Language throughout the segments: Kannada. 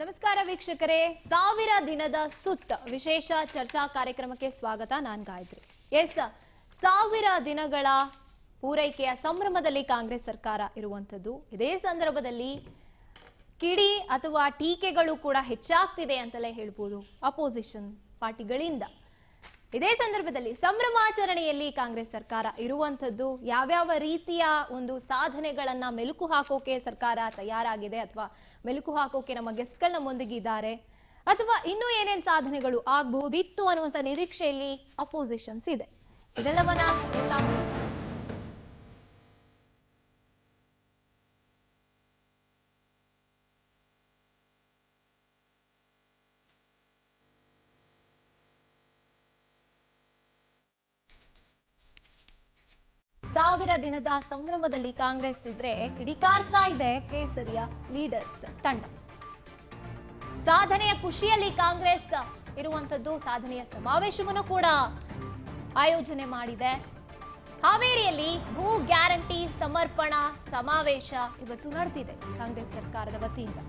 ನಮಸ್ಕಾರ ವೀಕ್ಷಕರೇ, 1000 ದಿನದ ಸುತ್ತ ವಿಶೇಷ ಚರ್ಚಾ ಕಾರ್ಯಕ್ರಮಕ್ಕೆ ಸ್ವಾಗತ. ನಾನು ಗಾಯತ್ರಿ. ಎಸ್, 1000 ದಿನಗಳ ಪೂರೈಕೆಯ ಸಂಭ್ರಮದಲ್ಲಿ ಕಾಂಗ್ರೆಸ್ ಸರ್ಕಾರ ಇರುವಂತದ್ದು. ಇದೇ ಸಂದರ್ಭದಲ್ಲಿ ಕಿಡಿ ಅಥವಾ ಟೀಕೆಗಳು ಕೂಡ ಹೆಚ್ಚಾಗ್ತಿದೆ ಅಂತಲೇ ಹೇಳ್ಬೋದು ಅಪೋಸಿಷನ್ ಪಾರ್ಟಿಗಳಿಂದ. ಇದೇ ಸಂದರ್ಭದಲ್ಲಿ ಸಂಭ್ರಮಾಚರಣೆಯಲ್ಲಿ ಕಾಂಗ್ರೆಸ್ ಸರ್ಕಾರ ಇರುವಂತದ್ದು. ಯಾವ್ಯಾವ ರೀತಿಯ ಒಂದು ಸಾಧನೆಗಳನ್ನ ಮೆಲುಕು ಹಾಕೋಕೆ ಸರ್ಕಾರ ತಯಾರಾಗಿದೆ ಅಥವಾ ಮೆಲುಕು ಹಾಕೋಕೆ ನಮ್ಮ ಗೆಸ್ಟ್ಗಳು ನಮ್ಮೊಂದಿಗಿದ್ದಾರೆ ಅಥವಾ ಇನ್ನೂ ಏನೇನ್ ಸಾಧನೆಗಳು ಆಗಬಹುದಿತ್ತು ಅನ್ನುವಂತ ನಿರೀಕ್ಷೆಯಲ್ಲಿ ಅಪೋಸಿಷನ್ಸ್ ಇದೆ. ಇದೆಲ್ಲವನ್ನ ಸಾವಿರ ದಿನದ ಸಂಭ್ರಮದಲ್ಲಿ ಕಾಂಗ್ರೆಸ್ ಇದ್ರೆ ಕಿಡಿಕಾರ್ತಾ ಇದೆ ಕೇಸರಿಯ ಲೀಡರ್ಸ್ ತಂಡ. ಸಾಧನೆಯ ಖುಷಿಯಲ್ಲಿ ಕಾಂಗ್ರೆಸ್ ಇರುವಂತದ್ದು. ಸಾಧನೆಯ ಸಮಾವೇಶವನ್ನು ಕೂಡ ಆಯೋಜನೆ ಮಾಡಿದೆ. ಹಾವೇರಿಯಲ್ಲಿ ಭೂ ಗ್ಯಾರಂಟಿ ಸಮರ್ಪಣಾ ಸಮಾವೇಶ ಇವತ್ತು ನಡೆದಿದೆ ಕಾಂಗ್ರೆಸ್ ಸರ್ಕಾರದ ವತಿಯಿಂದ.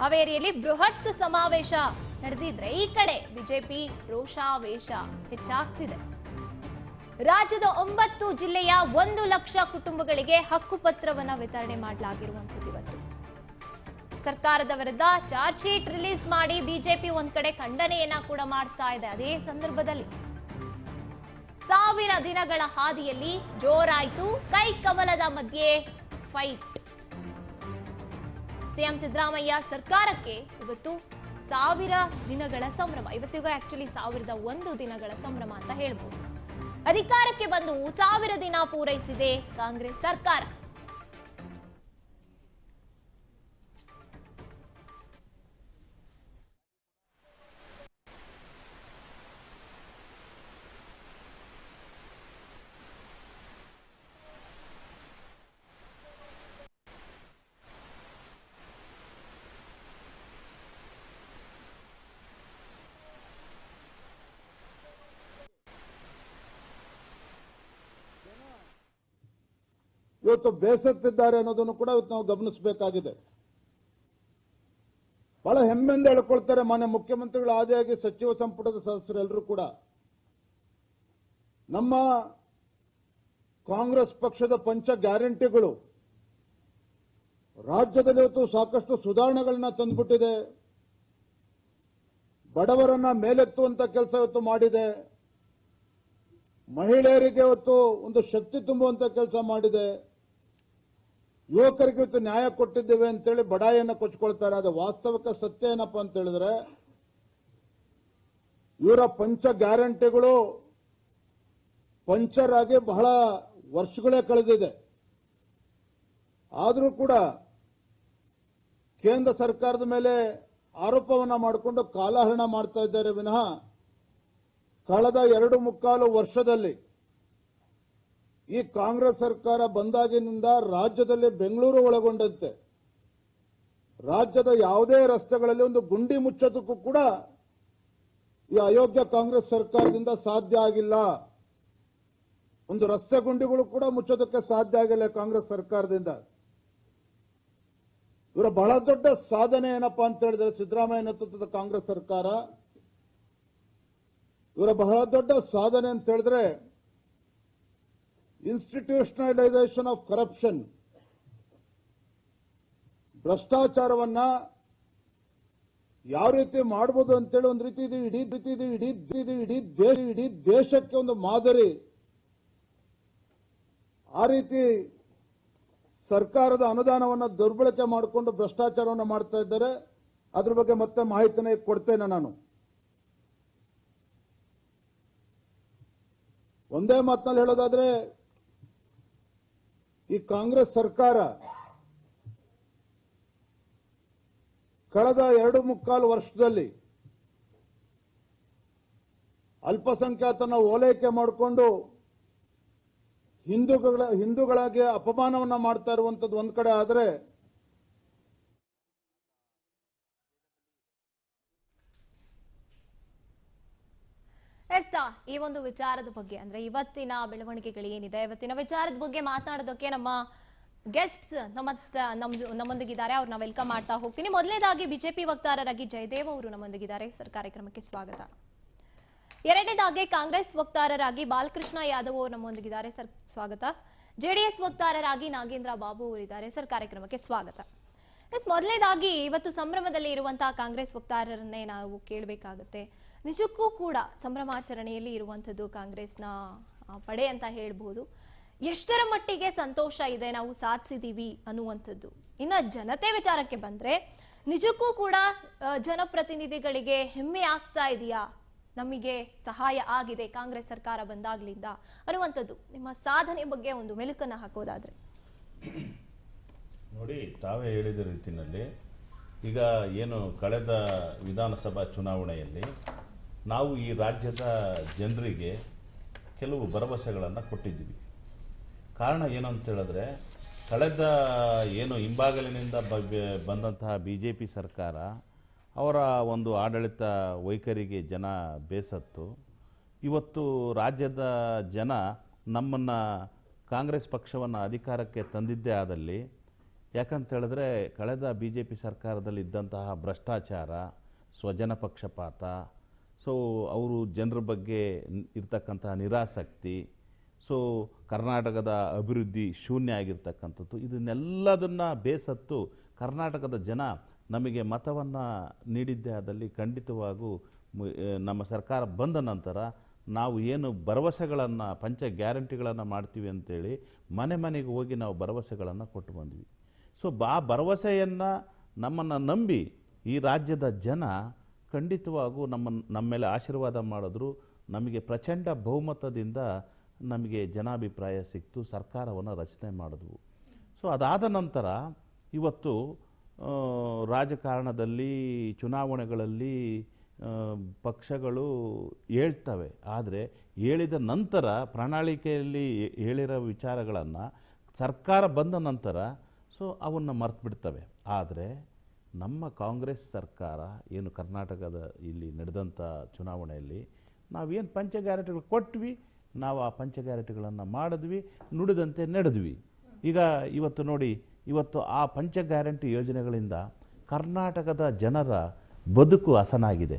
ಹಾವೇರಿಯಲ್ಲಿ ಬೃಹತ್ ಸಮಾವೇಶ ನಡೆದಿದ್ರೆ ಈ ಕಡೆ ಬಿಜೆಪಿ ರೋಷಾವೇಶ ಹೆಚ್ಚಾಗ್ತಿದೆ. ರಾಜ್ಯದ 9 ಜಿಲ್ಲೆಯ 1 ಲಕ್ಷ ಕುಟುಂಬಗಳಿಗೆ ಹಕ್ಕುಪತ್ರವನ್ನ ವಿತರಣೆ ಮಾಡಲಾಗಿರುವಂತದ್ದು. ಇವತ್ತು ಸರ್ಕಾರದ ವಿರುದ್ಧ ಚಾರ್ಜ್ ಶೀಟ್ ರಿಲೀಸ್ ಮಾಡಿ ಬಿಜೆಪಿ ಒಂದ್ ಕಡೆ ಖಂಡನೆಯನ್ನ ಕೂಡ ಮಾಡ್ತಾ ಇದೆ. ಅದೇ ಸಂದರ್ಭದಲ್ಲಿ 1000 ದಿನಗಳ ಹಾದಿಯಲ್ಲಿ ಜೋರಾಯ್ತು ಕೈ ಕಮಲದ ಮಧ್ಯೆ ಫೈಟ್. ಸಿಎಂ ಸಿದ್ದರಾಮಯ್ಯ ಸರ್ಕಾರಕ್ಕೆ ಇವತ್ತು 1000 ದಿನಗಳ ಸಂಭ್ರಮ. ಇವತ್ತಿಗೂ ಆಕ್ಚುಲಿ 1001 ದಿನಗಳ ಸಂಭ್ರಮ ಅಂತ ಹೇಳ್ಬೋದು. ಅಧಿಕಾರಕ್ಕೆ ಬಂದು 1000 ದಿನ ಪೂರೈಸಿದೆ ಕಾಂಗ್ರೆಸ್ ಸರ್ಕಾರ. ಇವತ್ತು ಬೇಸತ್ತಿದ್ದಾರೆ ಅನ್ನೋದನ್ನು ಕೂಡ ಇವತ್ತು ನಾವು ಗಮನಿಸಬೇಕಾಗಿದೆ. ಬಹಳ ಹೆಮ್ಮೆಯಿಂದ ಹೇಳ್ಕೊಳ್ತಾರೆ ಮಾನ್ಯ ಮುಖ್ಯಮಂತ್ರಿಗಳು ಆದಿಯಾಗಿ ಸಚಿವ ಸಂಪುಟದ ಸದಸ್ಯರೆಲ್ಲರೂ ಕೂಡ. ನಮ್ಮ ಕಾಂಗ್ರೆಸ್ ಪಕ್ಷದ ಪಂಚ ಗ್ಯಾರಂಟಿಗಳು ರಾಜ್ಯದಲ್ಲಿ ಇವತ್ತು ಸಾಕಷ್ಟು ಸುಧಾರಣೆಗಳನ್ನ ತಂದುಬಿಟ್ಟಿದೆ. ಬಡವರನ್ನ ಮೇಲೆತ್ತುವಂತ ಕೆಲಸ ಇವತ್ತು ಮಾಡಿದೆ. ಮಹಿಳೆಯರಿಗೆ ಇವತ್ತು ಒಂದು ಶಕ್ತಿ ತುಂಬುವಂತ ಕೆಲಸ ಮಾಡಿದೆ. ಯುವಕರಿಗೆ ಇವತ್ತು ನ್ಯಾಯ ಕೊಟ್ಟಿದ್ದೇವೆ ಅಂತೇಳಿ ಬಡಾಯಿಯನ್ನು ಕೊಚ್ಕೊಳ್ತಾರೆ. ಅದು ವಾಸ್ತವಿಕ ಸತ್ಯ ಏನಪ್ಪಾ ಅಂತ ಹೇಳಿದ್ರೆ ಇವರ ಪಂಚ ಗ್ಯಾರಂಟಿಗಳು ಪಂಚರ್ ಆಗಿ ಬಹಳ ವರ್ಷಗಳೇ ಕಳೆದಿದೆ. ಆದರೂ ಕೂಡ ಕೇಂದ್ರ ಸರ್ಕಾರದ ಮೇಲೆ ಆರೋಪವನ್ನ ಮಾಡಿಕೊಂಡು ಕಾಲಹರಣ ಮಾಡ್ತಾ ಇದ್ದಾರೆ ವಿನಃ ಕಳೆದ 2.25 ವರ್ಷದಲ್ಲಿ ಈ ಕಾಂಗ್ರೆಸ್ ಸರ್ಕಾರ ಬಂದಾಗಿನಿಂದ ರಾಜ್ಯದಲ್ಲಿ ಬೆಂಗಳೂರು ಒಳಗೊಂಡಂತೆ ರಾಜ್ಯದ ಯಾವುದೇ ರಸ್ತೆಗಳಲ್ಲಿ ಒಂದು ಗುಂಡಿ ಮುಚ್ಚೋದಕ್ಕೂ ಕೂಡ ಈ ಅಯೋಗ್ಯ ಕಾಂಗ್ರೆಸ್ ಸರ್ಕಾರದಿಂದ ಸಾಧ್ಯ ಆಗಿಲ್ಲ. ಒಂದು ರಸ್ತೆ ಗುಂಡಿಗಳು ಕೂಡ ಮುಚ್ಚೋದಕ್ಕೆ ಸಾಧ್ಯ ಆಗಿಲ್ಲ ಕಾಂಗ್ರೆಸ್ ಸರ್ಕಾರದಿಂದ. ಇವರ ಬಹಳ ದೊಡ್ಡ ಸಾಧನೆ ಏನಪ್ಪಾ ಅಂತ ಹೇಳಿದ್ರೆ ಸಿದ್ದರಾಮಯ್ಯ ನೇತೃತ್ವದ ಕಾಂಗ್ರೆಸ್ ಸರ್ಕಾರ ಇವರ ಬಹಳ ದೊಡ್ಡ ಸಾಧನೆ ಅಂತ ಹೇಳಿದ್ರೆ ಇನ್ಸ್ಟಿಟ್ಯೂಷನಲೈಸೇಷನ್ ಆಫ್ ಕರಪ್ಷನ್, ಭ್ರಷ್ಟಾಚಾರವನ್ನ ಯಾವ ರೀತಿ ಮಾಡಬಹುದು ಅಂತೇಳಿ ಒಂದು ರೀತಿ ಇಡೀ ದೇಶಕ್ಕೆ ಒಂದು ಮಾದರಿ. ಆ ರೀತಿ ಸರ್ಕಾರದ ಅನುದಾನವನ್ನ ದುರ್ಬಳಕೆ ಮಾಡಿಕೊಂಡು ಭ್ರಷ್ಟಾಚಾರವನ್ನು ಮಾಡ್ತಾ ಇದ್ದಾರೆ. ಅದ್ರ ಬಗ್ಗೆ ಮತ್ತೆ ಮಾಹಿತಿನ ಕೊಡ್ತೇನೆ ನಾನು. ಒಂದೇ ಮಾತಿನಲ್ಲಿ ಹೇಳೋದಾದ್ರೆ ಈ ಕಾಂಗ್ರೆಸ್ ಸರ್ಕಾರ ಕಳೆದ 2.25 ವರ್ಷದಲ್ಲಿ ಅಲ್ಪಸಂಖ್ಯಾತರನ್ನ ಓಲೈಕೆ ಮಾಡಿಕೊಂಡು ಹಿಂದೂಗಳಿಗೆ ಅಪಮಾನವನ್ನ ಮಾಡ್ತಾ ಇರುವಂತದ್ದು ಒಂದ್ ಕಡೆ ಆದ್ರೆ ಎಸ್, ಈ ಒಂದು ವಿಚಾರದ ಬಗ್ಗೆ ಅಂದ್ರೆ ಇವತ್ತಿನ ಬೆಳವಣಿಗೆಗಳು ಏನಿದೆ, ಇವತ್ತಿನ ವಿಚಾರದ ಬಗ್ಗೆ ಮಾತನಾಡೋದಕ್ಕೆ ನಮ್ಮ ಗೆಸ್ಟ್ಸ್ ನಮ್ಮೊಂದಿಗಿದ್ದಾರೆ, ಅವ್ರನ್ನ ವೆಲ್ಕಮ್ ಮಾಡ್ತಾ ಹೋಗ್ತೀನಿ. ಮೊದಲನೇದಾಗಿ ಬಿಜೆಪಿ ವಕ್ತಾರರಾಗಿ ಜಯದೇವ್ ಅವರು ನಮ್ಮೊಂದಿಗಿದ್ದಾರೆ. ಸರ್, ಕಾರ್ಯಕ್ರಮಕ್ಕೆ ಸ್ವಾಗತ. ಎರಡನೇದಾಗಿ ಕಾಂಗ್ರೆಸ್ ವಕ್ತಾರರಾಗಿ ಬಾಲಕೃಷ್ಣ ಯಾದವ್ ಅವರು ನಮ್ಮೊಂದಿಗಿದ್ದಾರೆ. ಸರ್, ಸ್ವಾಗತ. ಜೆಡಿಎಸ್ ವಕ್ತಾರರಾಗಿ ನಾಗೇಂದ್ರ ಬಾಬು ಅವರಿದ್ದಾರೆ. ಸರ್, ಕಾರ್ಯಕ್ರಮಕ್ಕೆ ಸ್ವಾಗತ. ಮೊದಲನೇದಾಗಿ ಇವತ್ತು ಸಂಭ್ರಮದಲ್ಲಿ ಇರುವಂತಹ ಕಾಂಗ್ರೆಸ್ ವಕ್ತಾರರನ್ನೇ ನಾವು ಕೇಳಬೇಕಾಗುತ್ತೆ. ನಿಜಕ್ಕೂ ಕೂಡ ಸಂಭ್ರಮಾಚರಣೆಯಲ್ಲಿ ಇರುವಂಥದ್ದು ಕಾಂಗ್ರೆಸ್ನ ಪಡೆ ಅಂತ ಹೇಳ್ಬೋದು. ಎಷ್ಟರ ಮಟ್ಟಿಗೆ ಸಂತೋಷ ಇದೆ, ನಾವು ಸಾಧಿಸಿದೀವಿ ಅನ್ನುವಂಥದ್ದು. ಇನ್ನು ಜನತೆ ವಿಚಾರಕ್ಕೆ ಬಂದ್ರೆ ನಿಜಕ್ಕೂ ಕೂಡ ಜನಪ್ರತಿನಿಧಿಗಳಿಗೆ ಹೆಮ್ಮೆ ಆಗ್ತಾ ಇದೆಯಾ, ನಮಗೆ ಸಹಾಯ ಆಗಿದೆ ಕಾಂಗ್ರೆಸ್ ಸರ್ಕಾರ ಬಂದಾಗ್ಲಿಂದ ಅನ್ನುವಂಥದ್ದು. ನಿಮ್ಮ ಸಾಧನೆ ಬಗ್ಗೆ ಒಂದು ಮೆಲುಕನ್ನ ಹಾಕೋದಾದ್ರೆ. ನೋಡಿ, ತಾವೇ ಹೇಳಿದ ರೀತಿಯಲ್ಲಿ ಈಗ ಏನು ಕಳೆದ ವಿಧಾನಸಭಾ ಚುನಾವಣೆಯಲ್ಲಿ ನಾವು ಈ ರಾಜ್ಯದ ಜನರಿಗೆ ಕೆಲವು ಭರವಸೆಗಳನ್ನು ಕೊಟ್ಟಿದ್ದೀವಿ. ಕಾರಣ ಏನು ಅಂತ ಹೇಳಿದ್ರೆ, ಕಳೆದ ಏನು ಹಿಂಬಾಗಲಿನಿಂದ ಬಂದಂತಹ BJP ಸರ್ಕಾರ ಅವರ ಒಂದು ಆಡಳಿತ ವೈಖರಿಗೆ ಜನ ಬೇಸತ್ತು. ಇವತ್ತು ರಾಜ್ಯದ ಜನ ನಮ್ಮನ್ನು ಕಾಂಗ್ರೆಸ್ ಪಕ್ಷವನ್ನು ಅಧಿಕಾರಕ್ಕೆ ತಂದಿದ್ದೇ ಆದಲ್ಲಿ, ಯಾಕಂತ ಹೇಳಿದ್ರೆ ಕಳೆದ BJP ಸರ್ಕಾರದಲ್ಲಿ ಇದ್ದಂತಹ ಭ್ರಷ್ಟಾಚಾರ, ಸ್ವಜನ ಪಕ್ಷಪಾತ, ಸೊ ಅವರು ಜನರ ಬಗ್ಗೆ ಇರ್ತಕ್ಕಂತಹ ನಿರಾಸಕ್ತಿ, ಸೊ ಕರ್ನಾಟಕದ ಅಭಿವೃದ್ಧಿ ಶೂನ್ಯ ಆಗಿರ್ತಕ್ಕಂಥದ್ದು, ಇದನ್ನೆಲ್ಲದನ್ನು ಬೇಸತ್ತು ಕರ್ನಾಟಕದ ಜನ ನಮಗೆ ಮತವನ್ನು ನೀಡಿದ್ದೇ ಆದಲ್ಲಿ ಖಂಡಿತವಾಗೂ ನಮ್ಮ ಸರ್ಕಾರ ಬಂದ ನಂತರ ನಾವು ಏನು ಭರವಸೆಗಳನ್ನು ಪಂಚ ಗ್ಯಾರಂಟಿಗಳನ್ನು ಮಾಡ್ತೀವಿ ಅಂತೇಳಿ ಮನೆ ಮನೆಗೆ ಹೋಗಿ ನಾವು ಭರವಸೆಗಳನ್ನು ಕೊಟ್ಟು ಬಂದ್ವಿ. ಸೊ ಭರವಸೆಯನ್ನು ನಮ್ಮನ್ನು ನಂಬಿ ಈ ರಾಜ್ಯದ ಜನ ಖಂಡಿತವಾಗೂ ನಮ್ಮ ಮೇಲೆ ಆಶೀರ್ವಾದ ಮಾಡಿದ್ರು. ನಮಗೆ ಪ್ರಚಂಡ ಬಹುಮತದಿಂದ ನಮಗೆ ಜನಾಭಿಪ್ರಾಯ ಸಿಕ್ತು, ಸರ್ಕಾರವನ್ನು ರಚನೆ ಮಾಡಿದ್ವು. ಸೊ ಅದಾದ ನಂತರ ಇವತ್ತು ರಾಜಕಾರಣದಲ್ಲಿ ಚುನಾವಣೆಗಳಲ್ಲಿ ಪಕ್ಷಗಳು ಹೇಳ್ತವೆ, ಆದರೆ ಹೇಳಿದ ನಂತರ ಪ್ರಣಾಳಿಕೆಯಲ್ಲಿ ಹೇಳಿರೋ ವಿಚಾರಗಳನ್ನು ಸರ್ಕಾರ ಬಂದ ನಂತರ ಸೊ ಅವನ್ನು ಮರ್ತು ಬಿಡ್ತವೆ. ಆದರೆ ನಮ್ಮ ಕಾಂಗ್ರೆಸ್ ಸರ್ಕಾರ ಏನು ಕರ್ನಾಟಕದ ಇಲ್ಲಿ ನಡೆದಂಥ ಚುನಾವಣೆಯಲ್ಲಿ ನಾವೇನು ಪಂಚ ಗ್ಯಾರಂಟಿಗಳು ಕೊಟ್ವಿ, ನಾವು ಆ ಪಂಚ ಗ್ಯಾರಂಟಿಗಳನ್ನು ಮಾಡಿದ್ವಿ, ನುಡಿದಂತೆ ನಡೆದ್ವಿ. ಈಗ ಇವತ್ತು ನೋಡಿ, ಇವತ್ತು ಆ ಪಂಚ ಗ್ಯಾರಂಟಿ ಯೋಜನೆಗಳಿಂದ ಕರ್ನಾಟಕದ ಜನರ ಬದುಕು ಹಸನಾಗಿದೆ.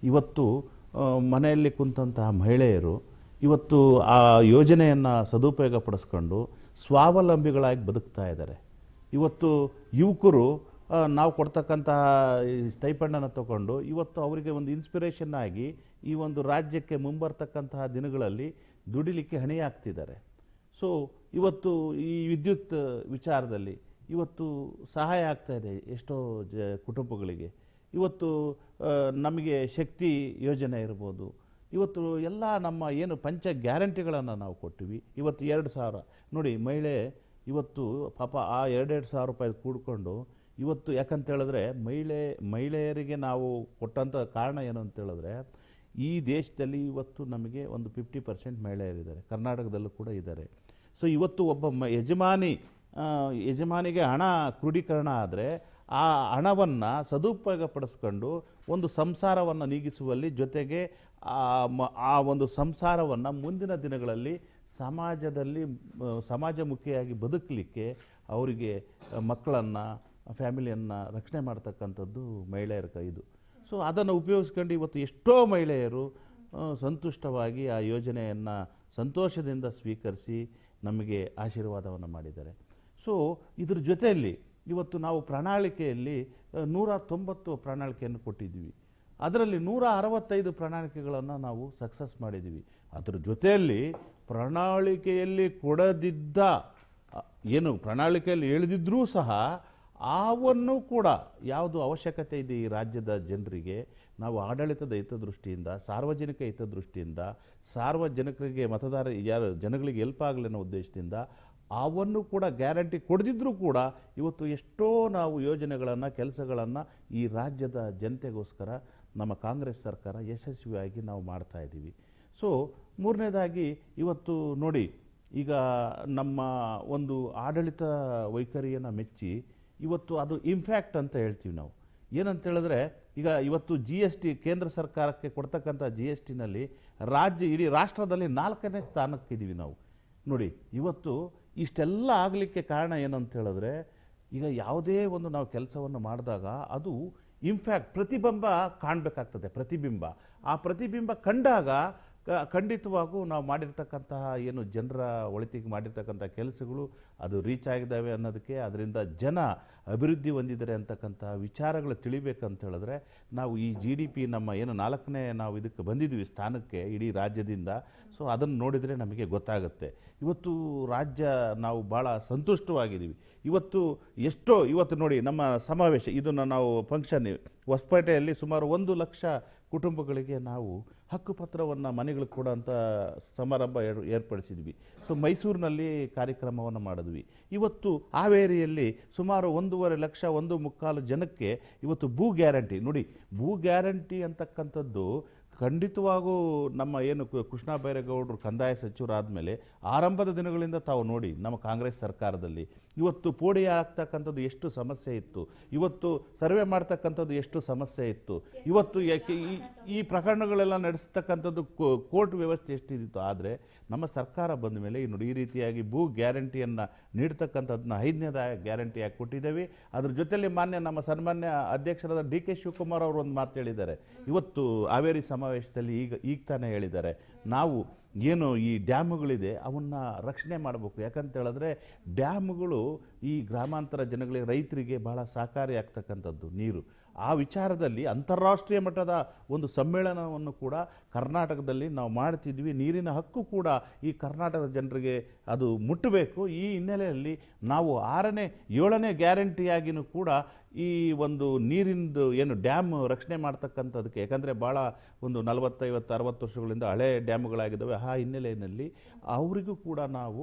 ಇವತ್ತು ಮನೆಯಲ್ಲಿ ಕುಂತಹ ಮಹಿಳೆಯರು ಇವತ್ತು ಆ ಯೋಜನೆಯನ್ನು ಸದುಪಯೋಗ ಪಡಿಸ್ಕೊಂಡು ಸ್ವಾವಲಂಬಿಗಳಾಗಿ ಬದುಕ್ತಾ ಇದ್ದಾರೆ. ಇವತ್ತು ಯುವಕರು ನಾವು ಕೊಡ್ತಕ್ಕಂತಹ ಸ್ಟೈಪಂಡನ್ನು ತಗೊಂಡು ಇವತ್ತು ಅವರಿಗೆ ಒಂದು ಇನ್ಸ್ಪಿರೇಷನ್ ಆಗಿ ಈ ಒಂದು ರಾಜ್ಯಕ್ಕೆ ಮುಂಬರ್ತಕ್ಕಂತಹ ದಿನಗಳಲ್ಲಿ ದುಡಿಲಿಕ್ಕೆ ಹಣೆಯಾಗ್ತಿದ್ದಾರೆ. ಸೊ ಇವತ್ತು ಈ ವಿದ್ಯುತ್ ವಿಚಾರದಲ್ಲಿ ಇವತ್ತು ಸಹಾಯ ಆಗ್ತಾ ಇದೆ ಎಷ್ಟೋ ಕುಟುಂಬಗಳಿಗೆ. ಇವತ್ತು ನಮಗೆ ಶಕ್ತಿ ಯೋಜನೆ ಇರ್ಬೋದು, ಇವತ್ತು ಎಲ್ಲ ನಮ್ಮ ಏನು ಪಂಚ ಗ್ಯಾರಂಟಿಗಳನ್ನು ನಾವು ಕೊಟ್ಟಿವಿ. ಇವತ್ತು 2,000 ನೋಡಿ, ಮಹಿಳೆ ಇವತ್ತು ಪಾಪ ಆ 2,000 ರೂಪಾಯಿ ಕೂಡ್ಕೊಂಡು ಇವತ್ತು, ಯಾಕಂತ ಹೇಳಿದ್ರೆ ಮಹಿಳೆಯರಿಗೆ ನಾವು ಕೊಟ್ಟಂಥ ಕಾರಣ ಏನು ಅಂತ ಹೇಳಿದ್ರೆ, ಈ ದೇಶದಲ್ಲಿ ಇವತ್ತು ನಮಗೆ ಒಂದು 50% ಮಹಿಳೆಯರಿದ್ದಾರೆ, ಕರ್ನಾಟಕದಲ್ಲೂ ಕೂಡ ಇದ್ದಾರೆ. ಸೊ ಇವತ್ತು ಒಬ್ಬ ಯಜಮಾನಿಗೆ ಹಣ ಕ್ರೋಢೀಕರಣ ಆದರೆ ಆ ಹಣವನ್ನು ಸದುಪಯೋಗ ಪಡಿಸ್ಕೊಂಡು ಒಂದು ಸಂಸಾರವನ್ನು ನೀಗಿಸುವಲ್ಲಿ, ಜೊತೆಗೆ ಆ ಒಂದು ಸಂಸಾರವನ್ನು ಮುಂದಿನ ದಿನಗಳಲ್ಲಿ ಸಮಾಜಮುಖಿಯಾಗಿ ಬದುಕಲಿಕ್ಕೆ ಅವರಿಗೆ ಮಕ್ಕಳನ್ನು, ಫ್ಯಾಮಿಲಿಯನ್ನು ರಕ್ಷಣೆ ಮಾಡ್ತಕ್ಕಂಥದ್ದು ಮಹಿಳೆಯರ ಕೈದು. ಸೊ ಅದನ್ನು ಉಪಯೋಗಿಸ್ಕೊಂಡು ಇವತ್ತು ಎಷ್ಟೋ ಮಹಿಳೆಯರು ಸಂತುಷ್ಟವಾಗಿ ಆ ಯೋಜನೆಯನ್ನು ಸಂತೋಷದಿಂದ ಸ್ವೀಕರಿಸಿ ನಮಗೆ ಆಶೀರ್ವಾದವನ್ನು ಮಾಡಿದ್ದಾರೆ. ಸೊ ಇದ್ರ ಜೊತೆಯಲ್ಲಿ ಇವತ್ತು ನಾವು ಪ್ರಣಾಳಿಕೆಯಲ್ಲಿ 190 ಪ್ರಣಾಳಿಕೆಯನ್ನು ಕೊಟ್ಟಿದ್ದೀವಿ. ಅದರಲ್ಲಿ 165 ಪ್ರಣಾಳಿಕೆಗಳನ್ನು ನಾವು ಸಕ್ಸಸ್ ಮಾಡಿದ್ದೀವಿ. ಅದರ ಜೊತೆಯಲ್ಲಿ ಪ್ರಣಾಳಿಕೆಯಲ್ಲಿ ಕೊಡದಿದ್ದ ಏನು ಪ್ರಣಾಳಿಕೆಯಲ್ಲಿ ಹೇಳಿದ್ರೂ ಸಹ ಅವನ್ನು ಕೂಡ ಯಾವುದು ಅವಶ್ಯಕತೆ ಇದೆ ಈ ರಾಜ್ಯದ ಜನರಿಗೆ, ನಾವು ಆಡಳಿತದ ಹಿತದೃಷ್ಟಿಯಿಂದ, ಸಾರ್ವಜನಿಕ ಹಿತದೃಷ್ಟಿಯಿಂದ, ಸಾರ್ವಜನಿಕರಿಗೆ ಯಾರು ಜನಗಳಿಗೆ ಹೆಲ್ಪ್ ಆಗಲಿ ಅನ್ನೋ ಉದ್ದೇಶದಿಂದ ಅವನ್ನು ಕೂಡ ಗ್ಯಾರಂಟಿ ಕೊಡದಿದ್ರೂ ಕೂಡ ಇವತ್ತು ಎಷ್ಟೋ ನಾವು ಯೋಜನೆಗಳನ್ನು, ಕೆಲಸಗಳನ್ನು ಈ ರಾಜ್ಯದ ಜನತೆಗೋಸ್ಕರ ನಮ್ಮ ಕಾಂಗ್ರೆಸ್ ಸರ್ಕಾರ ಯಶಸ್ವಿಯಾಗಿ ನಾವು ಮಾಡ್ತಾ ಇದ್ದೀವಿ. ಸೊ ಮೂರನೇದಾಗಿ ಇವತ್ತು ನೋಡಿ, ಈಗ ನಮ್ಮ ಒಂದು ಆಡಳಿತ ವೈಖರಿಯನ್ನು ಮೆಚ್ಚಿ ಇವತ್ತು ಅದು ಇಂಪ್ಯಾಕ್ಟ್ ಅಂತ ಹೇಳ್ತೀವಿ ನಾವು. ಏನಂತ ಹೇಳಿದ್ರೆ, ಈಗ ಇವತ್ತು GST ಕೇಂದ್ರ ಸರ್ಕಾರಕ್ಕೆ ಕೊಡ್ತಕ್ಕಂಥ GSTನಲ್ಲಿ ಇಡೀ ರಾಷ್ಟ್ರದಲ್ಲಿ 4ನೇ ಸ್ಥಾನಕ್ಕಿದ್ದೀವಿ ನಾವು. ನೋಡಿ ಇವತ್ತು ಇಷ್ಟೆಲ್ಲ ಆಗಲಿಕ್ಕೆ ಕಾರಣ ಏನಂತ ಹೇಳಿದ್ರೆ, ಈಗ ಯಾವುದೇ ಒಂದು ನಾವು ಕೆಲಸವನ್ನು ಮಾಡಿದಾಗ ಅದು ಇನ್ಫ್ಯಾಕ್ಟ್ ಪ್ರತಿಬಿಂಬ ಕಾಣಬೇಕಾಗ್ತದೆ. ಪ್ರತಿಬಿಂಬ, ಆ ಪ್ರತಿಬಿಂಬ ಕಂಡಾಗ ಖಂಡಿತವಾಗೂ ನಾವು ಮಾಡಿರ್ತಕ್ಕಂತಹ ಏನು ಜನರ ಒಳಿತಿಗೆ ಮಾಡಿರ್ತಕ್ಕಂಥ ಕೆಲಸಗಳು ಅದು ರೀಚ್ ಆಗಿದ್ದಾವೆ ಅನ್ನೋದಕ್ಕೆ, ಅದರಿಂದ ಜನ ಅಭಿವೃದ್ಧಿ ಹೊಂದಿದ್ದಾರೆ ಅಂತಕ್ಕಂಥ ವಿಚಾರಗಳು ತಿಳಿಬೇಕಂತ ಹೇಳಿದ್ರೆ ನಾವು ಈ GDP ನಮ್ಮ ಏನು 4ನೇ ನಾವು ಇದಕ್ಕೆ ಬಂದಿದ್ವಿ ಸ್ಥಾನಕ್ಕೆ ಇಡೀ ರಾಜ್ಯದಿಂದ. ಸೊ ಅದನ್ನು ನೋಡಿದರೆ ನಮಗೆ ಗೊತ್ತಾಗುತ್ತೆ. ಇವತ್ತು ರಾಜ್ಯ ನಾವು ಭಾಳ ಸಂತುಷ್ಟವಾಗಿದ್ದೀವಿ. ಇವತ್ತು ನೋಡಿ ನಮ್ಮ ಸಮಾವೇಶ ಇದನ್ನು ನಾವು ಫಂಕ್ಷನ್ ಹೊಸಪೇಟೆಯಲ್ಲಿ ಸುಮಾರು 1 ಲಕ್ಷ ಕುಟುಂಬಗಳಿಗೆ ನಾವು ಹಕ್ಕುಪತ್ರವನ್ನು ಮನೆಗಳು ಕೊಡೋಂಥ ಸಮಾರಂಭ ಏರ್ಪಡಿಸಿದ್ವಿ. ಸೊ ಮೈಸೂರಿನಲ್ಲಿ ಕಾರ್ಯಕ್ರಮವನ್ನು ಮಾಡಿದ್ವಿ. ಇವತ್ತು ಹಾವೇರಿಯಲ್ಲಿ ಸುಮಾರು 1.5 ಲಕ್ಷ 1.25 ಜನಕ್ಕೆ ಇವತ್ತು ಭೂ ಗ್ಯಾರಂಟಿ. ನೋಡಿ, ಭೂ ಗ್ಯಾರಂಟಿ ಅಂತಕ್ಕಂಥದ್ದು ಖಂಡಿತವಾಗೂ ನಮ್ಮ ಏನು ಕೃಷ್ಣ ಬೈರೇಗೌಡರು ಕಂದಾಯ ಸಚಿವರಾದಮೇಲೆ ಆರಂಭದ ದಿನಗಳಿಂದ ತಾವು ನೋಡಿ ನಮ್ಮ ಕಾಂಗ್ರೆಸ್ ಸರ್ಕಾರದಲ್ಲಿ ಇವತ್ತು ಪೋಡಿ ಆಗ್ತಕ್ಕಂಥದ್ದು ಎಷ್ಟು ಸಮಸ್ಯೆ ಇತ್ತು, ಇವತ್ತು ಸರ್ವೆ ಮಾಡ್ತಕ್ಕಂಥದ್ದು ಎಷ್ಟು ಸಮಸ್ಯೆ ಇತ್ತು, ಇವತ್ತು ಈ ಪ್ರಕರಣಗಳೆಲ್ಲ ನಡೆಸ್ತಕ್ಕಂಥದ್ದು ಕೋರ್ಟ್ ವ್ಯವಸ್ಥೆ ಎಷ್ಟಿತ್ತು. ಆದರೆ ನಮ್ಮ ಸರ್ಕಾರ ಬಂದ ಮೇಲೆ ನೋಡಿ ಈ ರೀತಿಯಾಗಿ ಭೂ ಗ್ಯಾರಂಟಿಯನ್ನು ನೀಡ್ತಕ್ಕಂಥದ್ದನ್ನ 5ನೇ ಗ್ಯಾರಂಟಿಯಾಗಿ ಕೊಟ್ಟಿದ್ದೇವೆ. ಅದ್ರ ಜೊತೆಯಲ್ಲಿ ನಮ್ಮ ಸನ್ಮಾನ್ಯ ಅಧ್ಯಕ್ಷರಾದ DK ಶಿವಕುಮಾರ್ ಅವರು ಒಂದು ಮಾತು ಹೇಳಿದ್ದಾರೆ. ಇವತ್ತು ಹಾವೇರಿ ಸಮಾವೇಶದಲ್ಲಿ ಈಗ ತಾನೇ ಹೇಳಿದ್ದಾರೆ, ನಾವು ಏನು ಈ ಡ್ಯಾಮುಗಳಿದೆ ಅವನ್ನ ರಕ್ಷಣೆ ಮಾಡಬೇಕು. ಯಾಕಂತ ಹೇಳಿದ್ರೆ ಡ್ಯಾಮುಗಳು ಈ ಗ್ರಾಮಾಂತರ ಜನಗಳಿಗೆ, ರೈತರಿಗೆ ಬಹಳ ಸಹಕಾರಿ ಆಗ್ತಕ್ಕಂಥದ್ದು ನೀರು. ಆ ವಿಚಾರದಲ್ಲಿ ಅಂತಾರಾಷ್ಟ್ರೀಯ ಮಟ್ಟದ ಒಂದು ಸಮ್ಮೇಳನವನ್ನು ಕೂಡ ಕರ್ನಾಟಕದಲ್ಲಿ ನಾವು ಮಾಡ್ತಿದ್ವಿ. ನೀರಿನ ಹಕ್ಕು ಕೂಡ ಈ ಕರ್ನಾಟಕದ ಜನರಿಗೆ ಅದು ಮುಟ್ಟಬೇಕು. ಈ ಹಿನ್ನೆಲೆಯಲ್ಲಿ ನಾವು 6ನೇ 7ನೇ ಗ್ಯಾರಂಟಿಯಾಗಿಯೂ ಕೂಡ ಈ ಒಂದು ನೀರಿಂದು ಏನು ಡ್ಯಾಮ್ ರಕ್ಷಣೆ ಮಾಡ್ತಕ್ಕಂಥದಕ್ಕೆ, ಯಾಕಂದರೆ ಭಾಳ ಒಂದು 40, 50, 60 ವರ್ಷಗಳಿಂದ ಹಳೆ ಡ್ಯಾಮ್ಗಳಾಗಿದ್ದಾವೆ. ಆ ಹಿನ್ನೆಲೆಯಲ್ಲಿ ಅವರಿಗೂ ಕೂಡ ನಾವು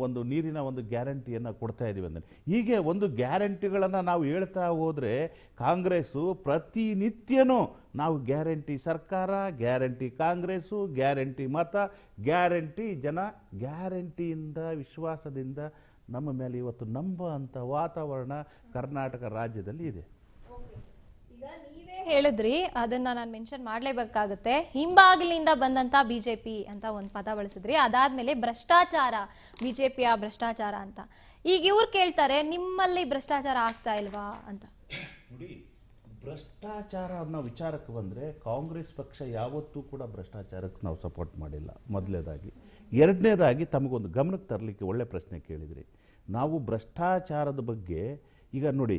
ಒಂದು ನೀರಿನ ಒಂದು ಗ್ಯಾರಂಟಿಯನ್ನು ಕೊಡ್ತಾ ಇದ್ದೀವಿ. ಅಂದರೆ ಹೀಗೆ ಒಂದು ಗ್ಯಾರಂಟಿಗಳನ್ನು ನಾವು ಹೇಳ್ತಾ ಹೋದರೆ ಕಾಂಗ್ರೆಸ್ಸು ಪ್ರತಿನಿತ್ಯನೂ ನಾವು ಗ್ಯಾರಂಟಿ ಸರ್ಕಾರ, ಗ್ಯಾರಂಟಿ ಕಾಂಗ್ರೆಸ್ಸು, ಗ್ಯಾರಂಟಿ ಮತ, ಗ್ಯಾರಂಟಿ ಜನ, ಗ್ಯಾರಂಟಿಯಿಂದ ವಿಶ್ವಾಸದಿಂದ ನಮ್ಮ ಮೇಲೆ ಇವತ್ತು ನಂಬುವಂಥ ವಾತಾವರಣ ಕರ್ನಾಟಕ ರಾಜ್ಯದಲ್ಲಿ ಇದೆ. ಈಗ ನೀವೇ ಹೇಳಿದ್ರಿ, ಅದನ್ನ ನಾನು ಮೆನ್ಷನ್ ಮಾಡಲೇಬೇಕಾಗುತ್ತೆ. ಹಿಂಬಾಗಿಲಿಂದ ಬಂದಂತ ಬಿಜೆಪಿ ಅಂತ ಒಂದು ಪದ ಬಳಸಿದ್ರಿ. ಅದಾದ್ಮೇಲೆ ಭ್ರಷ್ಟಾಚಾರ, ಬಿಜೆಪಿಯ ಭ್ರಷ್ಟಾಚಾರ ಅಂತ. ಈಗ ಇವ್ರು ಕೇಳ್ತಾರೆ, ನಿಮ್ಮಲ್ಲಿ ಭ್ರಷ್ಟಾಚಾರ ಆಗ್ತಾ ಇಲ್ವಾ ಅಂತ. ನೋಡಿ, ಭ್ರಷ್ಟಾಚಾರ ಅನ್ನೋ ವಿಚಾರಕ್ಕೆ ಬಂದರೆ ಕಾಂಗ್ರೆಸ್ ಪಕ್ಷ ಯಾವತ್ತೂ ಕೂಡ ಭ್ರಷ್ಟಾಚಾರಕ್ಕೆ ನಾವು ಸಪೋರ್ಟ್ ಮಾಡಿಲ್ಲ. ಮೊದಲನೇದಾಗಿ. ಎರಡನೇದಾಗಿ ತಮಗೊಂದು ಗಮನಕ್ಕೆ ತರಲಿಕ್ಕೆ ಒಳ್ಳೆ ಪ್ರಶ್ನೆ ಕೇಳಿದ್ರಿ. ನಾವು ಭ್ರಷ್ಟಾಚಾರದ ಬಗ್ಗೆ ಈಗ ನೋಡಿ,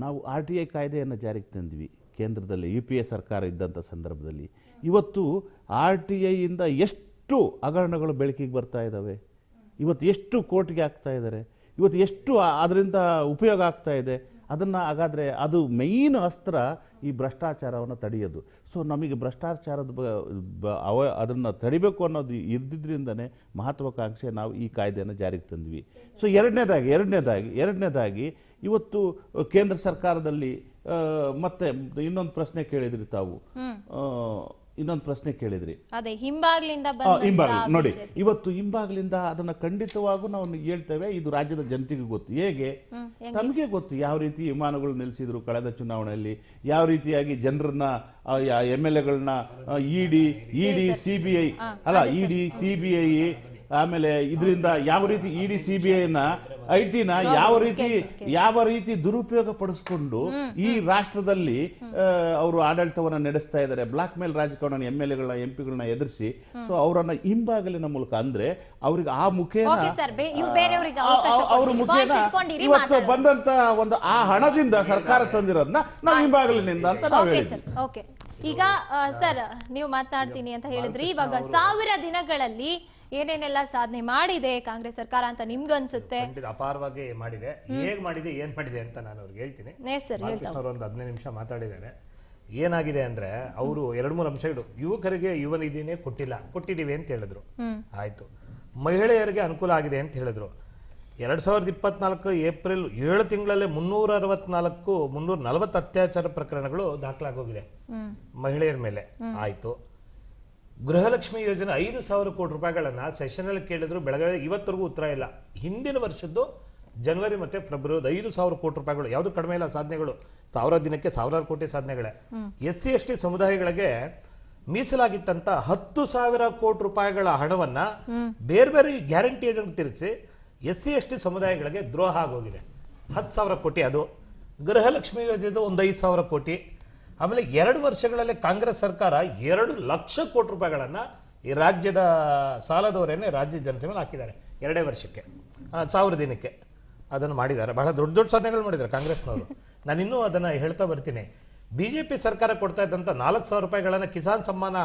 ನಾವು RTI ಕಾಯ್ದೆಯನ್ನು ಜಾರಿಗೆ ತಂದ್ವಿ ಕೇಂದ್ರದಲ್ಲಿ UPA ಸರ್ಕಾರ ಇದ್ದಂಥ ಸಂದರ್ಭದಲ್ಲಿ. ಇವತ್ತು RTIಯಿಂದ ಎಷ್ಟು ಹಗರಣಗಳು ಬೆಳಕಿಗೆ ಬರ್ತಾ ಇದ್ದಾವೆ, ಇವತ್ತು ಎಷ್ಟು ಕೋರ್ಟ್ಗೆ ಆಗ್ತಾ ಇದ್ದಾರೆ, ಇವತ್ತು ಎಷ್ಟು ಅದರಿಂದ ಉಪಯೋಗ ಆಗ್ತಾ ಇದೆ. ಅದನ್ನು ಹಾಗಾದರೆ ಅದು ಮೇಯ್ನ್ ಅಸ್ತ್ರ ಈ ಭ್ರಷ್ಟಾಚಾರವನ್ನು ತಡೆಯೋದು. ಸೊ ನಮಗೆ ಭ್ರಷ್ಟಾಚಾರದ ಅದನ್ನು ತಡಿಬೇಕು ಅನ್ನೋದು ಇದ್ದಿದ್ದರಿಂದನೇ ಮಹತ್ವಾಕಾಂಕ್ಷೆ ನಾವು ಈ ಕಾಯ್ದೆಯನ್ನು ಜಾರಿಗೆ ತಂದ್ವಿ. ಸೊ ಎರಡನೇದಾಗಿ ಇವತ್ತು ಕೇಂದ್ರ ಸರ್ಕಾರದಲ್ಲಿ ಮತ್ತೆ ಇನ್ನೊಂದು ಪ್ರಶ್ನೆ ಕೇಳಿದ್ರಿ ತಾವು, ಅದೇ ಹಿಂಬಾಗ್ಲಿಂದ ನೋಡಿ, ಇವತ್ತು ಹಿಂಬಾಗ್ಲಿಂದ ಅದನ್ನ ಖಂಡಿತವಾಗೂ ನಾವು ಹೇಳ್ತೇವೆ. ಇದು ರಾಜ್ಯದ ಜನತೆಗೆ ಗೊತ್ತು. ಹೇಗೆ ತಮಗೆ ಗೊತ್ತು ಯಾವ ರೀತಿ ವಿಮಾನಗಳು ನಿಲ್ಲಿಸಿದ್ರು ಕಳೆದ ಚುನಾವಣೆಯಲ್ಲಿ, ಯಾವ ರೀತಿಯಾಗಿ ಜನರನ್ನ MLAಗಳನ್ನ ಇಡಿ CBI ಆಮೇಲೆ ಇದರಿಂದ ಯಾವ ರೀತಿ ಇಡಿ CBIನ IT-ನ ಯಾವ ರೀತಿ ದುರುಪಯೋಗ ಪಡಿಸ್ಕೊಂಡು ಈ ರಾಷ್ಟ್ರದಲ್ಲಿ ಅವರು ಆಡಳಿತವನ್ನ ನಡೆಸ್ತಾ ಇದ್ದಾರೆ. ಬ್ಲಾಕ್ ಮೇಲ್ ರಾಜಕಾರಣ MLAಗಳನ್ನ MP-ಗಳನ್ನ ಎದುರಿಸಿ ಸೊ ಅವರನ್ನ ಹಿಂಬಾಗಲಿನ ಮೂಲಕ, ಅಂದ್ರೆ ಅವ್ರಿಗೆ ಆ ಮುಖೇನ ಅವ್ರ ಮುಖೇನ ಇವತ್ತು ಬಂದಂತ ಒಂದು ಆ ಹಣದಿಂದ ಸರ್ಕಾರ ತಂದಿರೋದನ್ನ ನಾವು ಹಿಂಬಾಗಲಿನಿಂದ ಅಂತ ನಾವು ಹೇಳಿದ್ವಿ. ಈಗ ಸರ್ ನೀವು ಮಾತನಾಡ್ತೀನಿ ಅಂತ ಹೇಳಿದ್ರಿ. ಇವಾಗ 1000 ದಿನಗಳಲ್ಲಿ ಏನೇನೆಲ್ಲ ಸಾಧನೆ ಮಾಡಿದೆ ಕಾಂಗ್ರೆಸ್ ಸರ್ಕಾರ ಅಂತ ನಿಮ್ಗನ್ಸುತ್ತೆ? ಅಪಾರವಾಗಿ ಮಾಡಿದೆ. ಹೇಗ್ ಮಾಡಿದೆ, ಏನ್ ಮಾಡಿದೆ ಅಂತ ನಾನು ಅವ್ರಿಗೆ ಹೇಳ್ತೀನಿ. ಅವರು ಒಂದು 15 ನಿಮಿಷ ಮಾತಾಡಿದ್ದಾರೆ. ಏನಾಗಿದೆ ಅಂದ್ರೆ ಅವರು 2-3 ಅಂಶಗಳು, ಯುವಕರಿಗೆ ಯುವ ನಿಧಿನೇ ಕೊಟ್ಟಿದ್ದೀವಿ ಅಂತ ಹೇಳಿದ್ರು. ಆಯ್ತು. ಮಹಿಳೆಯರಿಗೆ ಅನುಕೂಲ ಆಗಿದೆ ಅಂತ ಹೇಳಿದ್ರು. 2024 ಏಪ್ರಿಲ್ 7 ತಿಂಗಳಲ್ಲೇ 340 ಅತ್ಯಾಚಾರ ಪ್ರಕರಣಗಳು ದಾಖಲಾಗೋಗಿದೆ ಮಹಿಳೆಯರ ಮೇಲೆ. ಆಯ್ತು. ಗೃಹಲಕ್ಷ್ಮಿ ಯೋಜನೆ 5,000 ಕೋಟಿ ರೂಪಾಯಿಗಳನ್ನ ಸೆಷನ್ ಅಲ್ಲಿ ಕೇಳಿದ್ರು, ಬೆಳಗ್ಗೆ ಇವತ್ತರೆಗೂ ಉತ್ತರ ಇಲ್ಲ. ಹಿಂದಿನ ವರ್ಷದ್ದು ಜನವರಿ ಮತ್ತೆ ಫೆಬ್ರವರಿ 5,000 ಕೋಟಿ ರೂಪಾಯಿಗಳು, ಯಾವುದು ಕಡಿಮೆ ಇಲ್ಲ ಸಾಧನೆಗಳು. 1000 ದಿನಕ್ಕೆ 1000 ಕೋಟಿ ಸಾಧನೆಗಳೇ. SC ST ಸಮುದಾಯಗಳಿಗೆ ಮೀಸಲಾಗಿಟ್ಟಂತ 10,000 ಕೋಟಿ ರೂಪಾಯಿಗಳ ಹಣವನ್ನ ಬೇರೆ ಬೇರೆ ಗ್ಯಾರಂಟಿ ತಿರುಗಿಸಿ SC/ST ಸಮುದಾಯಗಳಿಗೆ ದ್ರೋಹ ಆಗೋಗಿದೆ. 10,000 ಕೋಟಿ ಅದು. ಗೃಹಲಕ್ಷ್ಮಿ ಯೋಜನೆ ಒಂದು 5,000 ಕೋಟಿ. ಆಮೇಲೆ 2 ವರ್ಷಗಳಲ್ಲಿ ಕಾಂಗ್ರೆಸ್ ಸರ್ಕಾರ 2 ಲಕ್ಷ ಕೋಟಿ ರೂಪಾಯಿಗಳನ್ನ ಈ ರಾಜ್ಯದ ಸಾಲದವರೇನೆ ರಾಜ್ಯ ಜನತೆ ಮೇಲೆ ಹಾಕಿದ್ದಾರೆ 2 ವರ್ಷಕ್ಕೆ, 1000 ದಿನಕ್ಕೆ ಅದನ್ನು ಮಾಡಿದ್ದಾರೆ. ಬಹಳ ದೊಡ್ಡ ದೊಡ್ಡ ಸಾಧನೆಗಳು ಮಾಡಿದ್ದಾರೆ ಕಾಂಗ್ರೆಸ್ನವರು. ನಾನು ಇನ್ನೂ ಅದನ್ನು ಹೇಳ್ತಾ ಬರ್ತೀನಿ. ಬಿಜೆಪಿ ಸರ್ಕಾರ ಕೊಡ್ತಾ ಇದ್ದಂಥ 4,000 ರೂಪಾಯಿಗಳನ್ನು ಕಿಸಾನ್ ಸಮ್ಮಾನ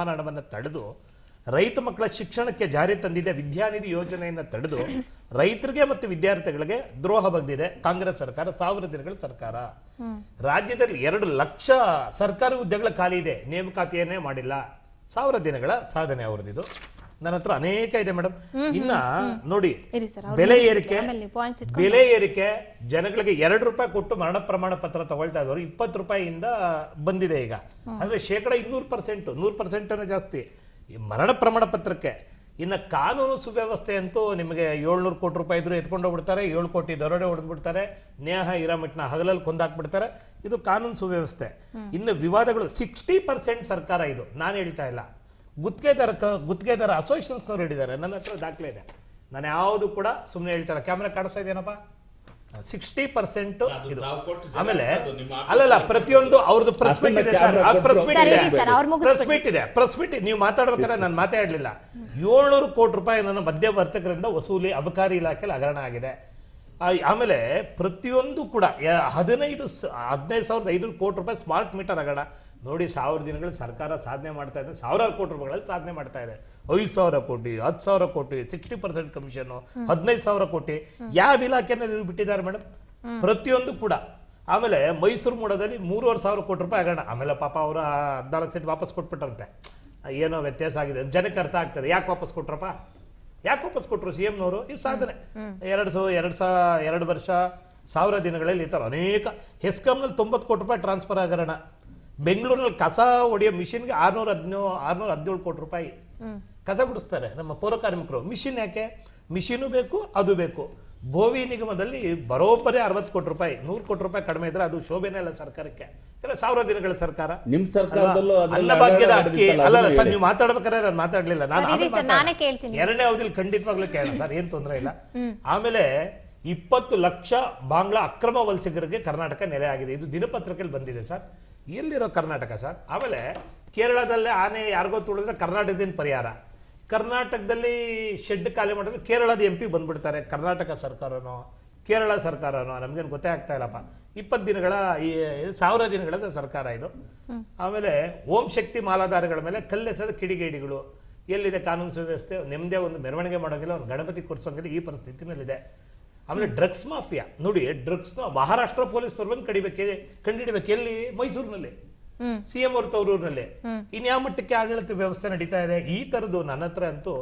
ಹಣವನ್ನು ತಡೆದು ರೈತ ಮಕ್ಕಳ ಶಿಕ್ಷಣಕ್ಕೆ ಜಾರಿ ತಂದಿದೆ. ವಿದ್ಯಾನಿಧಿ ಯೋಜನೆಯನ್ನು ತಡೆದು ರೈತರಿಗೆ ಮತ್ತು ವಿದ್ಯಾರ್ಥಿಗಳಿಗೆ ದ್ರೋಹ ಬಗ್ದಿದೆ ಕಾಂಗ್ರೆಸ್ ಸರ್ಕಾರ. 1000 ದಿನಗಳ ಸರ್ಕಾರ. ರಾಜ್ಯದಲ್ಲಿ 2 ಲಕ್ಷ ಸರ್ಕಾರಿ ಹುದ್ದೆಗಳ ಖಾಲಿ ಇದೆ, ನೇಮಕಾತಿಯನ್ನೇ ಮಾಡಿಲ್ಲ. 1000 ದಿನಗಳ ಸಾಧನೆ ಅವ್ರದ್ದು. ನನ್ನ ಹತ್ರ ಅನೇಕ ಇದೆ ಮೇಡಮ್. ಇನ್ನ ನೋಡಿ, ಬೆಲೆ ಏರಿಕೆ ಜನಗಳಿಗೆ 2 ರೂಪಾಯಿ ಕೊಟ್ಟು ಮರಣ ಪ್ರಮಾಣ ಪತ್ರ ತಗೊಳ್ತಾ ಇದ್ದವರು 20 ರೂಪಾಯಿಯಿಂದ ಬಂದಿದೆ ಈಗ. ಅಂದ್ರೆ 200%, 100% ಜಾಸ್ತಿ ಈ ಮರಣ ಪ್ರಮಾಣ ಪತ್ರಕ್ಕೆ. ಇನ್ನು ಕಾನೂನು ಸುವ್ಯವಸ್ಥೆ ಅಂತೂ ನಿಮಗೆ 700 ಕೋಟಿ ರೂಪಾಯಿ ಇದ್ರು ಎತ್ಕೊಂಡು ಹೋಗ್ಬಿಡ್ತಾರೆ, 7 ಕೋಟಿ ದರೋಡೆ ಹೊಡೆದ್ಬಿಡ್ತಾರೆ, ನೇಹ ಹಿರಾಮಿಟ್ನ ಹಗಲಲ್ಲಿ ಕೊಂದಾಕ್ಬಿಡ್ತಾರೆ. ಇದು ಕಾನೂನು ಸುವ್ಯವಸ್ಥೆ. ಇನ್ನು ವಿವಾದಗಳು 60% ಸರ್ಕಾರ. ಇದು ನಾನು ಹೇಳ್ತಾ ಇಲ್ಲ, ಗುತ್ತಿಗೆದಾರ ಅಸೋಸಿಯೇಷನ್ಸ್ನವ್ರು ಹೇಳಿದ್ದಾರೆ. ನನ್ನ ಹತ್ರ ದಾಖಲೆ ಇದೆ. ನಾನು ಯಾವುದು ಕೂಡ ಸುಮ್ಮನೆ ಹೇಳ್ತಾ ಇಲ್ಲ. ಕ್ಯಾಮ್ರಾ ಕಾಣಿಸ್ತಾ ಇದೆಯೇನಪ್ಪ? 60% ಇದು. ಆಮೇಲೆ ಅಲ್ಲಲ್ಲ, ಪ್ರತಿಯೊಂದು ಅವ್ರದ್ದು ಪ್ರೆಸ್ ಮೀಟ್ ಇದೆ ಸರ್. ಪ್ರೆಸ್ ಮೀಟ್ ನೀವು ಮಾತಾಡ್ಬೇಕಾದ್ರೆ ನಾನು ಮಾತಾಡಲಿಲ್ಲ. 700 ಕೋಟಿ ರೂಪಾಯಿ ನನ್ನ ಮಧ್ಯವರ್ತಕರಿಂದ ವಸೂಲಿ ಅಬಕಾರಿ ಇಲಾಖೆಯಲ್ಲಿ ಹಗರಣ ಆಗಿದೆ. ಆಮೇಲೆ ಪ್ರತಿಯೊಂದು ಕೂಡ 15,500 ಕೋಟಿ ರೂಪಾಯಿ ಸ್ಮಾರ್ಟ್ ಮೀಟರ್ ಹಗರಣ. ನೋಡಿ, 1000 ದಿನಗಳು ಸರ್ಕಾರ ಸಾಧನೆ ಮಾಡ್ತಾ ಇದೆ. 1000 ಕೋಟಿ ರೂಪಾಯಿಗಳಲ್ಲಿ ಸಾಧನೆ ಮಾಡ್ತಾ ಇದೆ. 5,000 ಕೋಟಿ, 10,000 ಕೋಟಿ, 60% ಕಮಿಷನ್, 15,000 ಕೋಟಿ. ಯಾವ ಇಲಾಖೆನ ನೀವು ಬಿಟ್ಟಿದ್ದಾರೆ ಮೇಡಮ್? ಪ್ರತಿಯೊಂದು ಕೂಡ. ಆಮೇಲೆ ಮೈಸೂರು ಮೂಡದಲ್ಲಿ 3,500 ಕೋಟಿ ರೂಪಾಯಿ ಹಗರಣ. ಆಮೇಲೆ ಪಾಪ ಅವರು 14 ಸೀಟ್ ವಾಪಸ್ ಕೊಟ್ಬಿಟ್ಟಂತೆ. ಏನೋ ವ್ಯತ್ಯಾಸ ಆಗಿದೆ, ಜನಕ್ಕೆ ಅರ್ಥ ಆಗ್ತದೆ. ಯಾಕೆ ವಾಪಸ್ ಕೊಟ್ರಪ್ಪ? ಯಾಕೆ ವಾಪಸ್ ಕೊಟ್ರು CM-ನವರು? ಈ ಸಾಧನೆ 2 ವರ್ಷ 1000 ದಿನಗಳಲ್ಲಿ ಈ ಥರ ಅನೇಕ. ಹೆಸ್ಕಾಂನಲ್ಲಿ 90 ಕೋಟಿ ರೂಪಾಯಿ ಟ್ರಾನ್ಸ್ಫರ್ ಹಗರಣ. ಬೆಂಗಳೂರಲ್ಲಿ ಕಸ ಹೊಡೆಯೋ ಮಿಷಿನ್ಗೆ 617 ಕೋಟಿ ರೂಪಾಯಿ ಕಸ ಗುಡಿಸ್ತಾರೆ ನಮ್ಮ ಪೌರ ಕಾರ್ಮಿಕರು. ಮಿಷಿನ್ ಯಾಕೆ? ಮಿಷಿನು ಬೇಕು, ಅದು ಬೇಕು. ಭೋವಿ ನಿಗಮದಲ್ಲಿ ಬರೋಬ್ಬರಿ 60 ಕೋಟಿ ರೂಪಾಯಿ. 100 ಕೋಟಿ ರೂಪಾಯಿ ಕಡಿಮೆ ಇದ್ರೆ ಅದು ಶೋಭೆನೇ ಅಲ್ಲ ಸರ್ಕಾರಕ್ಕೆ. 1000 ದಿನಗಳ ಸರ್ಕಾರ. ನಿಮ್ ಸರ್ಕಾರದಲ್ಲೂ ಅನ್ನಭಾಗ್ಯದ ಅಕ್ಕಿ ಅಲ್ಲ ಸರ್. ನೀವು ಮಾತಾಡ್ಬೇಕಾದ್ರೆ ನಾನು ಮಾತಾಡ್ಲಿಲ್ಲ. ನಾನೇ ಕೇಳ್ತೀನಿ. 2ನೇ ಅವಧಿಯಲ್ಲಿ ಖಂಡಿತವಾಗ್ಲೂ ಕೇಳೋಣ ಸರ್, ಏನ್ ತೊಂದರೆ ಇಲ್ಲ. ಆಮೇಲೆ 20 ಲಕ್ಷ ಬಾಂಗ್ಲಾ ಅಕ್ರಮ ವಲಸಿಗರಿಗೆ ಕರ್ನಾಟಕ ನೆಲೆ ಆಗಿದೆ. ಇದು ದಿನಪತ್ರಿಕೆಯಲ್ಲಿ ಬಂದಿದೆ ಸರ್. ಎಲ್ಲಿರೋ ಕರ್ನಾಟಕ ಸರ್? ಆಮೇಲೆ ಕೇರಳದಲ್ಲೇ ಆನೆ ಯಾರಿಗೋ ತುಳಿದ್ರೆ ಕರ್ನಾಟಕದಿಂದ ಪರಿಹಾರ. ಕರ್ನಾಟಕದಲ್ಲಿ ಶೆಡ್ ಖಾಲಿ ಮಾಡಿದ್ರೆ ಕೇರಳದ MP ಬಂದ್ಬಿಡ್ತಾರೆ. ಕರ್ನಾಟಕ ಸರ್ಕಾರನೋ ಕೇರಳ ಸರ್ಕಾರನೋ ನಮ್ಗೇನು ಗೊತ್ತೇ ಆಗ್ತಾ ಇಲ್ಲಪ್ಪ. 20 ದಿನಗಳ 1000 ದಿನಗಳ ಸರ್ಕಾರ ಇದು. ಆಮೇಲೆ ಓಂ ಶಕ್ತಿ ಮಾಲಾಧಾರಿಗಳ ಮೇಲೆ ಕಲ್ಲೆಸದ ಕಿಡಿಗೇಡಿಗಳು. ಎಲ್ಲಿದೆ ಕಾನೂನು ಸುವ್ಯವಸ್ಥೆ? ನೆಮ್ಮದೇ ಒಂದು ಮೆರವಣಿಗೆ ಮಾಡೋಂಗಿಲ್ಲ, ಒಂದು ಗಣಪತಿ ಕೊಡ್ಸೋಂಗಿಲ್ಲ. ಈ ಪರಿಸ್ಥಿತಿನಲ್ಲಿದೆ. ಆಮೇಲೆ ಡ್ರಗ್ಸ್ ಮಾಫಿಯಾ ನೋಡಿ. ಡ್ರಗ್ಸ್ನ ಮಹಾರಾಷ್ಟ್ರ ಪೊಲೀಸ್ ಕಂಡಿಡಿಬೇಕು. ಎಲ್ಲಿ? ಮೈಸೂರಿನಲ್ಲಿ, CM ಅವ್ರ ತವರೂರಿನಲ್ಲಿ. ಇನ್ಯಾವ ಮಟ್ಟಕ್ಕೆ ಆಡಳಿತ ವ್ಯವಸ್ಥೆ ನಡೀತಾ ಇದೆ? ಈ ತರದ್ದು ನನ್ನ ಹತ್ರ ಅಂತೂ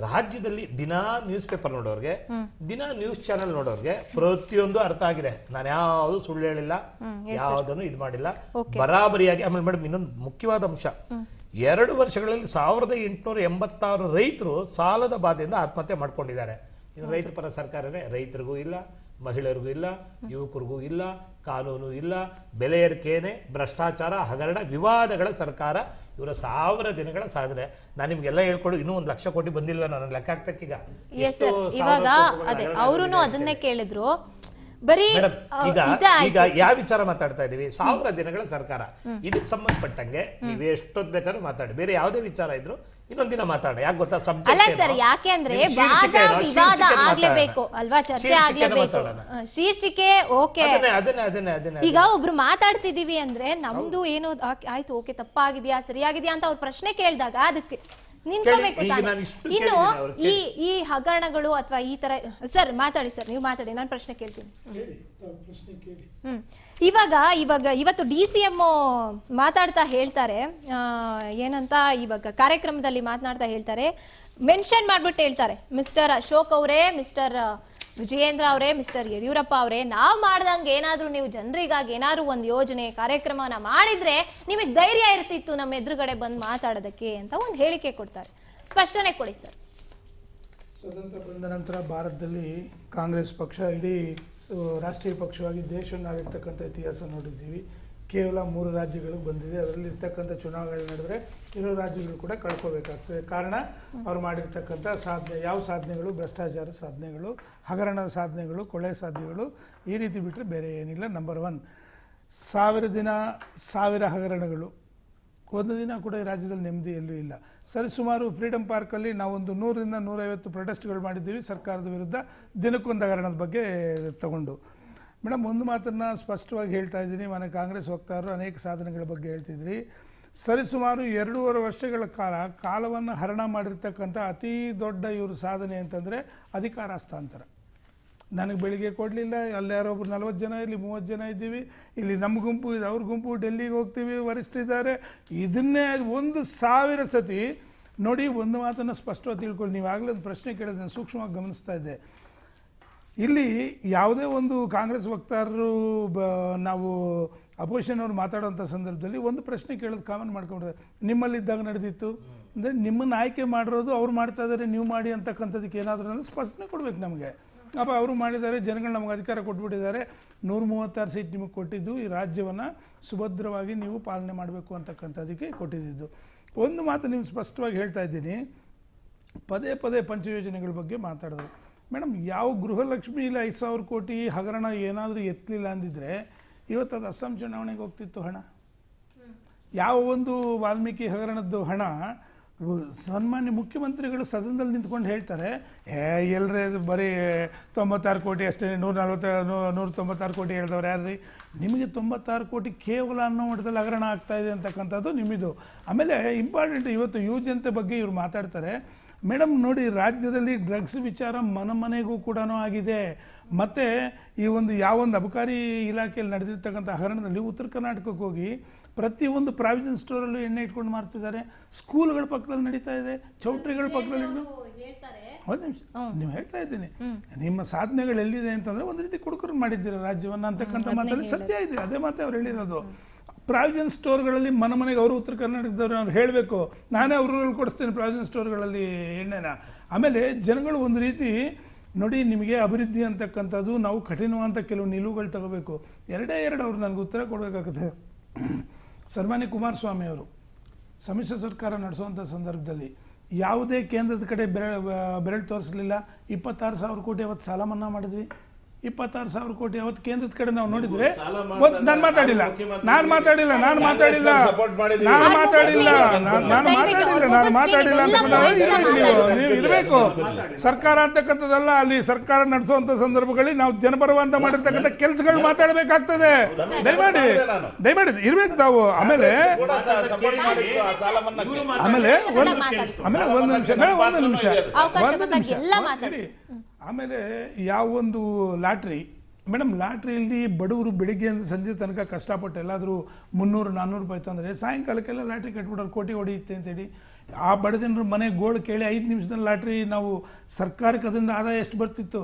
ರಾಜ್ಯದಲ್ಲಿ ದಿನಾ ನ್ಯೂಸ್ ಪೇಪರ್ ನೋಡೋರ್ಗೆ, ದಿನಾ ನ್ಯೂಸ್ ಚಾನೆಲ್ ನೋಡೋರ್ಗೆ ಪ್ರತಿಯೊಂದು ಅರ್ಥ ಆಗಿದೆ. ನಾನು ಯಾವುದು ಸುಳ್ಳು ಹೇಳಿಲ್ಲ, ಯಾವುದನ್ನು ಇದು ಮಾಡಿಲ್ಲ, ಬರಾಬರಿಯಾಗಿ. ಆಮೇಲೆ ಮೇಡಮ್, ಇನ್ನೊಂದು ಮುಖ್ಯವಾದ ಅಂಶ, 2 ವರ್ಷಗಳಲ್ಲಿ 1886 ರೈತರು ಸಾಲದ ಬಾಧೆಯಿಂದ ಆತ್ಮಹತ್ಯೆ ಮಾಡ್ಕೊಂಡಿದ್ದಾರೆ. ಇನ್ನು ರೈತ ಪರ ಸರ್ಕಾರನೇ. ರೈತರಿಗೂ ಇಲ್ಲ, ಮಹಿಳೆಯರಿಗೂ ಇಲ್ಲ, ಯುವಕರಿಗೂ ಇಲ್ಲ, ಕಾನೂನು ಇಲ್ಲ, ಬೆಲೆ ಏರಿಕೆನೇ, ಭ್ರಷ್ಟಾಚಾರ, ಹಗರಣ, ವಿವಾದಗಳ ಸರ್ಕಾರ. ಇವರ 1000 ದಿನಗಳ ಸಾಧನೆ. ನಾನು ನಿಮ್ಗೆಲ್ಲ ಹೇಳ್ಕೊಡು. ಇನ್ನೂ 1 ಲಕ್ಷ ಕೋಟಿ ಬಂದಿಲ್ವ? ನಾನು ಲೆಕ್ಕ ಹಾಕ್ಬೇಕೀಗ. ಇವಾಗ ಅದೇ ಅವರುನು ಅದನ್ನೇ ಕೇಳಿದ್ರು. ಬರೀ ಈಗ ಯಾವ ವಿಚಾರ ಮಾತಾಡ್ತಾ ಇದೀವಿ? 1000 ದಿನಗಳ ಸರ್ಕಾರ. ಇದಕ್ಕೆ ಸಂಬಂಧಪಟ್ಟಂಗೆ ನೀವು ಎಷ್ಟೊತ್ತು ಬೇಕಾದ್ರೂ ಮಾತಾಡಿ. ಬೇರೆ ಯಾವುದೇ ವಿಚಾರ ಇದ್ರು ಇನ್ನೊಂದಿನ ಮಾತಾಡೋಣ. ಯಾಕೆ ಗೊತ್ತಾ? ಅಲ್ಲ ಸರ್, ಯಾಕೆಂದ್ರೆ ವಿವಾದ ಆಗ್ಲೇಬೇಕು ಅಲ್ವಾ? ಚರ್ಚೆ ಆಗ್ಲೇಬೇಕು. ಶೀರ್ಷಿಕೆ ಓಕೆ. ಈಗ ಒಬ್ರು ಮಾತಾಡ್ತಿದೀವಿ ಅಂದ್ರೆ ನಮ್ದು ಏನು ಆಯ್ತು, ಓಕೆ, ತಪ್ಪಾಗಿದ್ಯಾ ಸರಿಯಾಗಿದ್ಯಾ ಅಂತ ಅವ್ರ ಪ್ರಶ್ನೆ ಕೇಳಿದಾಗ ಅದಕ್ಕೆ ನಿಂತ್ಕೋಬೇಕು ತಾನೆ. ಇನ್ನು ಈ ಹಗರಣಗಳು ಅಥವಾ ಈ ತರ ಸರ್ ಮಾತಾಡಿ ಸರ್, ನೀವು ಮಾತಾಡಿ, ನಾನು ಪ್ರಶ್ನೆ ಕೇಳ್ತೀನಿ. ಇವಾಗ ಇವತ್ತು DCM ಮಾತಾಡ್ತಾ ಹೇಳ್ತಾರೆ ಏನಂತ, ಇವಾಗ ಕಾರ್ಯಕ್ರಮದಲ್ಲಿ ಮಾತನಾಡ್ತಾ ಹೇಳ್ತಾರೆ, ಮೆನ್ಷನ್ ಮಾಡ್ಬಿಟ್ಟು ಹೇಳ್ತಾರೆ, ಮಿಸ್ಟರ್ ಅಶೋಕ್ ಅವರೇ, ಮಿಸ್ಟರ್ ವಿಜಯೇಂದ್ರ ಅವರೇ, ಮಿಸ್ಟರ್ ಯಡಿಯೂರಪ್ಪ ಅವರೇ, ನಾವು ಮಾಡ್ದಂಗೆ ಏನಾದ್ರೂ ನೀವು ಜನರಿಗಾಗಿ ಏನಾದ್ರು ಒಂದು ಯೋಜನೆ ಕಾರ್ಯಕ್ರಮನ ಮಾಡಿದ್ರೆ ನಿಮಗೆ ಧೈರ್ಯ ಇರ್ತಿತ್ತು ನಮ್ಮ ಎದುರುಗಡೆ ಬಂದು ಮಾತಾಡೋದಕ್ಕೆ ಅಂತ ಒಂದು ಹೇಳಿಕೆ ಕೊಡ್ತಾರೆ. ಸ್ಪಷ್ಟನೆ ಕೊಡಿ ಸರ್. ಸ್ವತಂತ್ರ ಬಂದ ನಂತರ ಭಾರತದಲ್ಲಿ ಕಾಂಗ್ರೆಸ್ ಪಕ್ಷ ಇಡೀ ರಾಷ್ಟ್ರೀಯ ಪಕ್ಷವಾಗಿ ದೇಶವನ್ನು ಆಗಿರ್ತಕ್ಕಂಥ ಇತಿಹಾಸ ನೋಡಿದ್ದೀವಿ. ಕೇವಲ 3 ರಾಜ್ಯಗಳಿಗೆ ಬಂದಿದೆ. ಅದರಲ್ಲಿ ಇರ್ತಕ್ಕಂಥ ಚುನಾವಣೆಗಳು ನಡೆದರೆ ಇರೋ ರಾಜ್ಯಗಳು ಕೂಡ ಕಳ್ಕೋಬೇಕಾಗ್ತದೆ. ಕಾರಣ ಅವ್ರು ಮಾಡಿರ್ತಕ್ಕಂಥ ಸಾಧನೆ, ಯಾವ ಸಾಧನೆಗಳು, ಭ್ರಷ್ಟಾಚಾರ ಸಾಧನೆಗಳು, ಹಗರಣದ ಸಾಧನೆಗಳು, ಕೊಳೆ ಸಾಧನೆಗಳು, ಈ ರೀತಿ ಬಿಟ್ಟರೆ ಬೇರೆ ಏನಿಲ್ಲ. ನಂಬರ್ 1, 1000 ದಿನ 1000 ಹಗರಣಗಳು, ಒಂದು ದಿನ ಕೂಡ ಈ ರಾಜ್ಯದಲ್ಲಿ ನೆಮ್ಮದಿ ಎಲ್ಲೂ ಇಲ್ಲ. ಸರಿಸುಮಾರು ಫ್ರೀಡಮ್ ಪಾರ್ಕಲ್ಲಿ ನಾವೊಂದು 100ರಿಂದ 150 ಪ್ರೊಟೆಸ್ಟ್ಗಳು ಮಾಡಿದ್ದೀವಿ ಸರ್ಕಾರದ ವಿರುದ್ಧ, ದಿನಕ್ಕೊಂದು ಹಗರಣದ ಬಗ್ಗೆ ತಗೊಂಡು. ಮೇಡಮ್, ಒಂದು ಮಾತನ್ನು ಸ್ಪಷ್ಟವಾಗಿ ಹೇಳ್ತಾ ಇದ್ದೀನಿ, ಮನೆ ಕಾಂಗ್ರೆಸ್ ವಕ್ತಾರರು ಅನೇಕ ಸಾಧನೆಗಳ ಬಗ್ಗೆ ಹೇಳ್ತಿದ್ರಿ. ಸರಿಸುಮಾರು 2.5 ವರ್ಷಗಳ ಕಾಲವನ್ನು ಹರಣ ಮಾಡಿರ್ತಕ್ಕಂಥ ಅತಿ ದೊಡ್ಡ ಇವರು ಸಾಧನೆ ಅಂತಂದರೆ ಅಧಿಕಾರ ಹಸ್ತಾಂತರ. ನನಗೆ ಬೆಳಿಗ್ಗೆ ಕೊಡಲಿಲ್ಲ, ಅಲ್ಲಿ ಯಾರೋ ಒಬ್ರು 40 ಜನ, ಇಲ್ಲಿ 30 ಜನ ಇದ್ದೀವಿ, ಇಲ್ಲಿ ನಮ್ಮ ಗುಂಪು ಇದು ಅವ್ರ ಗುಂಪು, ಡೆಲ್ಲಿಗೆ ಹೋಗ್ತೀವಿ, ವರಿಷ್ಠರಿದ್ದಾರೆ. ಇದನ್ನೇ 1000 ಸತಿ ನೋಡಿ. ಒಂದು ಮಾತನ್ನು ಸ್ಪಷ್ಟವಾಗಿ ತಿಳ್ಕೊಳ್ಳಿ. ನೀವು ಆಗಲೇ ಒಂದು ಪ್ರಶ್ನೆ ಕೇಳಿದ್ರೆ ನಾನು ಸೂಕ್ಷ್ಮವಾಗಿ ಗಮನಿಸ್ತಾ ಇದ್ದೆ. ಇಲ್ಲಿ ಯಾವುದೇ ಒಂದು ಕಾಂಗ್ರೆಸ್ ವಕ್ತಾರರು ನಾವು ಅಪೋಸಿಷನ್ ಅವ್ರು ಮಾತಾಡೋಂಥ ಸಂದರ್ಭದಲ್ಲಿ ಒಂದು ಪ್ರಶ್ನೆ ಕೇಳೋದು ಕಾಮನ್ ಮಾಡ್ಕೊಂಡ್ರೆ, ನಿಮ್ಮಲ್ಲಿದ್ದಾಗ ನಡೆದಿತ್ತು ಅಂದರೆ ನಿಮ್ಮನ್ನು ಆಯ್ಕೆ ಮಾಡಿರೋದು ಅವ್ರು ಮಾಡ್ತಾ ಇದ್ದಾರೆ, ನೀವು ಮಾಡಿ ಅಂತಕ್ಕಂಥದ್ದಕ್ಕೆ ಏನಾದರೂ ಅಂದರೆ ಸ್ಪಷ್ಟನೆ ಕೊಡಬೇಕು ನಮಗೆ. ಅಪ್ಪ ಅವರು ಮಾಡಿದ್ದಾರೆ, ಜನಗಳು ನಮಗೆ ಅಧಿಕಾರ ಕೊಟ್ಬಿಟ್ಟಿದ್ದಾರೆ, 136 ಸೀಟ್ ನಿಮಗೆ ಕೊಟ್ಟಿದ್ದು ಈ ರಾಜ್ಯವನ್ನು ಸುಭದ್ರವಾಗಿ ನೀವು ಪಾಲನೆ ಮಾಡಬೇಕು ಅಂತಕ್ಕಂಥದ್ದಕ್ಕೆ ಕೊಟ್ಟಿದ್ದು. ಒಂದು ಮಾತು ನೀವು ಸ್ಪಷ್ಟವಾಗಿ ಹೇಳ್ತಾ ಇದ್ದೀನಿ, ಪದೇ ಪದೇ ಪಂಚಯೋಜನೆಗಳ ಬಗ್ಗೆ ಮಾತಾಡೋದು. ಮೇಡಮ್, ಯಾವ ಗೃಹಲಕ್ಷ್ಮಿ ಇಲ್ಲ 5,000 ಕೋಟಿ ಹಗರಣ ಏನಾದರೂ ಎತ್ತಲಿಲ್ಲ ಅಂದಿದ್ರೆ ಇವತ್ತು ಅದು ಅಸ್ಸಾಂ ಚುನಾವಣೆಗೆ ಹೋಗ್ತಿತ್ತು ಹಣ. ಯಾವ ಒಂದು ವಾಲ್ಮೀಕಿ ಹಗರಣದ್ದು ಹಣ ಸನ್ಮಾನ್ಯ ಮುಖ್ಯಮಂತ್ರಿಗಳು ಸದನದಲ್ಲಿ ನಿಂತ್ಕೊಂಡು ಹೇಳ್ತಾರೆ, ಎಲ್ಲರೇ ಬರೀ 96 ಕೋಟಿ ಅಷ್ಟೇ, 196 ಕೋಟಿ ಹೇಳಿದವ್ರು ಯಾರ್ರಿ? ನಿಮಗೆ 96 ಕೋಟಿ ಕೇವಲ ಅನ್ನೋ ಮಟ್ಟದಲ್ಲಿ ಹಗರಣ ಆಗ್ತಾಯಿದೆ ಅಂತಕ್ಕಂಥದ್ದು ನಿಮ್ಮದು. ಆಮೇಲೆ ಇಂಪಾರ್ಟೆಂಟ್, ಇವತ್ತು ಯುವಜನತೆ ಬಗ್ಗೆ ಇವ್ರು ಮಾತಾಡ್ತಾರೆ. ಮೇಡಮ್ ನೋಡಿ, ರಾಜ್ಯದಲ್ಲಿ ಡ್ರಗ್ಸ್ ವಿಚಾರ ಮನೆಗೂ ಕೂಡ ಆಗಿದೆ. ಮತ್ತು ಈ ಒಂದು ಯಾವೊಂದು ಅಬಕಾರಿ ಇಲಾಖೆಯಲ್ಲಿ ನಡೆದಿರ್ತಕ್ಕಂಥ ಹಗರಣದಲ್ಲಿ ಉತ್ತರ ಕರ್ನಾಟಕಕ್ಕೆ ಹೋಗಿ ಪ್ರತಿಯೊಂದು ಪ್ರಾವಿಷನ್ ಸ್ಟೋರಲ್ಲೂ ಎಣ್ಣೆ ಇಟ್ಕೊಂಡು ಮಾರ್ತಿದ್ದಾರೆ. ಸ್ಕೂಲ್ಗಳ ಪಕ್ಕದಲ್ಲಿ ನಡೀತಾ ಇದೆ, ಚೌಟ್ರಿಗಳ ಪಕ್ಕದಲ್ಲಿ. ಒಂದು ನಿಮಿಷ, ನೀವು ಹೇಳ್ತಾ ಇದ್ದೀನಿ, ನಿಮ್ಮ ಸಾಧನೆಗಳು ಎಲ್ಲಿದೆ ಅಂತಂದರೆ ಒಂದು ರೀತಿ ಕುಡುಕರು ಮಾಡಿದ್ದೀರ ರಾಜ್ಯವನ್ನು ಅಂತಕ್ಕಂಥ ಮಾತಲ್ಲಿ ಸತ್ಯ ಇದೆ. ಅದೇ ಮಾತೆ ಅವ್ರು ಹೇಳಿರೋದು. ಪ್ರಾವಿಷನ್ ಸ್ಟೋರ್ಗಳಲ್ಲಿ ಮನೆಗೆ ಅವರು ಉತ್ತರ ಕರ್ನಾಟಕದವ್ರು ಅವ್ರು ಹೇಳಬೇಕು, ನಾನೇ ಅವ್ರಲ್ಲಿ ಕೊಡಿಸ್ತೀನಿ ಪ್ರಾವಿಷನ್ ಸ್ಟೋರ್ಗಳಲ್ಲಿ ಎಣ್ಣೆನ. ಆಮೇಲೆ ಜನಗಳು ಒಂದು ರೀತಿ ನೋಡಿ, ನಿಮಗೆ ಅಭಿವೃದ್ಧಿ ಅಂತಕ್ಕಂಥದ್ದು ನಾವು ಕಠಿಣವಾದಂಥ ಕೆಲವು ನಿಲುವುಗಳು ತಗೋಬೇಕು. ಎರಡೇ ಅವ್ರು ನನಗೆ ಉತ್ತರ ಕೊಡಬೇಕಾಗುತ್ತೆ. ಸನ್ಮಾನ್ಯ ಕುಮಾರಸ್ವಾಮಿ ಅವರು ಸಮ್ಮಿಶ್ರ ಸರ್ಕಾರ ನಡೆಸುವಂಥ ಸಂದರ್ಭದಲ್ಲಿ ಯಾವುದೇ ಕೇಂದ್ರದ ಕಡೆ ಬೆರಳು ತೋರಿಸಲಿಲ್ಲ. 26,000 ಕೋಟಿ ಅವತ್ತು ಸಾಲ ಮನ್ನಾ ಮಾಡಿದ್ವಿ. 26,000 ಕೋಟಿ ಅವತ್ತು ಕೇಂದ್ರದ ಕಡೆ ನಾವು ನೋಡಿದ್ರೆ ನಾನು ಮಾತಾಡಿಲ್ಲ ನೀವು ಇರಬೇಕು. ಸರ್ಕಾರ ಅಂತಕ್ಕಂಥದ್ದಲ್ಲ, ಅಲ್ಲಿ ಸರ್ಕಾರ ನಡೆಸುವಂತ ಸಂದರ್ಭಗಳಲ್ಲಿ ನಾವು ಜನಪರವಂತ ಮಾಡಿರ್ತಕ್ಕಂಥ ಕೆಲಸಗಳು ಮಾತಾಡಬೇಕಾಗ್ತದೆ. ದಯಮಾಡಿ ಇರ್ಬೇಕು ತಾವು. ಆಮೇಲೆ ಒಂದು ನಿಮಿಷ ಆಮೇಲೆ ಯಾವೊಂದು ಲಾಟ್ರಿ ಮೇಡಮ್, ಲಾಟ್ರಿಯಲ್ಲಿ ಬಡವರು ಬೆಳಿಗ್ಗೆಯಿಂದ ಸಂಜೆ ತನಕ ಕಷ್ಟಪಟ್ಟು ಎಲ್ಲಾದರೂ 300-400 ರೂಪಾಯಿ ತಂದರೆ ಸಾಯಂಕಾಲಕ್ಕೆಲ್ಲ ಲಾಟ್ರಿ ಕಟ್ಬಿಡೋರು, ಕೋಟಿ ಹೊಡೆಯುತ್ತೆ ಅಂತೇಳಿ. ಆ ಬಡ ಜನರು ಮನೆ ಗೋಳು ಕೇಳಿ 5 ನಿಮಿಷದಲ್ಲಿ ಲಾಟ್ರಿ ನಾವು ಸರ್ಕಾರಕ್ಕೆ ಅದರಿಂದ ಆದಾಯ ಎಷ್ಟು ಬರ್ತಿತ್ತು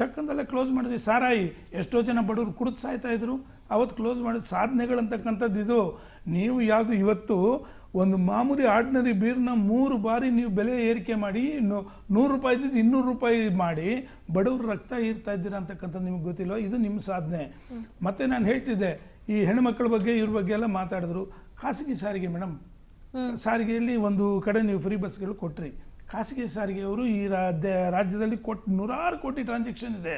ಟಕ್ಕಂದಲ್ಲೇ ಕ್ಲೋಸ್ ಮಾಡಿದ್ವಿ. ಸಾರಾಯಿ ಎಷ್ಟೋ ಜನ ಬಡವರು ಕುಡಿದು ಸಾಯ್ತಾ ಇದ್ರು, ಅವತ್ತು ಕ್ಲೋಸ್ ಮಾಡಿದ ಸಾಧನೆಗಳಂತಕ್ಕಂಥದ್ದು ಇದು. ನೀವು ಯಾವುದು ಇವತ್ತು ಒಂದು ಮಾಮೂಲಿ ಆರ್ಡಿನರಿ ಬೀರ್ನ 3 ಬಾರಿ ನೀವು ಬೆಲೆ ಏರಿಕೆ ಮಾಡಿ 100 ರೂಪಾಯಿ ಇದ್ದಿದ್ದು 200 ರೂಪಾಯಿ ಮಾಡಿ ಬಡವರು ರಕ್ತ ಹೀರ್ತಾ ಇದ್ದೀರಾ ಅಂತಕ್ಕಂಥದ್ದು ನಿಮ್ಗೆ ಗೊತ್ತಿಲ್ವ? ಇದು ನಿಮ್ಮ ಸಾಧನೆ. ಮತ್ತೆ ನಾನು ಹೇಳ್ತಿದ್ದೆ, ಈ ಹೆಣ್ಮಕ್ಳ ಬಗ್ಗೆ ಇವ್ರ ಬಗ್ಗೆ ಎಲ್ಲ ಮಾತಾಡಿದ್ರು. ಖಾಸಗಿ ಸಾರಿಗೆ ಮೇಡಮ್, ಸಾರಿಗೆಯಲ್ಲಿ ಒಂದು ಕಡೆ ನೀವು ಫ್ರೀ ಬಸ್ಗಳು ಕೊಟ್ರಿ. ಖಾಸಗಿ ಸಾರಿಗೆಯವರು ಈ ರಾಜ್ಯದಲ್ಲಿ 106 ಕೋಟಿ ಟ್ರಾನ್ಸಾಕ್ಷನ್ ಇದೆ.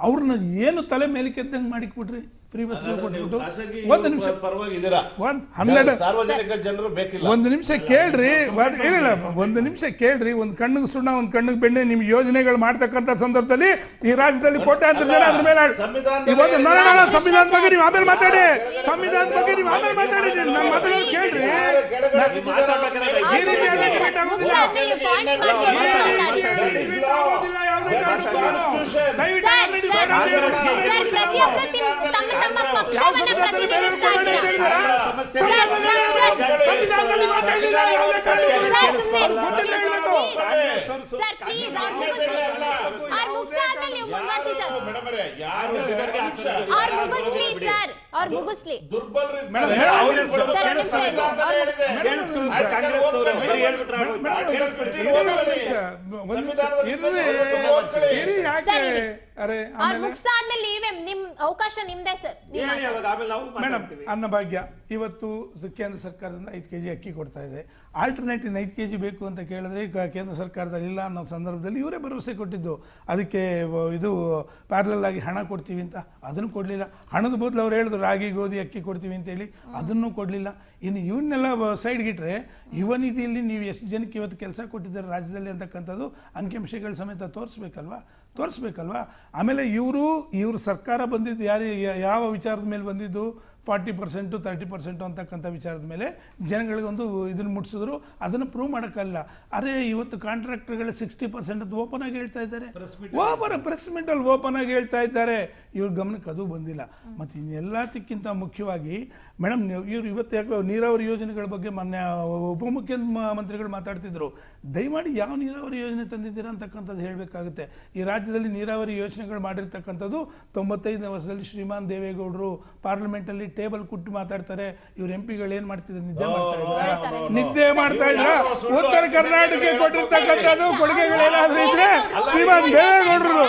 ಅವ್ರನ್ನ ಏನು ತಲೆ ಮೇಲೆ ಕೆತ್ತಂಗೆ ಮಾಡಿಕ್ಬಿಟ್ರಿ. ಫ್ರೀ ಬಸ್ ಕೊಟ್ಬಿಟ್ಟು ಒಂದು ನಿಮಿಷ ಒಂದು ನಿಮಿಷ ಕೇಳ್ರಿ, ಇಲ್ಲ ಒಂದು ನಿಮಿಷ ಕೇಳ್ರಿ. ಒಂದು ಕಣ್ಣಿಗೆ ಸುಣ್ಣ ಒಂದು ಕಣ್ಣಿಗೆ ಬೆಣ್ಣೆ ನಿಮ್ಮ ಯೋಜನೆಗಳು ಮಾಡ್ತಕ್ಕಂಥ ಸಂದರ್ಭದಲ್ಲಿ ಈ ರಾಜ್ಯದಲ್ಲಿ ಕೋಟ್ಯಾಂತರ ಜನ ಅದ್ರ ಮೇಲೆ ಸಂವಿಧಾನದ ಬಗ್ಗೆ ನೀವು ಆಮೇಲೆ ಮಾತಾಡಿ, ಸಂವಿಧಾನದ ಬಗ್ಗೆ ನೀವು ಆಮೇಲೆ ಮಾತಾಡಿ, ನಮ್ಮ ಮಾತಾಡೋದು ಕೇಳ್ರಿ. ಅರೆ ಅವ್ರು ಆಮೇಲೆ ಮುಗಿಸಾದ್ಮೇಲೆ ನೀವೇ ನಿಮ್ ಅವಕಾಶ ನಿಮ್ದೇ ಸರ್. ಹೇಳಿ ಅವಾಗ, ಆಮೇಲೆ ನಾವು ಮೇಡಮ್ ಮಾತಾಡ್ತೀವಿ. ಅನ್ನಭಾಗ್ಯ ಇವತ್ತು ಕೇಂದ್ರ ಸರ್ಕಾರದಿಂದ 5 kg ಅಕ್ಕಿ ಕೊಡ್ತಾ ಇದೆ. ಆಲ್ಟರ್ನೇಟಿವ್ 5 kg ಬೇಕು ಅಂತ ಕೇಳಿದ್ರೆ ಕೇಂದ್ರ ಸರ್ಕಾರದಲ್ಲಿ ಇಲ್ಲ ಅನ್ನೋ ಸಂದರ್ಭದಲ್ಲಿ ಇವರೇ ಭರವಸೆ ಕೊಟ್ಟಿದ್ದು ಅದಕ್ಕೆ ಇದು ಪ್ಯಾರಲಲ್ ಆಗಿ ಹಣ ಕೊಡ್ತೀವಿ ಅಂತ, ಅದನ್ನು ಕೊಡಲಿಲ್ಲ. ಹಣದ ಬದಲು ಅವ್ರು ಹೇಳಿದ್ರು ರಾಗಿ ಗೋಧಿ ಅಕ್ಕಿ ಕೊಡ್ತೀವಿ ಅಂತೇಳಿ, ಅದನ್ನು ಕೊಡಲಿಲ್ಲ. ಇನ್ನು ಇವನ್ನೆಲ್ಲ ಸೈಡ್ಗಿಟ್ರೆ ಯುವ ನಿಧಿಯಲ್ಲಿ ನೀವು ಎಷ್ಟು ಜನಕ್ಕೆ ಇವತ್ತು ಕೆಲಸ ಕೊಟ್ಟಿದ್ದಾರೆ ರಾಜ್ಯದಲ್ಲಿ ಅಂತಕ್ಕಂಥದ್ದು ಅಂಕಿಅಂಶಗಳ ಸಮೇತ ತೋರಿಸ್ಬೇಕಲ್ವಾ. ಆಮೇಲೆ ಇವರು ಸರ್ಕಾರ ಬಂದಿದ್ದು ಯಾವ ವಿಚಾರದ ಮೇಲೆ ಬಂದಿದ್ದು 40% 30% ಅಂತಕ್ಕಂಥ ವಿಚಾರದ ಮೇಲೆ ಜನಗಳಿಗೊಂದು ಇದನ್ನು ಮುಟ್ಟಿಸಿದ್ರು. ಅದನ್ನು ಪ್ರೂವ್ ಮಾಡೋಕ್ಕಲ್ಲ. ಅರೆ ಇವತ್ತು ಕಾಂಟ್ರಾಕ್ಟರ್ಗಳು 60% ಅಂತ ಓಪನ್ ಆಗಿ ಹೇಳ್ತಾ ಇದ್ದಾರೆ, ಪ್ರೆಸ್ ಮೀಟಲ್ಲಿ ಓಪನ್ ಆಗಿ ಹೇಳ್ತಾ ಇದ್ದಾರೆ. ಇವ್ರ ಗಮನಕ್ಕೆ ಅದು ಬಂದಿಲ್ಲ. ಮತ್ತು ಇನ್ನೆಲ್ಲದಕ್ಕಿಂತ ಮುಖ್ಯವಾಗಿ ಮೇಡಮ್ ಇವರು ಇವತ್ತು ಯಾಕೆ ನೀರಾವರಿ ಯೋಜನೆಗಳ ಬಗ್ಗೆ ಮೊನ್ನೆ ಉಪಮುಖ್ಯಮಂತ್ರಿಗಳು ಮಾತಾಡ್ತಿದ್ರು. ದಯಮಾಡಿ ಯಾವ ನೀರಾವರಿ ಯೋಜನೆ ತಂದಿದ್ದೀರಾ ಅಂತಕ್ಕಂಥದ್ದು ಹೇಳಬೇಕಾಗುತ್ತೆ. ಈ ರಾಜ್ಯದಲ್ಲಿ ನೀರಾವರಿ ಯೋಜನೆಗಳು ಮಾಡಿರ್ತಕ್ಕಂಥದ್ದು 95ನೇ ವರ್ಷದಲ್ಲಿ ಶ್ರೀಮಾನ್ ದೇವೇಗೌಡರು ಪಾರ್ಲಿಮೆಂಟಲ್ಲಿ ಟೇಬಲ್ ಕುಟ್ಟು ಮಾತಾಡ್ತಾರೆ. ಇವ್ರ ಎಂಪಿಗಳು ಏನ್ ಮಾಡ್ತಿದ್ರು, ನಿದ್ದೆ ಮಾಡ್ತಾ ಇದ್ರ. ಉತ್ತರ ಕರ್ನಾಟಕಕ್ಕೆ ಕೊಟ್ಟಿರ್ತಕ್ಕಂಥದ್ದು ಕೊಡುಗೆಗಳೇನಾದ್ರೂ ಇದ್ರೆ ಶ್ರೀಮಾನ್ ದೇವೇಗೌಡರು.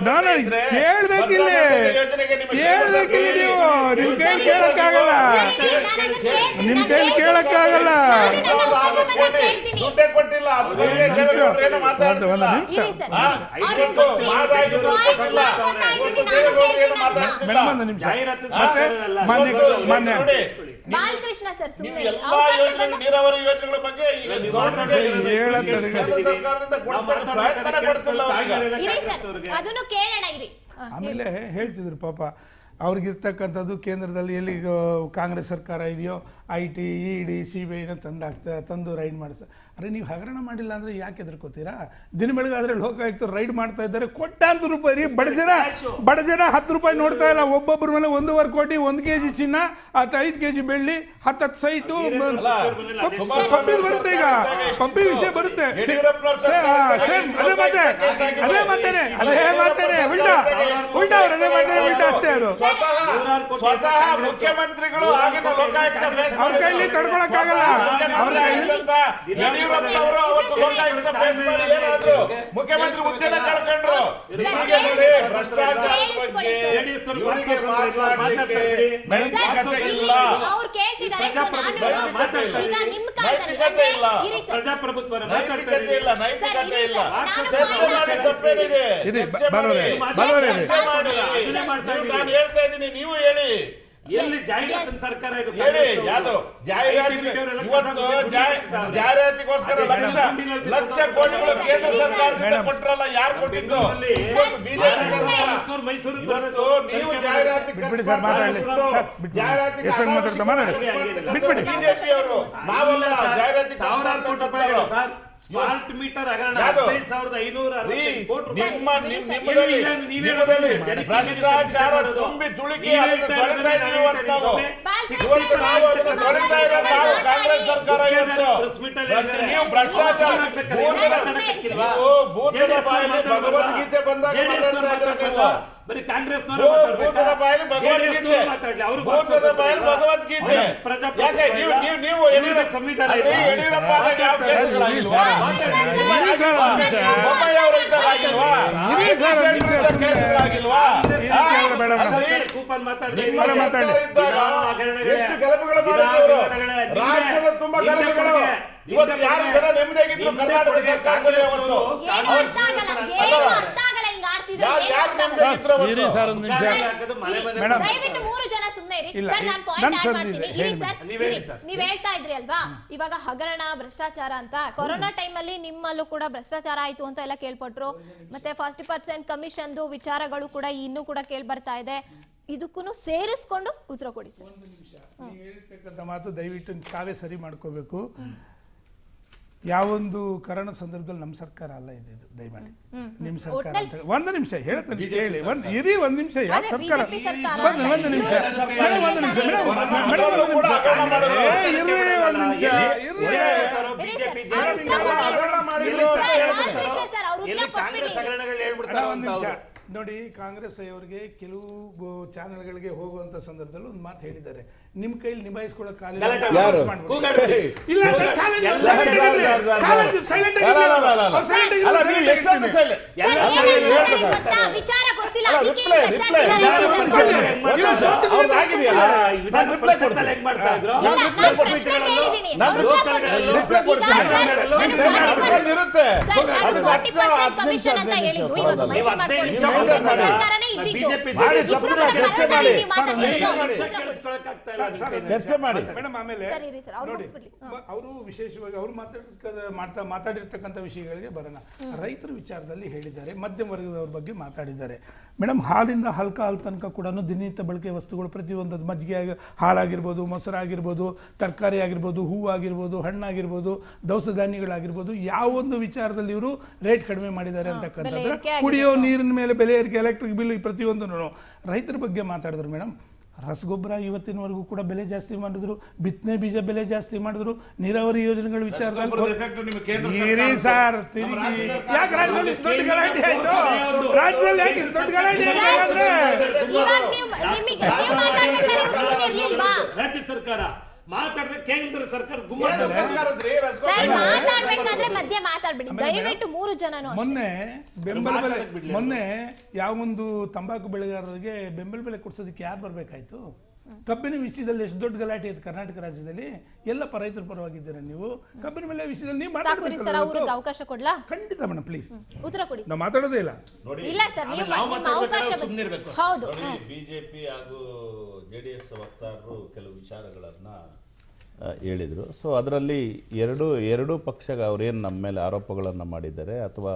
ನಾನು ಕೇಳ್ಬೇಕಿಲ್ಲ ನೀವು, ನಿಮ್ ಕೈ ಕೇಳಕ್ಕಾಗಲ್ಲ, ನಿಮ್ ಕೈ ಕೇಳಕ್ಕಾಗಲ್ಲ. ದುಡ್ಡೇ ಕೊಟ್ಟಿಲ್ಲ, ಅದ್ರ ಬಗ್ಗೆ ದೇವೇಗೌಡರು ಮಾತಾಡ್ತಿಲ್ಲ. ಮೇಡಮ್ ಒಂದು ನಿಮಿಷ ಬಾಲಕೃಷ್ಣ ಸರ್ ಸುಮ್ಮನೆ ಎಲ್ಲಾ ಯೋಜನೆಗಳು ನೀರಾವರಿ ಯೋಜನೆಗಳ ಬಗ್ಗೆ ಅದನ್ನು ಕೇಳೋಣ ಇರಿ. ಆಮೇಲೆ ಹೇಳ್ತಿದ್ರು ಪಾಪ ಅವ್ರಿಗಿರ್ತಕ್ಕಂಥದ್ದು ಕೇಂದ್ರದಲ್ಲಿ ಎಲ್ಲಿ ಕಾಂಗ್ರೆಸ್ ಸರ್ಕಾರ ಇದೆಯೋ IT ED CBI ತಂದು ರೈಡ್ ಮಾಡಿಸ್ತಾರೆ. ಅರೆ ನೀವು ಹಗರಣ ಮಾಡಿಲ್ಲ ಅಂದ್ರೆ ಯಾಕೆ ಎದುರ್ಕೋತೀರಾ? ದಿನ ಬೆಳಗಾದ್ರೆ ಲೋಕಾಯುಕ್ತರು ರೈಡ್ ಮಾಡ್ತಾ ಇದ್ದಾರೆ. ಕೋಟ್ಯಾಂತರ ರೂಪಾಯಿ ಬಡ ಜನ 10 ರೂಪಾಯಿ ನೋಡ್ತಾ ಇಲ್ಲ. ಒಬ್ಬೊಬ್ಬರ ಮೇಲೆ 1.5 ಕೋಟಿ, 1 kg ಚಿನ್ನ, 5 kg ಬೆಳ್ಳಿ, 10 ಸೈಟು ಬರುತ್ತೆ. ಈಗ ಪಂಪಿ ವಿಷಯ ಬರುತ್ತೆ. ಅದೇ ಮಾತೇನೆ ಉಲ್ಟಾ ಅವ್ರು ಅದೇ ಮಾತೇನೆ ಉಲ್ಟಾ ಅಷ್ಟೇ. ಅವರು ಸ್ವತಃ ಮುಖ್ಯಮಂತ್ರಿಗಳು ಆಗಿನ ಲೋಕಾಯುಕ್ತ ಅವ್ರ ಕೈಲಿ ತಡ್ಕೊಳಕ್ಕಾಗಲ್ಲ. ಯಡಿಯೂರಪ್ಪನವರು ಅವತ್ತು ಲೋಕಾಯುಕ್ತ ಫೇಸ್ ಮಾಡಿ ಏನಾದ್ರು ಮುಖ್ಯಮಂತ್ರಿ ಹುದ್ದೆನ ಕಳ್ಕೊಂಡ್ರು. ಭ್ರಷ್ಟಾಚಾರ ಬಗ್ಗೆ ಅವ್ರು ಕೇಳ್ತಿದ್ದಾರೆ. ಪ್ರಜಾಪ್ರಭುತ್ವ ನೈತಿಕತೆ ಇಲ್ಲ. ಚರ್ಚೆ ಮಾಡಿ ತಪ್ಪೇನಿದೆ? ನಾನು ಹೇಳ್ತಾ ಇದ್ದೀನಿ, ನೀವು ಹೇಳಿ. ಎಲ್ಲಿ ಜಾಹೀರಾತಿನ ಸರ್ಕಾರ ಇದು? ಹೇಳಿ ಯಾವುದು ಜಾಹೀರಾತಿಗೋಸ್ಕರ ಲಕ್ಷ ಕೋಟಿಗಳು ಕೇಂದ್ರ ಸರ್ಕಾರದಿಂದ ಕೊಟ್ಟರಲ್ಲ, ಯಾರು ಕೊಟ್ಟಿದ್ದು? ಬಿಜೆಪಿ ಸರ್ಕಾರ. ನೀವು ಜಾಹೀರಾತಿ ಬಿಜೆಪಿಯವರು, ನಾವಲ್ಲ ಜಾಹೀರಾತಿ. ಸ್ಮಾರ್ಟ್ ಮೀಟರ್ ಹಗರಣ 15,560 ಕೋಟಿ ನಿಮ್ಮದಲ್ಲಿ ಭ್ರಷ್ಟಾಚಾರ ತುಂಬಿ ತುಳುಕಿ ತೊಳಿತಾ ಇದೀವಿ. ನಾವು ಕಾಂಗ್ರೆಸ್ ಸರ್ಕಾರ ನೀವು ಭ್ರಷ್ಟಾಚಾರ ಭೂತದ ಬಾಯಲ್ಲಿ ಭಗವದ್ಗೀತೆ ಬಂದಾಗ ಬರೀ ಕಾಂಗ್ರೆಸ್ ಭೂತದ ಬಾಯಲ್ಲಿ ಭಗವದ್ಗೀತೆ, ಭೂತದ ಬಾಯಲ್ಲಿ ಭಗವದ್ಗೀತೆ. ಯಾಕೆ ನೀವು ಸಂವಿಧಾನ ಯಡಿಯೂರಪ್ಪ ಯಾವ ಕೇಸುಗಳಾಗಿಲ್ವಾ? ಬೊಮ್ಮಾಯಿ ಅವರ ಇದ್ದಾಗ ಆಗಿಲ್ವಾ? ಕೇಸುಗಳಾಗಿಲ್ವಾ? ಕೂಪನ್ ಎಷ್ಟು ಗಲಭೆಗಳು ಮಾಡಿದವರು ರಾಜ್ಯದ ತುಂಬಾ ಗಲಭೆಗಳು. ಇವತ್ತು ಯಾರು ಜನ ನೆಮ್ಮದಿಯಾಗಿದ್ರು ಕರ್ನಾಟಕ ಸರ್ಕಾರದಲ್ಲಿ? ಅವತ್ತು ದಯವಿಟ್ಟು 3 ಜನ ಸುಮ್ಮನೆ ಇರಿ ಸರ್. ನಾನು ಪಾಯಿಂಟ್ ಆಡ್ ಮಾಡ್ತೀನಿ. ಇರಿ ಸರ್, ನೀವ್ ಹೇಳ್ತಾ ಇದ್ರಿ ಅಲ್ವಾ ಇವಾಗ ಹಗರಣ ಭ್ರಷ್ಟಾಚಾರ ಅಂತ. ಕೊರೋನಾ ಟೈಮ್ ಅಲ್ಲಿ ನಿಮ್ಮಲ್ಲೂ ಕೂಡ ಭ್ರಷ್ಟಾಚಾರ ಆಯ್ತು ಅಂತ ಎಲ್ಲ ಕೇಳ್ಪಟ್ರು. ಮತ್ತೆ 40% ಕಮಿಷನ್ ವಿಚಾರಗಳು ಕೂಡ ಇನ್ನೂ ಕೂಡ ಕೇಳಿ ಬರ್ತಾ ಇದೆ. ಇದಕ್ಕೂ ಸೇರಿಸ್ಕೊಂಡು ಉತ್ತರ ಕೊಡಿ ಸರ್. ಹೇಳ್ತಕ್ಕಂಥ ಮಾತು ದಯವಿಟ್ಟು ತಾವೇ ಸರಿ ಮಾಡ್ಕೋಬೇಕು. ಯಾವೊಂದು ಕರೋನ ಸಂದರ್ಭದಲ್ಲಿ ನಮ್ಮ ಸರ್ಕಾರ ಅಲ್ಲ ಇದೆ, ದಯಮಾಡಿ ನಿಮ್ ಸರ್ಕಾರ ಅಂತ. ಒಂದು ನಿಮಿಷ ಹೇಳ್ತೇನೆ ಹೇಳಿ. ಇರಿ ಒಂದು ನಿಮಿಷ. ಯಾವ ಸರ್ಕಾರ? ಒಂದು ನಿಮಿಷ ನೋಡಿ. ಕಾಂಗ್ರೆಸ್ ಅವರಿಗೆ ಕೆಲವು ಚಾನೆಲ್ಗಳಿಗೆ ಹೋಗುವಂತ ಸಂದರ್ಭದಲ್ಲಿ ಒಂದು ಮಾತು ಹೇಳಿದ್ದಾರೆ. ನಿಮ್ ಕೈಲಿ ನಿಭಾಯಿಸ್ಕೊಳ್ಳೋ ಕಾಲ ಗಲಾಟೆ ಯಾರು? ಕೂಗಾಡ್ರಿ. ಇಲ್ಲ ಅಂದ್ರೆ challenge ಎಲ್ಲ silent ಆಗಿರ್ಲಿ. ಸರ್, Challenge silent ಅಲ್ಲ, ಅಲ್ಲ, ಅಲ್ಲ, ಅಲ್ಲ. ಆಗಿರ್ಲಿ. ಅವ್ರು silent ಆಗಿರ್ಲಿ, ಅಲ್ಲ, silent ನೀವು ಎಷ್ಟೊಂದು ಆಗಿರ್ಲಿ. ಸಲ- ಸರ್, ಎಲ್ಲ ಏನ್ ಸಲ ಹೇಳ್ತಾರೆ ಹೇಳ್ತಾರೆ. ಗೊತ್ತಾ? ವಿಚಾರ ಗೊತ್ತಿಲ್ಲ ಅಲ್ಲ, ಅದಕ್ಕೆ reply, ಈಗ reply. ಚರ್ಚೆ ವಿಧಾನ ನಡೆಯುತ್ತಿದೆ. ಪರಿಷತ್ತಲ್ಲಿ ಅವ್ರದ್ದು ಆಗಿದೆಯಲ್ಲ, ವಿಧಾನ ನಾನು reply ಪರಿಷತ್ತಲ್ಲಿ ಕೊಡ್ತೀನಿ. ಹೆಂಗ್ ಮಾಡ್ತಾ ಇದ್ರು? ಇಲ್ಲ, ನಾನು ಪ್ರಶ್ನೆ ಕೇಳಿದ್ದೀನಿ. ನಾನು ಅವ್ರು ಉತ್ತರ ಲೋಕಲ್ಗಳಲ್ಲೂ ಕೊಟ್ಟಿಲ್ಲ. reply ಕೊಡ್ತೀನಿ. ಈಗ ಸರ್, ನಾನು reply 40% ಇರುತ್ತೆ. ಸರ್, ನಾನು ಅದು 40% ಕಮಿಷನ್ ಅಂತ ಹೇಳಿದ್ದು ಇವಾಗ ಹೌದಲ್ಲ. ಮೈತ್ರಿ ಮಾಡ್ಕೊಳ್ಳಿ. ನಿಮಿಷ ಬಿಜೆಪಿ ಮಾತಾಡ್ತಾರೆ. ಸರ್ಕಾರನೇ ಇದ್ದಿದ್ದು. ಬಿಜೆಪಿ ಮಾಡಿ, ಇಬ್ರು ಸ್ವಲ್ಪ ಕೂಡ ಚರ್ಚೆ ಬರೋದಾರಿ ಮಾಡಿ. ನೀವು ಮಾತಾಡ್ತಿರೋದು. ಕೇಳಿಸ್ಕೊಳಕ್ಕಾಗ್ತಾ ಇಲ್ಲ ನಿಮ್ಮ ಕೈಯಲ್ಲಿ. ಚರ್ಚೆ ಮಾಡಿ. ಮೇಡಮ್ ಆಮೇಲೆ ಸರಿ, ಇರಿ ಸರ್, ಅವ್ರು ನೋಡಿ, ಮುಗಿಸ್ಬಿಡ್ಲಿ. ಅವರು ವಿಶೇಷವಾಗಿ ಅವರು ಮಾತಾಡಿರ್ತಕ್ಕಂಥ ವಿಷಯಗಳಿಗೆ ಬರೋಣ. ರೈತರ ವಿಚಾರದಲ್ಲಿ ಹೇಳಿದ್ದಾರೆ, ಮಧ್ಯಮ ವರ್ಗದವ್ರ ಬಗ್ಗೆ ಮಾತಾಡಿದ್ದಾರೆ. ಮೇಡಮ್, ಹಾಲಿಂದ ಹಾಲ್ ತನಕ ಕೂಡ ದಿನನಿತ್ಯ ಬಳಕೆ ವಸ್ತುಗಳು ಪ್ರತಿಯೊಂದು ಮಜ್ಜಿಗೆ ಹಾಲಾಗಿರ್ಬೋದು, ಮೊಸರಾಗಿರ್ಬೋದು, ತರಕಾರಿ ಆಗಿರ್ಬೋದು, ಹೂವು ಆಗಿರ್ಬೋದು, ಹಣ್ಣಾಗಿರ್ಬೋದು, ದವಸ ಧಾನ್ಯಗಳಾಗಿರ್ಬೋದು, ಯಾವೊಂದು ವಿಚಾರದಲ್ಲಿ ಇವರು ರೇಟ್ ಕಡಿಮೆ ಮಾಡಿದ್ದಾರೆ ಅಂತಕ್ಕಂಥದ್ದು, ಏರಿಕೆ ಆಗಿದೆ. ಕುಡಿಯೋ ನೀರಿನ ಮೇಲೆ ಬೆಲೆ ಏರಿಕೆ, ಎಲೆಕ್ಟ್ರಿಕ್ ಬಿಲ್, ಪ್ರತಿಯೊಂದು ರೈತರ ಬಗ್ಗೆ ಮಾತಾಡಿದ್ರು. ಮೇಡಮ್, ರಸಗೊಬ್ಬರ ಇವತ್ತಿನವರೆಗೂ ಕೂಡ ಬೆಲೆ ಜಾಸ್ತಿ ಮಾಡಿದ್ರು, ಬಿತ್ತನೆ ಬೀಜ ಬೆಲೆ ಜಾಸ್ತಿ ಮಾಡಿದ್ರು, ನೀರಾವರಿ ಯೋಜನೆಗಳ ವಿಚಾರದಲ್ಲಿ ಇರಿ ಸರ್, ತಿರುಗಿ ಯಾಕೆ ರಾಜ್ಯದಲ್ಲಿ ಇಷ್ಟು ದೊಡ್ಡ ಗಲಾಟೆ ಆಯ್ತು? ರಾಜ್ಯದಲ್ಲಿ ಯಾಕೆ ಇಷ್ಟು ದೊಡ್ಡ ಗಲಾಟೆ ಆಯ್ತು? ಇವಾಗ ನೀವು ಮಾತಾಡ್ಬೇಕಾದ್ರೆ ಇವ್ರು ಸುಮ್ನೆ ಇರ್ಲಿಲ್ವಾ? ರಾಜ್ಯ ಸರ್ಕಾರ ಮಾತಾಡಿದ್ರೆ ಕೇಂದ್ರ ಸರ್ಕಾರ ಸರ್ಕಾರದ್ರಿ ಸರ್, ಮಾತಾಡ್ಬೇಕಾದ್ರೆ ಮಧ್ಯೆ ಮಾತಾಡ್ಬಿಡಿ ದಯವಿಟ್ಟು. 3 ಜನನು ಅಷ್ಟೇ. ಮೊನ್ನೆ ಬೆಂಬಲ ಬೆಲೆ, ಮಾತಾಡಕ್ ಬಿಡ್ಲಿ ಮೊನ್ನೆ ಯಾವ ಒಂದು ತಂಬಾಕು ಬೆಳೆಗಾರರಿಗೆ ಬೆಂಬಲ ಬೆಲೆ ಕೊಡ್ಸೋದಕ್ಕೆ ಯಾರು ಬರ್ಬೇಕಾಯ್ತು? ಕಬ್ಬಿನ ವಿಷಯದಲ್ಲಿ ಎಷ್ಟು ದೊಡ್ಡ ಗಲಾಟೆ ಇದೆ ಕರ್ನಾಟಕ ರಾಜ್ಯದಲ್ಲಿ. ಎಲ್ಲ ರೈತರ ಪರವಾಗಿದ್ದೀರಾ ನೀವು? ಕಬ್ಬಿನ ಬೆಲೆ ವಿಷಯದಲ್ಲಿ ನೀವು ಸಾಕುರಿ ಸರ್, ಅವ್ರಿಗೆ ಅವಕಾಶ ಕೊಡ್ಲಾ? ಖಂಡಿತ ಮೇಡಮ್, ಪ್ಲೀಸ್. ಉತ್ತರ ಕೊಡಿ. ನಾವು ಮಾತಾಡೋದೇ ಇಲ್ಲ. ಇಲ್ಲ ಸರ್, ನೀವು ನಿಮ್ಮ ಅವಕಾಶ ಹೌದು. ಬಿಜೆಪಿ ಹಾಗೂ JDS ವಕ್ತಾರರು ಕೆಲವು ವಿಚಾರಗಳನ್ನ ಹೇಳಿದರು. ಸೊ ಅದರಲ್ಲಿ ಎರಡು ಪಕ್ಷಗ ಅವರೇನು ನಮ್ಮ ಮೇಲೆ ಆರೋಪಗಳನ್ನು ಮಾಡಿದ್ದಾರೆ ಅಥವಾ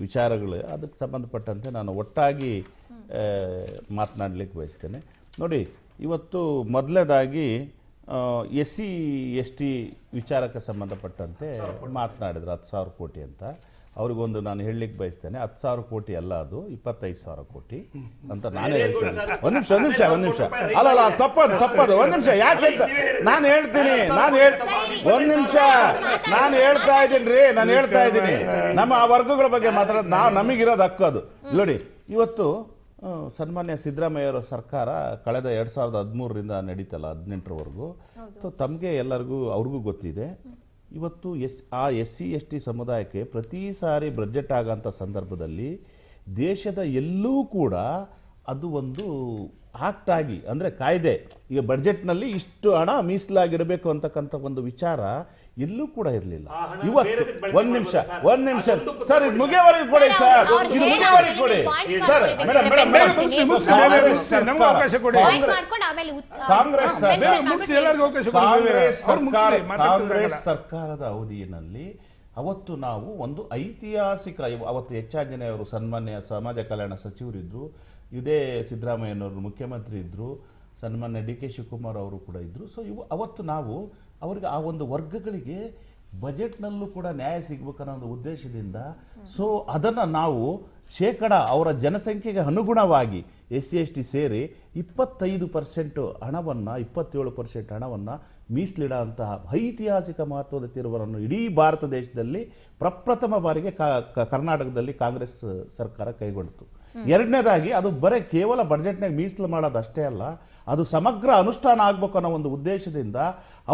ವಿಚಾರಗಳು ಅದಕ್ಕೆ ಸಂಬಂಧಪಟ್ಟಂತೆ ನಾನು ಒಟ್ಟಾಗಿ ಮಾತನಾಡಲಿಕ್ಕೆ ಬಯಸ್ತೇನೆ. ನೋಡಿ, ಇವತ್ತು ಮೊದಲನೇದಾಗಿ SC/ST ವಿಚಾರಕ್ಕೆ ಸಂಬಂಧಪಟ್ಟಂತೆ ಮಾತನಾಡಿದ್ರು 10,000 ಕೋಟಿ ಅಂತ. ಅವ್ರಿಗೊಂದು ನಾನು ಹೇಳಲಿಕ್ಕೆ ಬಯಸ್ತೇನೆ, 10,000 ಕೋಟಿ ಅಲ್ಲ, ಅದು 25,000 ಕೋಟಿ ಅಂತ ನಾನೇ ಹೇಳ್ತೇನೆ. ಒಂದ್ ನಿಮಿಷ ಅಲ್ಲ ತಪ್ಪದು ಒಂದ್ ನಿಮಿಷ. ಯಾಕೆ ನಾನು ಹೇಳ್ತೀನಿ, ಒಂದ್ ನಿಮಿಷ ನಾನು ಹೇಳ್ತಾ ಇದ್ದೀನಿ ನಮ್ಮ ವರ್ಗಗಳ ಬಗ್ಗೆ ಮಾತಾಡೋದು ನಮಗಿರೋದು ಹಕ್ಕು ಅದು. ನೋಡಿ, ಇವತ್ತು ಸನ್ಮಾನ್ಯ ಸಿದ್ದರಾಮಯ್ಯವರ ಸರ್ಕಾರ ಕಳೆದ 2013ರಿಂದ ನಡೀತಲ್ಲ 18ರವರೆಗೂ, ತಮಗೆ ಎಲ್ಲರಿಗೂ ಅವ್ರಿಗೂ ಗೊತ್ತಿದೆ. ಇವತ್ತು SC/ST ಸಮುದಾಯಕ್ಕೆ ಪ್ರತಿ ಸಾರಿ ಬಜೆಟ್ ಆಗೋಂಥ ಸಂದರ್ಭದಲ್ಲಿ ದೇಶದ ಎಲ್ಲೂ ಕೂಡ ಅದು ಒಂದು ಆಕ್ಟ್ ಆಗಿ, ಅಂದರೆ ಕಾಯ್ದೆ, ಈಗ ಬಡ್ಜೆಟ್ನಲ್ಲಿ ಇಷ್ಟು ಹಣ ಮೀಸಲಾಗಿಡಬೇಕು ಅಂತಕ್ಕಂಥ ಒಂದು ವಿಚಾರ ಎಲ್ಲೂ ಕೂಡ ಇರಲಿಲ್ಲ. ಇವತ್ತು ಒಂದ್ ನಿಮಿಷ ಸರ್, ಇದು ಮುಗಿಯವರೆಗೆ ಕೊಡಿ ಸರ್, ಇದು ಮುಗಿಯವರೆಗೆ ಕೊಡಿ ಸರ್. ಕಾಂಗ್ರೆಸ್ ಸರ್ಕಾರದ ಅವಧಿಯಲ್ಲಿ ಅವತ್ತು ನಾವು ಒಂದು ಐತಿಹಾಸಿಕ, ಅವತ್ತು HR ಸನ್ಮಾನ್ಯ ಸಮಾಜ ಕಲ್ಯಾಣ ಸಚಿವರಿದ್ರು, ಇದೇ ಸಿದ್ದರಾಮಯ್ಯನವರು ಮುಖ್ಯಮಂತ್ರಿ ಇದ್ರು, ಸನ್ಮಾನ್ಯ DK ಶಿವಕುಮಾರ್ ಅವರು ಕೂಡ ಇದ್ರು. ಸೊ ಅವತ್ತು ನಾವು ಅವರಿಗೆ ಆ ಒಂದು ವರ್ಗಗಳಿಗೆ ಬಜೆಟ್ನಲ್ಲೂ ಕೂಡ ನ್ಯಾಯ ಸಿಗಬೇಕನ್ನೋ ಒಂದು ಉದ್ದೇಶದಿಂದ ಸೊ ಅದನ್ನು ನಾವು ಶೇಕಡ ಅವರ ಜನಸಂಖ್ಯೆಗೆ ಅನುಗುಣವಾಗಿ SC/ST ಸೇರಿ 25% ಹಣವನ್ನು 27% ಹಣವನ್ನು ಮೀಸಲಿಡುವಂತಹ ಐತಿಹಾಸಿಕ ಮಹತ್ವದ ತೀರ್ಮಾನವನ್ನು ಇಡೀ ಭಾರತ ದೇಶದಲ್ಲಿ ಪ್ರಪ್ರಥಮ ಬಾರಿಗೆ ಕರ್ನಾಟಕದಲ್ಲಿ ಕಾಂಗ್ರೆಸ್ ಸರ್ಕಾರ ಕೈಗೊಂಡಿತು. ಎರಡನೇದಾಗಿ ಅದು ಬರೀ ಕೇವಲ ಬಡ್ಜೆಟ್ನಾಗ ಮೀಸಲು ಮಾಡೋದಷ್ಟೇ ಅಲ್ಲ, ಅದು ಸಮಗ್ರ ಅನುಷ್ಠಾನ ಆಗಬೇಕು ಅನ್ನೋ ಒಂದು ಉದ್ದೇಶದಿಂದ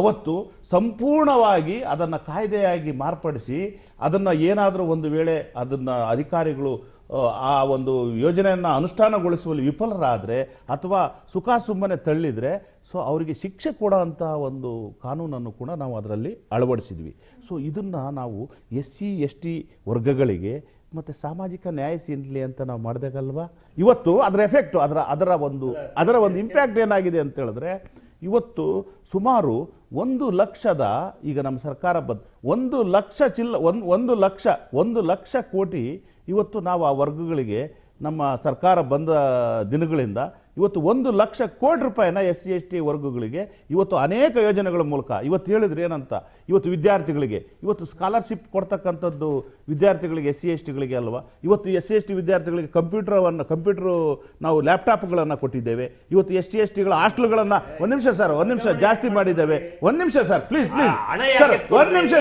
ಅವತ್ತು ಸಂಪೂರ್ಣವಾಗಿ ಅದನ್ನು ಕಾಯ್ದೆಯಾಗಿ ಮಾರ್ಪಡಿಸಿ ಅದನ್ನು ಏನಾದರೂ ಒಂದು ವೇಳೆ ಅದನ್ನು ಅಧಿಕಾರಿಗಳು ಆ ಒಂದು ಯೋಜನೆಯನ್ನು ಅನುಷ್ಠಾನಗೊಳಿಸುವಲ್ಲಿ ವಿಫಲರಾದರೆ ಅಥವಾ ಸುಮ್ಮನೆ ತಳ್ಳಿದರೆ ಸೊ ಅವರಿಗೆ ಶಿಕ್ಷೆ ಕೊಡೋಂಥ ಒಂದು ಕಾನೂನನ್ನು ಕೂಡ ನಾವು ಅದರಲ್ಲಿ ಅಳವಡಿಸಿದ್ವಿ. ಸೊ ಇದನ್ನು ನಾವು SC/ST ವರ್ಗಗಳಿಗೆ ಮತ್ತು ಸಾಮಾಜಿಕ ನ್ಯಾಯ ಸಿಗಲಿ ಅಂತ ನಾವು ಮಾಡಿದಾಗಲ್ವಾ. ಇವತ್ತು ಅದರ ಎಫೆಕ್ಟು, ಅದರ ಒಂದು ಇಂಪ್ಯಾಕ್ಟ್ ಏನಾಗಿದೆ ಅಂತ ಹೇಳಿದ್ರೆ, ಇವತ್ತು ಸುಮಾರು 1 ಲಕ್ಷದ, ಈಗ ನಮ್ಮ ಸರ್ಕಾರ ಒಂದು ಲಕ್ಷ ಕೋಟಿ ಇವತ್ತು ನಾವು ಆ ವರ್ಗಗಳಿಗೆ ನಮ್ಮ ಸರ್ಕಾರ ಬಂದ ದಿನಗಳಿಂದ ಇವತ್ತು 1 ಲಕ್ಷ ಕೋಟಿ ರೂಪಾಯಿನ SC/ST ವರ್ಗಗಳಿಗೆ ಇವತ್ತು ಅನೇಕ ಯೋಜನೆಗಳ ಮೂಲಕ ಇವತ್ತು ಹೇಳಿದ್ರು ಏನಂತ, ಇವತ್ತು ವಿದ್ಯಾರ್ಥಿಗಳಿಗೆ ಇವತ್ತು ಸ್ಕಾಲರ್ಶಿಪ್ ಕೊಡ್ತಕ್ಕಂಥದ್ದು ವಿದ್ಯಾರ್ಥಿಗಳಿಗೆ SC/STಗಳಿಗೆ ಅಲ್ವಾ. ಇವತ್ತು SC/ST ವಿದ್ಯಾರ್ಥಿಗಳಿಗೆ ಕಂಪ್ಯೂಟರ್ ನಾವು ಲ್ಯಾಪ್ಟಾಪ್ಗಳನ್ನು ಕೊಟ್ಟಿದ್ದೇವೆ. ಇವತ್ತು SC/STಗಳ ಹಾಸ್ಟೆಲ್ಗಳನ್ನು ಒಂದ್ ನಿಮಿಷ ಜಾಸ್ತಿ ಮಾಡಿದ್ದೇವೆ. ಒಂದ್ ನಿಮಿಷ ಸರ್, ಪ್ಲೀಸ್ ಸರ್, ಒಂದ್ ನಿಮಿಷ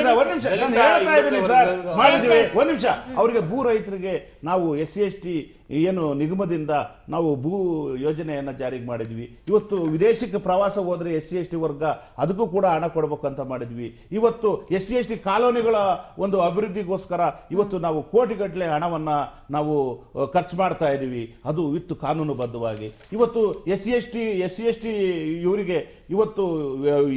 ನಾನು ಹೇಳ್ತಾ ಇದ್ದೀನಿ ಸರ್, ಮಾಡಿದ್ದೀವಿ. ಒಂದ್ ನಿಮಿಷ, ಅವರಿಗೆ ಭೂ ರೈತರಿಗೆ ನಾವು SC/ST ಏನು ನಿಗಮದಿಂದ ನಾವು ಭೂ ಯೋಜನೆ ಯೋಜನೆಯನ್ನು ಜಾರಿಗೆ ಮಾಡಿದ್ವಿ. ಇವತ್ತು ವಿದೇಶಕ್ಕೆ ಪ್ರವಾಸ ಹೋದ್ರೆ SC/ST ವರ್ಗ ಅದಕ್ಕೂ ಕೂಡ ಹಣ ಕೊಡ್ಬೇಕಂತ ಮಾಡಿದ್ವಿ. ಇವತ್ತು SC/ST ಕಾಲೋನಿಗಳ ಒಂದು ಅಭಿವೃದ್ಧಿಗೋಸ್ಕರ ಇವತ್ತು ನಾವು ಕೋಟಿಗಟ್ಟಲೆ ಹಣವನ್ನ ನಾವು ಖರ್ಚು ಮಾಡ್ತಾ ಇದ್ದೀವಿ, ಅದು ವಿತ್ತು ಕಾನೂನುಬದ್ಧವಾಗಿ. ಇವತ್ತು SC/ST ಇವರಿಗೆ ಇವತ್ತು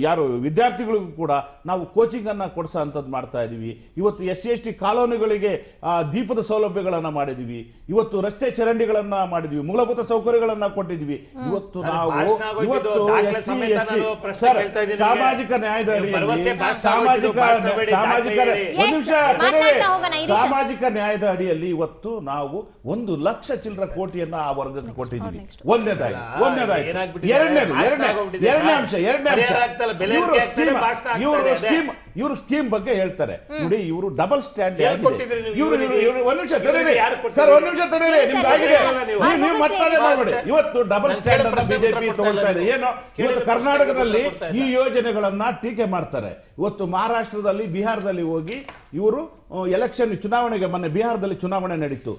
ಯಾರು ವಿದ್ಯಾರ್ಥಿಗಳಿಗೂ ಕೂಡ ನಾವು ಕೋಚಿಂಗ್ ಅನ್ನ ಕೊಡಿಸೋ ಅಂಥದ್ದು ಮಾಡ್ತಾ ಇದ್ದೀವಿ. ಇವತ್ತು SC/ST ಕಾಲೋನಿಗಳಿಗೆ ದೀಪದ ಸೌಲಭ್ಯಗಳನ್ನ ಮಾಡಿದ್ವಿ. ಇವತ್ತು ರಸ್ತೆ ಚರಂಡಿಗಳನ್ನ ಮಾಡಿದ್ವಿ, ಮೂಲಭೂತ ಸೌಕರ್ಯಗಳನ್ನ ಕೊಟ್ಟಿದ್ವಿ. ಇವತ್ತು ನಾವು ಸಾಮಾಜಿಕ ನ್ಯಾಯದ ಸಾಮಾಜಿಕ ನ್ಯಾಯದ ಅಡಿಯಲ್ಲಿ ಇವತ್ತು ನಾವು 1 ಲಕ್ಷ ಚಿಲ್ಲರ ಕೋಟಿಯನ್ನ ಆ ವರ್ಗಕ್ಕೆ ಕೊಟ್ಟಿದ್ದೀವಿ. ಒಂದನೇದಾಗಿ ಎರಡನೇ ಅಂಶ ಇವರು ಸ್ಕೀಮ್ ಬಗ್ಗೆ ಹೇಳ್ತಾರೆ ನೋಡಿ. ಇವರು ಡಬಲ್ ಸ್ಟ್ಯಾಂಡ್ ಇವತ್ತು ಡಬಲ್ ಸ್ಟ್ಯಾಂಡ್ ಅನ್ನ ಬಿಜೆಪಿ ತಗೊಳ್ತಾ ಇದೆ. ಏನು ಇವತ್ತು ಕರ್ನಾಟಕದಲ್ಲಿ ಈ ಯೋಜನೆಗಳನ್ನ ಟೀಕೆ ಮಾಡ್ತಾರೆ. ಇವತ್ತು ಮಹಾರಾಷ್ಟ್ರದಲ್ಲಿ ಬಿಹಾರದಲ್ಲಿ ಹೋಗಿ ಇವರು ಎಲೆಕ್ಷನ್ ಚುನಾವಣೆಗೆ ಮೊನ್ನೆ ಬಿಹಾರದಲ್ಲಿ ಚುನಾವಣೆ ನಡೀತು.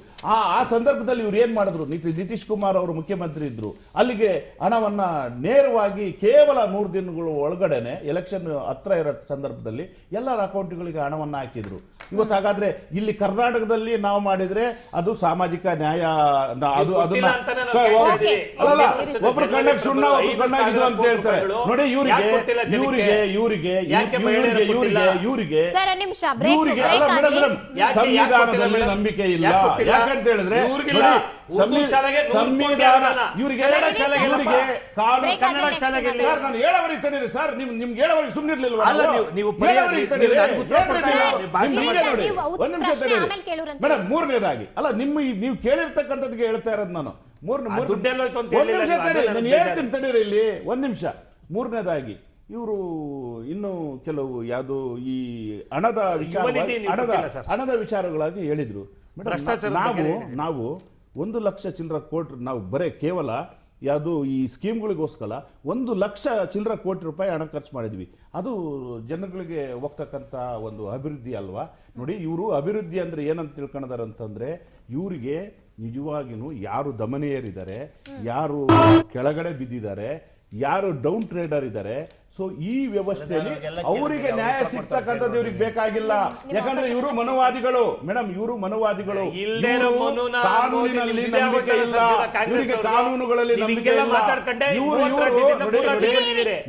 ಆ ಸಂದರ್ಭದಲ್ಲಿ ಇವ್ರು ಏನ್ ಮಾಡಿದ್ರು, ನಿತೀಶ್ ಕುಮಾರ್ ಅವರು ಮುಖ್ಯಮಂತ್ರಿ ಇದ್ರು, ಅಲ್ಲಿಗೆ ಹಣವನ್ನ ನೇರವಾಗಿ ಕೇವಲ 100 ದಿನಗಳ ಒಳಗಡೆನೆ ಎಲೆಕ್ಷನ್ ಹತ್ರ ಇರೋ ಸಂದರ್ಭದಲ್ಲಿ ಎಲ್ಲರ ಅಕೌಂಟ್ಗಳಿಗೆ ಹಣವನ್ನ ಹಾಕಿದ್ರು. ಇವತ್ತು ಹಾಗಾದ್ರೆ ಇಲ್ಲಿ ಕರ್ನಾಟಕದಲ್ಲಿ ನಾವು ಮಾಡಿದ್ರೆ ಅದು ಸಾಮಾಜಿಕ ನ್ಯಾಯ, ಅದು ಅದನ್ನ ಒಬ್ರು ಕಣ್ಣಕ್ಕೆ ಸುಣ್ಣ ಒಬ್ರು ಕಣ್ಣಾಗಿದ್ದು ಅಂತ ಹೇಳ್ತಾರೆ ನೋಡಿ. ಇವರಿಗೆ ಸಂವಿಧಾನದಲ್ಲಿ ನಂಬಿಕೆ ಇಲ್ಲ. ಯಾಕಂತ ಹೇಳಿದ್ರೆ ಸಂವಿಧಾನ ಇವರಿಗೆ ನಾನು ಹೇಳವರಿಗೆ ತಡೀರಿ ಸರ್, ನಿಮ್ಗೆ ಹೇಳವರಿಗೆ ಸುಮ್ಮನಿರ್ಲಿಲ್ವಾ? ಮೇಡಮ್, ಮೂರನೇದಾಗಿ ಅಲ್ಲ ನೀವು ಕೇಳಿರ್ತಕ್ಕಂಥದ್ಗೆ ಹೇಳ್ತಾ ಇರೋದು ನಾನು. ಹೇಳ್ತೀನಿ ತಡೀರಿ ಇಲ್ಲಿ ಒಂದ್ ನಿಮಿಷ. ಮೂರನೇದಾಗಿ ಇವರು ಇನ್ನು ಕೆಲವು ಯಾವುದು ಈ ಹಣದ ವಿಚಾರಗಳಾಗಿ ಹೇಳಿದ್ರು. ನಾವು 1 ಲಕ್ಷ ಚಿಲ್ಲರ ಕೋಟಿ ನಾವು ಬರೇ ಕೇವಲ ಯಾವುದು ಈ ಸ್ಕೀಮ್ಗಳಿಗೋಸ್ಕರ 1 ಲಕ್ಷ ಚಿಲ್ಲರ ಕೋಟಿ ರೂಪಾಯಿ ಹಣ ಖರ್ಚು ಮಾಡಿದ್ವಿ. ಅದು ಜನಗಳಿಗೆ ಹೋಗ್ತಕ್ಕಂಥ ಒಂದು ಅಭಿವೃದ್ಧಿ ಅಲ್ವಾ? ನೋಡಿ, ಇವರು ಅಭಿವೃದ್ಧಿ ಅಂದ್ರೆ ಏನಂತ ತಿಳ್ಕೊಂಡಿದ್ದಾರೆ ಅಂತಂದ್ರೆ, ಇವರಿಗೆ ನಿಜವಾಗಿನೂ ಯಾರು ದಮನೀಯರಿದ್ದಾರೆ, ಯಾರು ಕೆಳಗಡೆ ಬಿದ್ದಿದ್ದಾರೆ, ಯಾರು ಡೌನ್ ಟ್ರೇಡರ್ ಇದ್ದಾರೆ, ಸೊ ಈ ವ್ಯವಸ್ಥೆಯಲ್ಲಿ ಅವರಿಗೆ ನ್ಯಾಯ ಸಿಗ್ತಕ್ಕಂಥದ್ದು ಇವ್ರಿಗೆ ಬೇಕಾಗಿಲ್ಲ. ಯಾಕಂದ್ರೆ ಇವರು ಮನುವಾದಿಗಳು ಮೇಡಮ್, ಇವರು ಮನುವಾದಿಗಳು. ಕಾನೂನಿನಲ್ಲಿ ನಂಬಿಕೆ ಇಲ್ಲ, ಇವರಿಗೆ ಕಾನೂನುಗಳಲ್ಲಿ ನಂಬಿಕೆ ಇಲ್ಲ.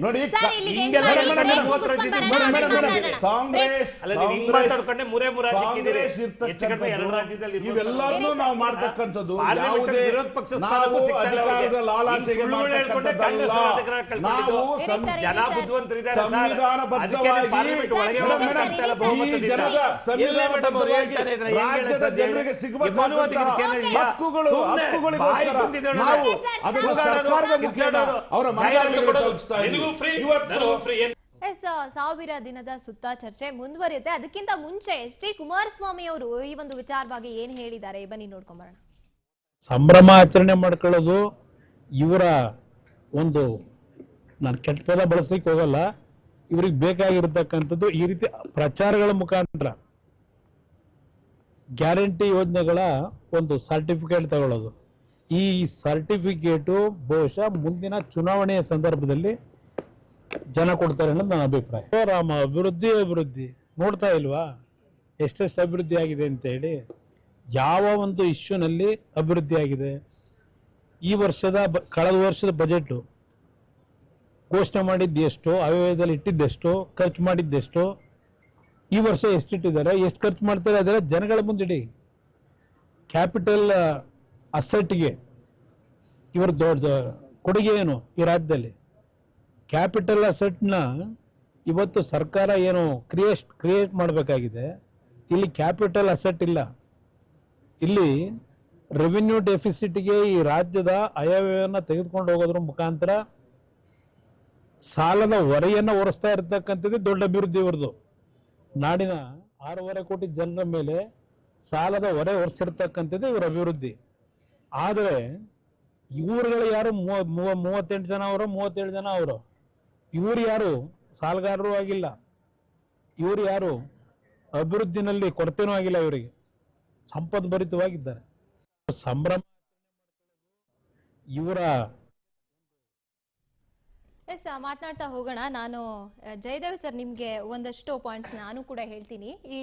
ನೋಡಿ, ಇವೆಲ್ಲವನ್ನೂ ನಾವು ಮಾಡ್ತಕ್ಕಂಥದ್ದು ನಾವು ಅಧಿಕಾರದ ಲಾಲಾಸೆಗೆ ನಾವು ಜನರಿಗೆ ಸಾವಿರ ದಿನದ ಸುತ್ತ ಚರ್ಚೆ ಮುಂದುವರಿಯುತ್ತೆ. ಅದಕ್ಕಿಂತ ಮುಂಚೆ ಶ್ರೀ ಕುಮಾರಸ್ವಾಮಿ ಅವರು ಈ ಒಂದು ವಿಚಾರವಾಗಿ ಏನ್ ಹೇಳಿದ್ದಾರೆ ಬನ್ನಿ ನೋಡ್ಕೊಂಬರೋಣ. ಸಂಭ್ರಮ ಆಚರಣೆ ಮಾಡ್ಕೊಳ್ಳೋದು ಇವರ ಒಂದು, ನಾನು ಕೆಟ್ಟ ಪದ ಬಳಸ್ಲಿಕ್ಕೆ ಹೋಗಲ್ಲ, ಇವ್ರಿಗೆ ಬೇಕಾಗಿರ್ತಕ್ಕಂಥದ್ದು ಈ ರೀತಿ ಪ್ರಚಾರಗಳ ಮುಖಾಂತರ ಗ್ಯಾರಂಟಿ ಯೋಜನೆಗಳ ಒಂದು ಸರ್ಟಿಫಿಕೇಟ್ ತಗೊಳ್ಳೋದು. ಈ ಸರ್ಟಿಫಿಕೇಟು ಬಹುಶಃ ಮುಂದಿನ ಚುನಾವಣೆಯ ಸಂದರ್ಭದಲ್ಲಿ ಜನ ಕೊಡ್ತಾರೆ ಅನ್ನೋದು ನನ್ನ ಅಭಿಪ್ರಾಯ. ರಾಮ ಅಭಿವೃದ್ಧಿ ನೋಡ್ತಾ ಇಲ್ವಾ ಎಷ್ಟೆಷ್ಟು ಅಭಿವೃದ್ಧಿ ಆಗಿದೆ ಅಂತ ಹೇಳಿ? ಯಾವ ಒಂದು ಇಶ್ಯೂನಲ್ಲಿ ಅಭಿವೃದ್ಧಿ ಆಗಿದೆ? ಈ ವರ್ಷದ ಕಳೆದ ವರ್ಷದ ಬಜೆಟ್ ಘೋಷಣೆ ಮಾಡಿದ್ದು ಎಷ್ಟು, ಆಯವ್ಯಯದಲ್ಲಿ ಇಟ್ಟಿದ್ದೆಷ್ಟು, ಖರ್ಚು ಮಾಡಿದ್ದೆಷ್ಟು, ಈ ವರ್ಷ ಎಷ್ಟಿಟ್ಟಿದ್ದಾರೆ, ಎಷ್ಟು ಖರ್ಚು ಮಾಡ್ತಾರೆ, ಅದೆಲ್ಲ ಜನಗಳ ಮುಂದಿಡಿ. ಕ್ಯಾಪಿಟಲ್ ಅಸೆಟ್ಗೆ ಇವರ ದೊಡ್ಡ ಕೊಡುಗೆ ಏನು ಈ ರಾಜ್ಯದಲ್ಲಿ? ಕ್ಯಾಪಿಟಲ್ ಅಸೆಟ್ನ ಇವತ್ತು ಸರ್ಕಾರ ಏನು ಕ್ರಿಯೇಟ್ ಮಾಡಬೇಕಾಗಿದೆ. ಇಲ್ಲಿ ಕ್ಯಾಪಿಟಲ್ ಅಸೆಟ್ ಇಲ್ಲ. ಇಲ್ಲಿ ರೆವಿನ್ಯೂ ಡೆಫಿಸಿಟ್ಗೆ ಈ ರಾಜ್ಯದ ಆಯವ್ಯಯವನ್ನು ತೆಗೆದುಕೊಂಡು ಹೋಗೋದ್ರ ಮುಖಾಂತರ ಸಾಲದ ಹೊರೆಯನ್ನು ಹೊರಿಸ್ತಾ ಇರತಕ್ಕಂಥದ್ದು ದೊಡ್ಡ ಅಭಿವೃದ್ಧಿ ಇವ್ರದ್ದು. ನಾಡಿನ 6.5 ಕೋಟಿ ಜನರ ಮೇಲೆ ಸಾಲದ ಹೊರೆ ಹೊರಿಸಿರ್ತಕ್ಕಂಥದ್ದು ಇವರ ಅಭಿವೃದ್ಧಿ. ಆದರೆ ಇವ್ರುಗಳು ಯಾರು 38 ಜನ ಅವರು, 37 ಜನ ಅವರು, ಇವರು ಯಾರು ಸಾಲಗಾರರು ಆಗಿಲ್ಲ, ಇವರು ಯಾರು ಅಭಿವೃದ್ಧಿನಲ್ಲಿ ಕೊರತೆನೂ ಆಗಿಲ್ಲ, ಇವರಿಗೆ ಸಂಪದ್ಭರಿತವಾಗಿದ್ದಾರೆ. ಸಂಭ್ರಮ ಇವರ ಎಸ್ ಮಾತನಾಡ್ತಾ ಹೋಗೋಣ. ನಾನು ಜಯದೇವ್ ಸರ್ ನಿಮಗೆ ಒಂದಷ್ಟು ಪಾಯಿಂಟ್ಸ್ ನಾನು ಕೂಡ ಹೇಳ್ತೀನಿ. ಈ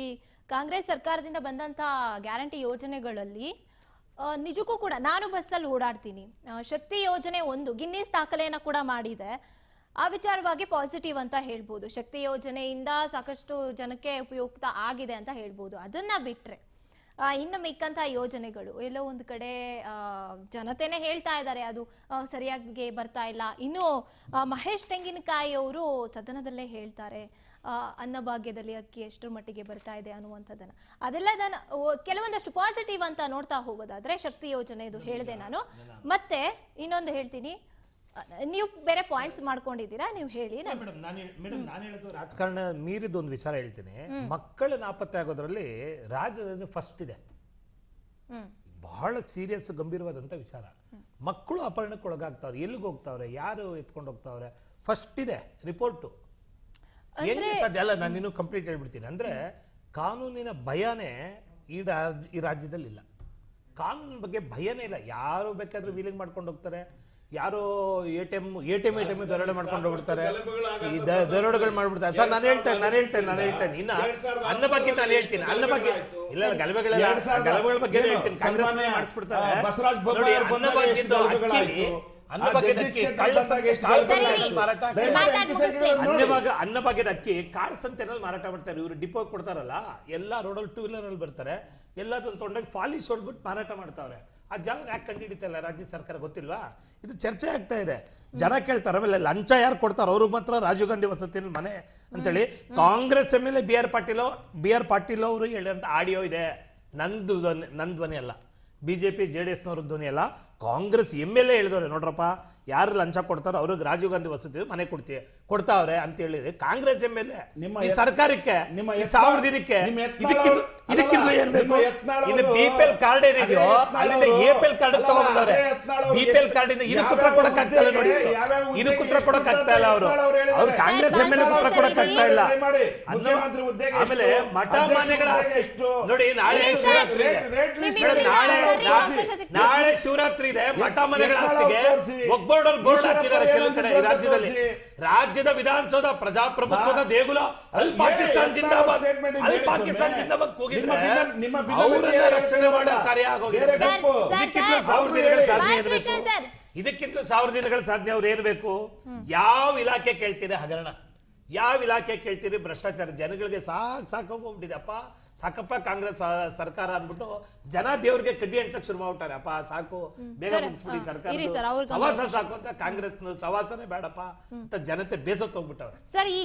ಕಾಂಗ್ರೆಸ್ ಸರ್ಕಾರದಿಂದ ಬಂದಂಥ ಗ್ಯಾರಂಟಿ ಯೋಜನೆಗಳಲ್ಲಿ ನಿಜಕ್ಕೂ ಕೂಡ ನಾನು ಬಸ್ಸಲ್ಲಿ ಓಡಾಡ್ತೀನಿ. ಶಕ್ತಿ ಯೋಜನೆ ಒಂದು ಗಿನ್ನಿಸ್ ದಾಖಲೆಯನ್ನು ಕೂಡ ಮಾಡಿದೆ. ಆ ವಿಚಾರವಾಗಿ ಪಾಸಿಟಿವ್ ಅಂತ ಹೇಳ್ಬೋದು. ಶಕ್ತಿ ಯೋಜನೆಯಿಂದ ಸಾಕಷ್ಟು ಜನಕ್ಕೆ ಉಪಯುಕ್ತ ಆಗಿದೆ ಅಂತ ಹೇಳ್ಬೋದು. ಅದನ್ನ ಬಿಟ್ರೆ ಇನ್ನು ಮಿಕ್ಕಂಥ ಯೋಜನೆಗಳು ಎಲ್ಲೋ ಒಂದು ಕಡೆ ಜನತೆನೇ ಹೇಳ್ತಾ ಇದ್ದಾರೆ ಅದು ಸರಿಯಾಗಿ ಬರ್ತಾ ಇಲ್ಲ. ಇನ್ನು ಮಹೇಶ್ ತೆಂಗಿನಕಾಯಿ ಅವರು ಸದನದಲ್ಲೇ ಹೇಳ್ತಾರೆ ಅನ್ನಭಾಗ್ಯದಲ್ಲಿ ಅಕ್ಕಿ ಎಷ್ಟರ ಮಟ್ಟಿಗೆ ಬರ್ತಾ ಇದೆ ಅನ್ನುವಂಥದ್ದನ್ನ. ಅದೆಲ್ಲ ಕೆಲವೊಂದಷ್ಟು ಪಾಸಿಟಿವ್ ಅಂತ ನೋಡ್ತಾ ಹೋಗೋದಾದ್ರೆ ಶಕ್ತಿ ಯೋಜನೆ ಇದು ಹೇಳಿದೆ ನಾನು. ಮತ್ತೆ ಇನ್ನೊಂದು ಹೇಳ್ತೀನಿ, ನೀವು ಬೇರೆ ಪಾಯಿಂಟ್ಸ್ ಮಾಡ್ಕೊಂಡಿದ್ದೀರಾ, ನೀವು ಹೇಳಿ. ಮೇಡಮ್ ನಾನು ಹೇಳೋದು ರಾಜಕಾರಣ ಮೀರಿದ ಒಂದು ವಿಚಾರ ಹೇಳ್ತೀನಿ. ಮಕ್ಕಳು ನಾಪತ್ತೆ ಆಗೋದ್ರಲ್ಲಿ ರಾಜ್ಯದಲ್ಲಿ ಫಸ್ಟ್ ಇದೆ. ಬಹಳ ಸೀರಿಯಸ್ ಗಂಭೀರವಾದಂತ ವಿಚಾರ. ಮಕ್ಕಳು ಅಪಹರಣಕ್ಕೆ ಒಳಗಾಗ್ತಾವ್ರೆ, ಎಲ್ಲಿಗೆ ಹೋಗ್ತಾವ್ರೆ, ಯಾರು ಎತ್ಕೊಂಡು ಹೋಗ್ತಾವ್ರೆ, ಫಸ್ಟ್ ಇದೆ ರಿಪೋರ್ಟು. ಹೆಂಗೆ ಸಾಧ್ಯ ಅಲ್ಲ, ನಾನು ಇನ್ನೂ ಕಂಪ್ಲೀಟ್ ಹೇಳ್ಬಿಡ್ತೀನಿ. ಅಂದ್ರೆ ಕಾನೂನಿನ ಭಯನೇ ಈ ರಾಜ್ಯದಲ್ಲಿ ಇಲ್ಲ. ಕಾನೂನಿನ ಬಗ್ಗೆ ಭಯನೇ ಇಲ್ಲ. ಯಾರು ಬೇಕಾದ್ರೂ ವೀಲಿಂಗ್ ಮಾಡ್ಕೊಂಡು ಹೋಗ್ತಾರೆ, ಯಾರೋ ಎ ಟಿ ಎಂ ದರೋಡೆ ಮಾಡ್ಕೊಂಡು ಹೋಗ್ಬಿಡ್ತಾರೆ, ಈ ದರೋಡೆಗಳು ಮಾಡ್ಬಿಡ್ತಾರೆ. ಸರ್ ನಾನು ಹೇಳ್ತೇನೆ ಇನ್ನ ಅನ್ನ ಬಗ್ಗೆ ನಾನು ಹೇಳ್ತೀನಿ. ಅನ್ನ ಬಗ್ಗೆ ಇಲ್ಲ, ಗಲಭೆಗಳ ಬಗ್ಗೆ ಹೇಳ್ತೀನಿ. ಕಾಂಗ್ರೆಸ್ ಮಾಡಿಸ್ಬಿಡ್ತಾರೆ. ಅನ್ನಭಾಗ್ಯದ ಅಕ್ಕಿ ಕಾಳು ಸಂತೆನಲ್ಲಿ ಮಾರಾಟ ಮಾಡ್ತಾರೆ. ಇವರು ಡಿಪೋ ಕೊಡ್ತಾರಲ್ಲ, ಎಲ್ಲಾ ರೋಡಲ್ಲಿ 2 ವೀಲರ್ ಅಲ್ಲಿ ಬರ್ತಾರೆ, ಎಲ್ಲದನ್ನ ತೊಗೊಂಡೋಗಿ ಪಾಲಿಶ್ ಹೊಡ್ಬಿಟ್ಟು ಮಾರಾಟ ಮಾಡ್ತಾವ್ರೆ. ಆ ಜನ ಯಾಕೆ ಕಂಡುಹಿಡಿತಲ್ಲ ರಾಜ್ಯ ಸರ್ಕಾರ, ಗೊತ್ತಿಲ್ವಾ? ಇದು ಚರ್ಚೆ ಆಗ್ತಾ ಇದೆ. ಜನ ಕೇಳ್ತಾರೆ. ಆಮೇಲೆ ಲಂಚ ಯಾರು ಕೊಡ್ತಾರೋ ಅವ್ರಿಗೆ ಮಾತ್ರ ರಾಜೀವ್ ಗಾಂಧಿ ವಸತಿ ಮನೆ ಅಂತೇಳಿ Congress MLA B R Patil ಅವರು ಹೇಳಿದಂತ ಆಡಿಯೋ ಇದೆ. ನನ್ನ ಧ್ವನಿ ಅಲ್ಲ, ಬಿಜೆಪಿ JDS ನವರ ಧ್ವನಿ ಅಲ್ಲ, ಕಾಂಗ್ರೆಸ್ ಎಮ್.ಎಲ್.ಎ ಹೇಳಿದವ್ರೆ. ನೋಡ್ರಪ್ಪ, ಯಾರು ಲಂಚ ಕೊಡ್ತಾರೋ ಅವ್ರಿಗೆ ರಾಜೀವ್ ಗಾಂಧಿ ವಸತಿ ಮನೆ ಕೊಡ್ತಾವ್ರೆ ಅಂತ ಹೇಳಿದ್ರೆ ಕಾಂಗ್ರೆಸ್ ಎಮ್.ಎಲ್.ಎ ಈ ಸರ್ಕಾರಕ್ಕೆ 1000 ದಿನಕ್ಕೆ ಇದಕ್ಕಿಂತ ಏನ್ ಬೇಕು? ಇದು BPL ಕಾರ್ಡ್ ಏನಿದೆಯೋ ಅಲ್ಲಿಂದ APL ಕಾರ್ಡ್ ತಗೊಂಡ್ರೆ BPL ಕಾರ್ಡ್ ಇಂದ ಇದಕ್ಕೆ ಉತ್ತರ ಕೊಡಕ್ ಆಗ್ತಾ ಇಲ್ಲ. ನೋಡಿ, ಇದಕ್ಕೆ ಉತ್ತರ ಕೊಡಕ್ ಆಗ್ತಾ ಇಲ್ಲ. ಅವ್ರು ಕಾಂಗ್ರೆಸ್ ಎಮ್.ಎಲ್.ಎ ಉತ್ತರ ಕೊಡಕ್ ಆಗ್ತಾ ಇಲ್ಲ. ಆಮೇಲೆ ಮಠ ಮನೆಗಳ ನೋಡಿ, ನಾಳೆ ಶಿವರಾತ್ರಿ ಇದೆ. ಮಠ ಮನೆಗಳ ಆಸ್ತಿಗೆ ಬೋರ್ಡ್ ಹಾಕಿದ್ದಾರೆ ಕೆಲವು ಕಡೆ ಈ ರಾಜ್ಯದಲ್ಲಿ. ರಾಜ್ಯದ ವಿಧಾನಸೌಧ ಪ್ರಜಾಪ್ರಭುತ್ವದ ದೇಗುಲ ಅಲ್ಲಿ ಪಾಕಿಸ್ತಾನ ಜಿಂದಾಬಾದ್ ಕೂಗಿದ್ರೆ ಅವರನ್ನ ರಕ್ಷಣೆ ಮಾಡೋ ಕಾರ್ಯ ಆಗೋಗಿದೆ. ಇದಕ್ಕಿಂತ 1000 ದಿನಗಳ ಸಾಧನೆ ಅವ್ರು ಏನ್ ಬೇಕು? ಯಾವ ಇಲಾಖೆ ಕೇಳ್ತೀರಿ ಹಗರಣ, ಯಾವ ಇಲಾಖೆ ಕೇಳ್ತೀರಿ ಭ್ರಷ್ಟಾಚಾರ? ಜನಗಳಿಗೆ ಸಾಕೋಗ್ಬಿಟ್ಟಿದೆ. ಅಪ್ಪ ಸಾಕಪ್ಪ ಕಾಂಗ್ರೆಸ್ ಸರ್ಕಾರ ಅಂದ್ಬಿಟ್ಟು ಜನ ದೇವ್ರಿಗೆ ಕಡ್ಡಿ ಅಂತಕ್ಕೆ ಶುರು ಮಾಡ್ಬಿಟ್ಟಾರೆ. ಅಪ್ಪ ಸಾಕು, ಬೇಗ ಮುಗಿಸ್ಬಿಡಿ ಸರ್ಕಾರ, ಸವಾಸ ಸಾಕು ಅಂತ. ಕಾಂಗ್ರೆಸ್ ಸವಾಸನೆ ಬೇಡಪ್ಪ ಅಂತ ಜನತೆ ಬೇಸತ್ತು ಹೋಗ್ಬಿಟ್ಟವ್ರೆ. ಸರ್, ಈ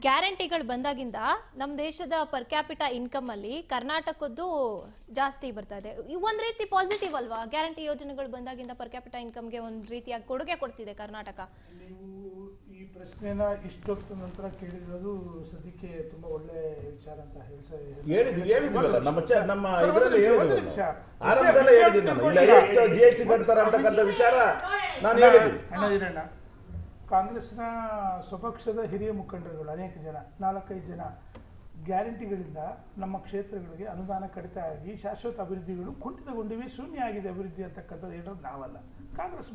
ಗ್ಯಾರಂಟಿಗಳು ಬಂದಾಗಿಂದ ನಮ್ಮ ದೇಶದ ಪರ್ ಕ್ಯಾಪಿಟಾ ಇನ್ಕಮ್ ಅಲ್ಲಿ ಕರ್ನಾಟಕದ್ದು ಜಾಸ್ತಿ ಬರ್ತಾ ಇದೆ. ಒಂದ್ ರೀತಿ ಪಾಸಿಟಿವ್ ಅಲ್ವಾ? ಗ್ಯಾರಂಟಿ ಯೋಜನೆಗಳು ಬಂದಾಗಿಂದ ಪರ್ ಕ್ಯಾಪಿಟಾ ಇನ್ಕಮ್ಗೆ ಒಂದ್ ರೀತಿಯಾಗಿ ಕೊಡುಗೆ ಕೊಡ್ತಿದೆ ಕರ್ನಾಟಕ. ನೀವು ಈ ಪ್ರಶ್ನೆನ ಇಷ್ಟೊತ್ತು ನಂತರ ಕೇಳಿರೋದು ಸದ್ಯಕ್ಕೆ ತುಂಬಾ ಒಳ್ಳೆ ವಿಚಾರ ಅಂತ ಕಾಂಗ್ರೆಸ್ನ ಸ್ವಪಕ್ಷದ ಹಿರಿಯ ಮುಖಂಡರುಗಳು ಅನೇಕ ಜನ, 4-5 ಜನ, ಗ್ಯಾರಂಟಿಗಳಿಂದ ನಮ್ಮ ಕ್ಷೇತ್ರಗಳಿಗೆ ಅನುದಾನ ಕಡಿತ ಆಗಿ ಶಾಶ್ವತ ಅಭಿವೃದ್ಧಿಗಳು ಕುಂಠಿತಗೊಂಡಿವೆ, ಶೂನ್ಯ ಆಗಿದೆ ಅಭಿವೃದ್ಧಿ ಅಂತಕ್ಕಂಥದ್ದು ಹೇಳೋದು ನಾವಲ್ಲ, ಕಾಂಗ್ರೆಸ್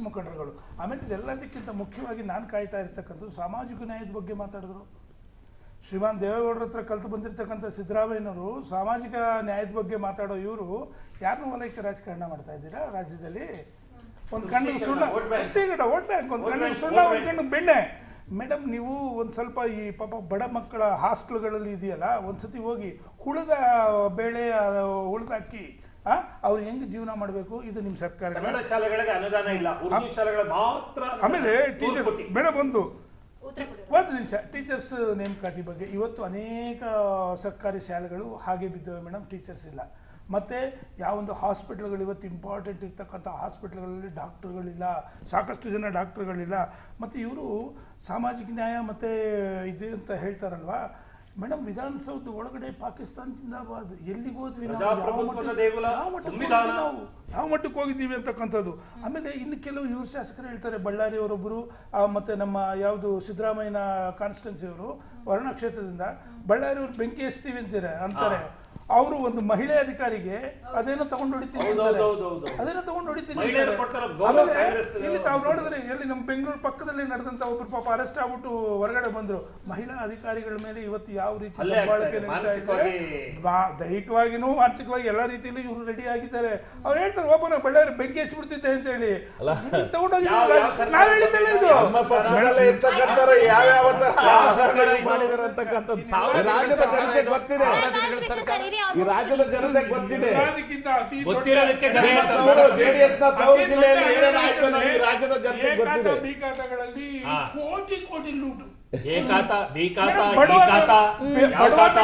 ಮುಖಂಡರುಗಳು. ಆಮೇಲೆ ಇದೆಲ್ಲದಕ್ಕಿಂತ ಮುಖ್ಯವಾಗಿ ನಾನು ಕಾಯ್ತಾ ಇರ್ತಕ್ಕಂಥದ್ದು ಸಾಮಾಜಿಕ ನ್ಯಾಯದ ಬಗ್ಗೆ ಮಾತಾಡಿದ್ರು. ಶ್ರೀಮಾನ್ ದೇವೇಗೌಡರ ಹತ್ರ ಕಲ್ತು ಬಂದಿರತಕ್ಕಂಥ ಸಿದ್ದರಾಮಯ್ಯನವರು ಸಾಮಾಜಿಕ ನ್ಯಾಯದ ಬಗ್ಗೆ ಮಾತಾಡೋ ಇವರು ಯಾರನ್ನೂ ವಲಯಕ್ಕೆ ರಾಜಕಾರಣ ಮಾಡ್ತಾ ಇದ್ದೀರಾ ರಾಜ್ಯದಲ್ಲಿ? ಒಂದು ಕಣ್ಣಿಗೆ ಸುಳ್ಳ, ಅಷ್ಟೇ ಓಟ್ ಬ್ಯಾಂಕ್, ಒಂದು ಕಣ್ಣಿಗೆ ಸುಳ್ಳ, ಒಂದು ಕಣ್ಣಿಗೆ ಬೆಣ್ಣೆ. ಮೇಡಮ್, ನೀವು ಒಂದು ಸ್ವಲ್ಪ ಈ ಪಾಪ ಬಡ ಮಕ್ಕಳ ಹಾಸ್ಟೆಲ್ಗಳಲ್ಲಿ ಇದೆಯಲ್ಲ, ಒಂದ್ಸತಿ ಹೋಗಿ ಹುಳದ ಬೇಳೆ, ಹುಳದ ಅಕ್ಕಿ, ಅವ್ರು ಹೆಂಗ್ ಜೀವನ ಮಾಡಬೇಕು? ಇದು ನಿಮ್ಮ ಸರ್ಕಾರ. ಕನ್ನಡ ಶಾಲೆಗಳಿಗೆ ಅನುದಾನ ಇಲ್ಲ, ಉರ್ದು ಶಾಲೆಗಳ ಮಾತ್ರ. ಆಮೇಲೆ ಮೇಡಮ್ ಒಂದು ನಿಮಿಷ, ಟೀಚರ್ಸ್ ನೇಮಕಾತಿ ಬಗ್ಗೆ ಇವತ್ತು ಅನೇಕ ಸರ್ಕಾರಿ ಶಾಲೆಗಳು ಹಾಗೆ ಬಿದ್ದವೆ ಮೇಡಮ್, ಟೀಚರ್ಸ್ ಇಲ್ಲ. ಮತ್ತು ಯಾವೊಂದು ಹಾಸ್ಪಿಟ್ಲ್ಗಳು ಇವತ್ತು ಇಂಪಾರ್ಟೆಂಟ್ ಇರ್ತಕ್ಕಂಥ ಹಾಸ್ಪಿಟ್ಲ್ಗಳಲ್ಲಿ ಡಾಕ್ಟರ್ಗಳಿಲ್ಲ, ಸಾಕಷ್ಟು ಜನ ಡಾಕ್ಟರ್ಗಳಿಲ್ಲ. ಮತ್ತು ಇವರು ಸಾಮಾಜಿಕ ನ್ಯಾಯ ಮತ್ತು ಇದು ಅಂತ ಹೇಳ್ತಾರಲ್ವಾ ಮೇಡಮ್, ವಿಧಾನಸೌಧ ಒಳಗಡೆ ಪಾಕಿಸ್ತಾನ ಜಿಂದಾಬಾದ್, ಎಲ್ಲಿಗೆ ಹೋದ್ವಿ ಯಾವ ಮಟ್ಟಕ್ಕೆ ಹೋಗಿದ್ದೀವಿ ಅಂತಕ್ಕಂಥದ್ದು. ಆಮೇಲೆ ಇನ್ನು ಕೆಲವು ಇವ್ರ ಶಾಸಕರು ಹೇಳ್ತಾರೆ, ಬಳ್ಳಾರಿ ಅವರೊಬ್ಬರು ಮತ್ತು ನಮ್ಮ ಯಾವುದು ಸಿದ್ದರಾಮಯ್ಯನ ಕಾನ್ಸ್ಟಿಟ್ಯೂನ್ಸಿ ಅವರು ವರ್ಣ ಕ್ಷೇತ್ರದಿಂದ ಬಳ್ಳಾರಿ ಅವರು ಬೆಂಕಿ ಹಚ್ತೀವಿ ಅಂತಾರೆ. ಅವರು ಒಂದು ಮಹಿಳೆ ಅಧಿಕಾರಿಗೆ ಅದೇನೋ ತಗೊಂಡು ಹೊಡಿತೀನಿ ಅಂತಾರೆ. ಅದೇನೋ ತಗೊಂಡು ಹೊಡಿತೀನಿ ಮಹಿಳೆಯರು ಅಂತಾರೆ. ಕೊಡ್ತಾರ ಗೌರವ ಆಮೇಲೆ ಕಾಂಗ್ರೆಸ್ ಇಲ್ಲಿ ತಾವು ನೋಡಿದ್ರೆ ಎಲ್ಲಿ ನಮ್ಮ ಬೆಂಗಳೂರು ಪಕ್ಕದಲ್ಲಿ ನಡೆದಂತ ಒಬ್ರು ಪಾಪ ಅರೆಸ್ಟ್ ಆಗ್ಬಿಟ್ಟು ಹೊರಗಡೆ ಬಂದ್ರು. ಮಹಿಳಾ ಅಧಿಕಾರಿಗಳ ಮೇಲೆ ಇವತ್ತು ಯಾವ ರೀತಿ ಅಲ್ಲೇ ದಬ್ಬಾಳಿಕೆ ಆಗ್ತಾ ಇದೆ. ನಡೀತಾ ಇದೆ, ಮಾನಸಿಕವಾಗಿ ದೈಹಿಕವಾಗಿನೂ ಮಾನಸಿಕವಾಗಿ ಎಲ್ಲಾ ರೀತಿಯಲ್ಲಿ ಇವರು ರೆಡಿ ಆಗಿದ್ದಾರೆ. ಅವ್ರು ಹೇಳ್ತಾರೆ ಒಬ್ಬನ ಬಳ್ಳಾರಿ ಬೆಂಕಿ ಹಚ್ಚಿಬಿಡ್ತಿದ್ದೆ ಅಂತ ಹೇಳಿ ತಗೊಂಡೋಗಿದ್ದಾರೆ. ನಾವ್ ಹೇಳಿದ್ದೇವೆ ಇದು ನಮ್ಮ ಪಕ್ಷದಲ್ಲೇ ಇರ್ತಕ್ಕಂಥವ್ರು ಯಾವ್ಯಾವ ತರ ಆಚರಣೆ ಮಾಡಿದ್ದಾರೆ ಅಂತಕ್ಕಂಥದ್ದು ರಾಜ್ಯದ ಜನತೆಗೆ ಗೊತ್ತಿದೆ. ಈ ರಾಜ್ಯದ ಜನತೆಗೆ ಗೊತ್ತಿದೆ. ಅದಕ್ಕಿಂತ ಅತಿ ಗೊತ್ತಿರೋದಕ್ಕೆ ಜನ ಜೆಡಿಎಸ್ ನ ತವರು ಜಿಲ್ಲೆಯಲ್ಲಿ ಏನೇನು ಆಯ್ತು ಅನ್ನೋದು ಈ ರಾಜ್ಯದ ಜನತೆಗೆ ಗೊತ್ತಿದೆ. ಬಿ ಖಾತಾಗಳಲ್ಲಿ ಕೋಟಿ ಕೋಟಿ ಲೂಟು. ಎ ಖಾತಾ, ಬಿ ಖಾತಾ, ಈ ಬಡವ ಖಾತಾ, ಯಾವ ಖಾತಾ?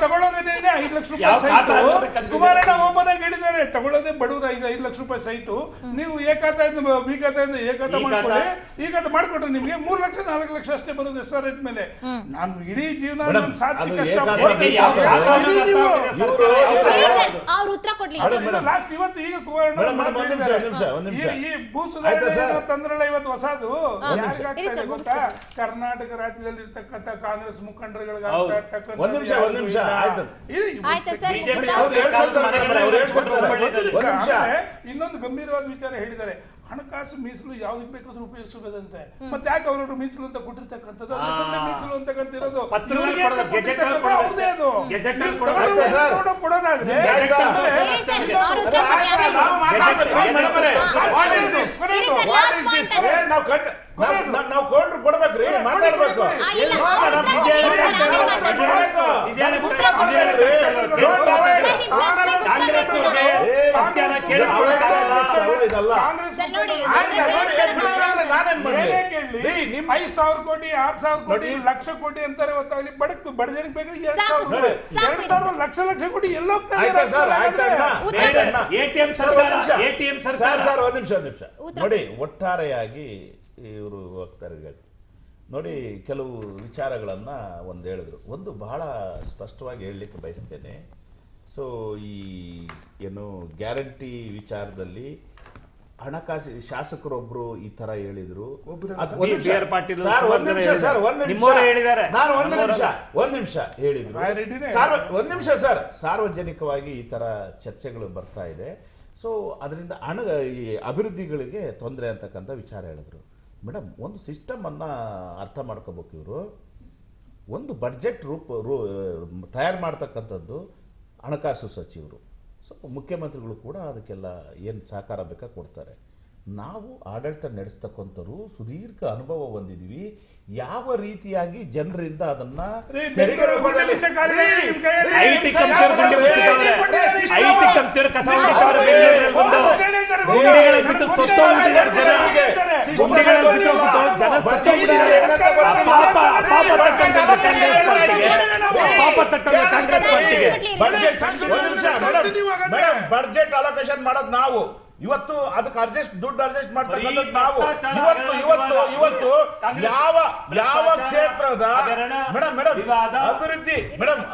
ತಗೊಳ್ಳೋದೇನೆ 5 ಲಕ್ಷ ಯಾವ ರೂಪಾಯಿ ಖಾತಾ ಅನ್ನೋದು ಸೈಟು. confusion. ಕುಮಾರಣ್ಣ ಓಪನ್ ಆಗಿ ಹೇಳಿದ್ದಾರೆ, ತಗೊಳ್ಳೋದೇ ಬಡವರು 5 ಲಕ್ಷ ರೂಪಾಯಿ ಸೈಟು. ನೀವು ಎ ಖಾತೆಯಿಂದ ಬಿ ಖಾತೆಯಿಂದ ಎ ಖಾತಾ ಈ ಮಾಡ್ಕೊಳ್ಳಿ. ಖಾತಾ. ಈ ಖಾತೆ ಮಾಡ್ಕೊಟ್ರೆ ನಿಮ್ಗೆ 3 ಲಕ್ಷ 4 ಲಕ್ಷ ಅಷ್ಟೇ ಬರೋದು ಎಸ್ ಆರ್ ರೇಟ್ ಮೇಲೆ. ನಾನು ಇಡೀ ಜೀವನ ಮೇಡಮ್, ನಾನು ಸಾಧಿಸಿ ಅದು ಕಷ್ಟ ಏ ಖಾತೆ, ಪಡ್ತೀನಿ. ಯಾವ ಖಾತಾ ಅನ್ನೋದು ಅರ್ಥ ಆಗ್ತಿದೆ ಸರ್ಕಾರ ಯಾವ ಖಾತಾ? ಅವ್ರ ಉತ್ತರ ಕೊಡ್ಲಿ. ಲಾಸ್ಟ್ ಇವತ್ತು ಈಗ ಕುಮಾರಣ್ಣ ಮೇಡಮ್, ಮಾತು ಒಂದ್ ನಿಮಿಷ, ಹೇಳಿದ್ದಾರೆ. ಒಂದ್ ನಿಮಿಷ. ಈ ಭೂ ಆಯ್ತಾ ಸುಧಾರಣೆ ಸರ್? ಏನೋ ತಂದ್ರಲ್ಲ ಇವತ್ತು ಹೊಸದು ಯಾರಿಗಾಗ್ತಾ ಇರಿ ಇದೆ ಸರ್, ಗೊತ್ತಾ? ಕರ್ನಾಟಕ ರಾಜ್ಯದಲ್ಲಿ ಇರ್ತಕ್ಕಂಥ ಕಾಂಗ್ರೆಸ್ ಮುಖಂಡರುಗಳಿಗೆ ಹೌದು. ಒಂದ್ ನಿಮಿಷ, ಆಯ್ತು. ಆಯ್ತಾ ಸರ್? ಬಿಜೆಪಿ ಮುಗಿತಾ? ಅವ್ರು ಹೇಳ್ಕೊಳ್ತಾರೆ, ಮನೆಗಳಲ್ಲಿ ಅವ್ರು ಹೇಳ್ಕೊಳ್ತಾರೆ. ಹುಬ್ಬಳ್ಳಿನಲ್ಲಿ. ಒಂದ್ ನಿಮಿಷ. ಆಮೇಲೆ ಇನ್ನೊಂದು ಗಂಭೀರವಾದ ವಿಚಾರ ಹೇಳಿದ್ದಾರೆ, ಹಣಕಾಸು ಮೀಸಲು ಯಾವ್ದಕ್ಕೆ ಬೇಕಾದ್ರೂ ಉಪಯೋಗಿಸಬಹುದಂತೆ. ಮತ್ತೆ ಯಾಕೆ ಅವರು ಮೀಸಲು ಅಂತ ಕೊಟ್ಟಿರ್ತಕ್ಕಂಥದ್ದು? ಅಸೆಂಬ್ಲಿ ಮೀಸಲು ಅಂತಕ್ಕಂತಿರೋದು ಪತ್ರದಲ್ಲಿ ಇವ್ರಿಗೆ ಕೊಡೋದು, ಗೆಜೆಟ್ ಅಲ್ಲಿ ಕೊಟ್ಟಿರ್ತಕ್ಕಂಥದ್ದು ಅವ್ರದ್ದೇ ಅದು. ಗೆಜೆಟ್ ಅಲ್ಲಿ ನೀವು ಕೊಡೋದು ತಗೊಂಡು ಅಷ್ಟೇ ಸರ್. ತಗೊಂಡು ಕೊಡೋದಾದ್ರೆ ಗೆಜೆಟ್ ಅಲ್ಲಿ ಅಂದ್ರೆ ಇರಿ ಸರ್, ಅವ್ರ ಉತ್ತರ ಕೊಡ್ಲಿ ಆಮೇಲೆ. ನಾವು ಮಾತಾಡ್ಬೇಕು, ಮೇಡಮರೇ. What is this? ಇರಿ sir, What last is this? point ಏ, ನಾವು ಕೊಂಡ್ರು ಕೊಡ್ಬೇಕ್ರಿ, ಮಾತಾಡ್ಬೇಕು. ಆ, ಇಲ್ಲ, ಅವ್ರ ಉತ್ತರ ಕೊಡ್ಲಿ, ಇರಿ ಸರ್, ಆಮೇಲೆ ಮಾತಾಡ್ಬೋದು. ಇದೇನು ಉತ್ತರ ಕೊಡ್ಲಿ. ಇದೇನು ಸರ್, ನಿಮ್ ಪ್ರಶ್ನೆಗೆ ಉತ್ತರ ಬೇಕು ತಾನೆ? ಸತ್ಯನ ಕೇಳಿಸ್ಕೊಳ್ತಾರಲ್ಲ. ಇದಲ್ಲ. ಕಾಂಗ್ರೆಸ್ ಸರ್ ನೋಡಿ, ಮುಖಂಡರು ನಾನೇನ್ ಮಾಡ್ಲಿ? ಏನೇ ಕೇಳಲಿ, ರೀ, ನಿಮ್ 5,000 ಕೋಟಿ 6,000 ಕೋಟಿ ನೋಡಿ. ಲಕ್ಷ ಕೋಟಿ ಅಂತಾರೆ. ಗೊತ್ತಾಗ್ಲಿ ಬಡ ಜನಕ್ಕೆ ಬೇಕಾದ್ರೆ ಸಾಕು 2,000 ಸರ್, ಸಾಕು 2,000 ಲಕ್ಷ ಕೋಟಿ ಎಲ್ಲೋಗ್ತಾ ಆಯ್ತಾ ಸರ್, ಆಯ್ತಾ ಅಣ್ಣ? ಉತ್ತರ ಅಣ್ಣ. ಎಟಿಎಂ ಸರ್, ಸರ್ಕಾರ, ಒಂದ್ ನಿಮಿಷ. ಎಟಿಎಂ ಸರ್, ಸರ್ಕಾರ. ಸರ್, ಒಂದ್ ನಿಮಿಷ. ಉತ್ತರ ನೋಡಿ, ಕೊಡಿ. ಒಟ್ಟಾರೆಯಾಗಿ ಇವರು ವಕ್ತಾರಗಳು ನೋಡಿ ಕೆಲವು ವಿಚಾರಗಳನ್ನ ಒಂದು ಹೇಳಿದ್ರು. ಒಂದು ಬಹಳ ಸ್ಪಷ್ಟವಾಗಿ ಹೇಳಲಿಕ್ಕೆ ಬಯಸ್ತೇನೆ. ಸೊ ಈ ಏನು ಗ್ಯಾರಂಟಿ ವಿಚಾರದಲ್ಲಿ ಹಣಕಾಸು ಶಾಸಕರೊಬ್ರು ಈ ತರ ಹೇಳಿದ್ರು. ಬಿ.ಆರ್. ಪಾಟೀಲ್ ಸರ್, ಒಂದ್ ನಿಮಿಷ ಸರ್, ಒಂದ್ ನಿಮಿಷ. ನಿಮ್ಮವರೇ ಹೇಳಿದ್ದಾರೆ. ನಾನು ಒಂದ್ ನಿಮಿಷ ಹೇಳಿದ್ರು. ರೆಡ್ಡಿನೇ ಒಂದ್ ನಿಮಿಷ ಸರ್. ಸಾರ್ವಜನಿಕವಾಗಿ ಈ ತರ ಚರ್ಚೆಗಳು ಬರ್ತಾ ಇದೆ. ಸೊ ಅದರಿಂದ ಈ ಅಭಿವೃದ್ಧಿಗಳಿಗೆ ತೊಂದರೆ ಅಂತಕ್ಕಂಥ ವಿಚಾರ ಹೇಳಿದ್ರು. ಮೇಡಮ್, ಒಂದು ಸಿಸ್ಟಮ್ ಅನ್ನ ಅರ್ಥ ಮಾಡ್ಕೋಬೇಕು. ಇವರು ಒಂದು ಬಡ್ಜೆಟ್ ತಯಾರು ಮಾಡ್ತಕ್ಕಂಥದ್ದು ಹಣಕಾಸು ಸಚಿವರು. ಸೊ ಮುಖ್ಯಮಂತ್ರಿಗಳು ಕೂಡ ಅದಕ್ಕೆಲ್ಲ ಏನು ಸಹಕಾರ ಬೇಕಾ ಕೊಡ್ತಾರೆ. ನಾವು ಆಡಳಿತ ನಡೆಸ್ತಕ್ಕಂಥವ್ರು ಸುದೀರ್ಘ ಅನುಭವ ಹೊಂದಿದ್ವಿ. ಯಾವ ರೀತಿಯಾಗಿ ಜನರಿಂದ ಅದನ್ನ ತೆರಿಗೆ ರೂಪದಲ್ಲಿ ಐಟಿ ಕಂಪ್ಯೂಟರ್ ಗುಂಡಿ ಮುಚ್ಚಿದವ್ರೆ. ಐಟಿ ಕಂಪ್ಯೂಟರ್ ಕಸ ಹೊಡಿತವ್ರೆ ಬೆಂಗಳೂರಲ್ಲಿ ಬಂದು. ಗುಂಡಿಗಳ ಬಿದ್ದು ಸತ್ತೋಗ್ಬಿಟ್ಟಿದ್ದಾರೆ ಜನ. ಗುಂಡಿಗಳಲ್ಲಿ ಬಿದ್ದೋಗ್ಬಿಟ್ಟು ಜನ ಸತ್ತೋಗ್ಬಿಟ್ಟಿದ್ದಾರೆ. ಪಾಪ ತಟ್ಟಂಗಿಲ್ಲ ಕಾಂಗ್ರೆಸ್ ಪಾರ್ಟಿಗೆ. ಪಾಪ ತಟ್ಟಂಗಿಲ್ಲ ಕಾಂಗ್ರೆಸ್ ಪಾರ್ಟಿಗೆ. ಬಡ್ಜೆಟ್ ಅಲೋಕೇಶನ್ ಮಾಡೋದು ನಾವು. ಇವತ್ತು ಅದಕ್ಕೆ ದುಡ್ಡು ಅಡ್ಜಸ್ಟ್ ಮಾಡ್ತಕ್ಕಂಥದ್ದು ನಾವು. ಇವತ್ತು ಯಾವ ಕ್ಷೇತ್ರದ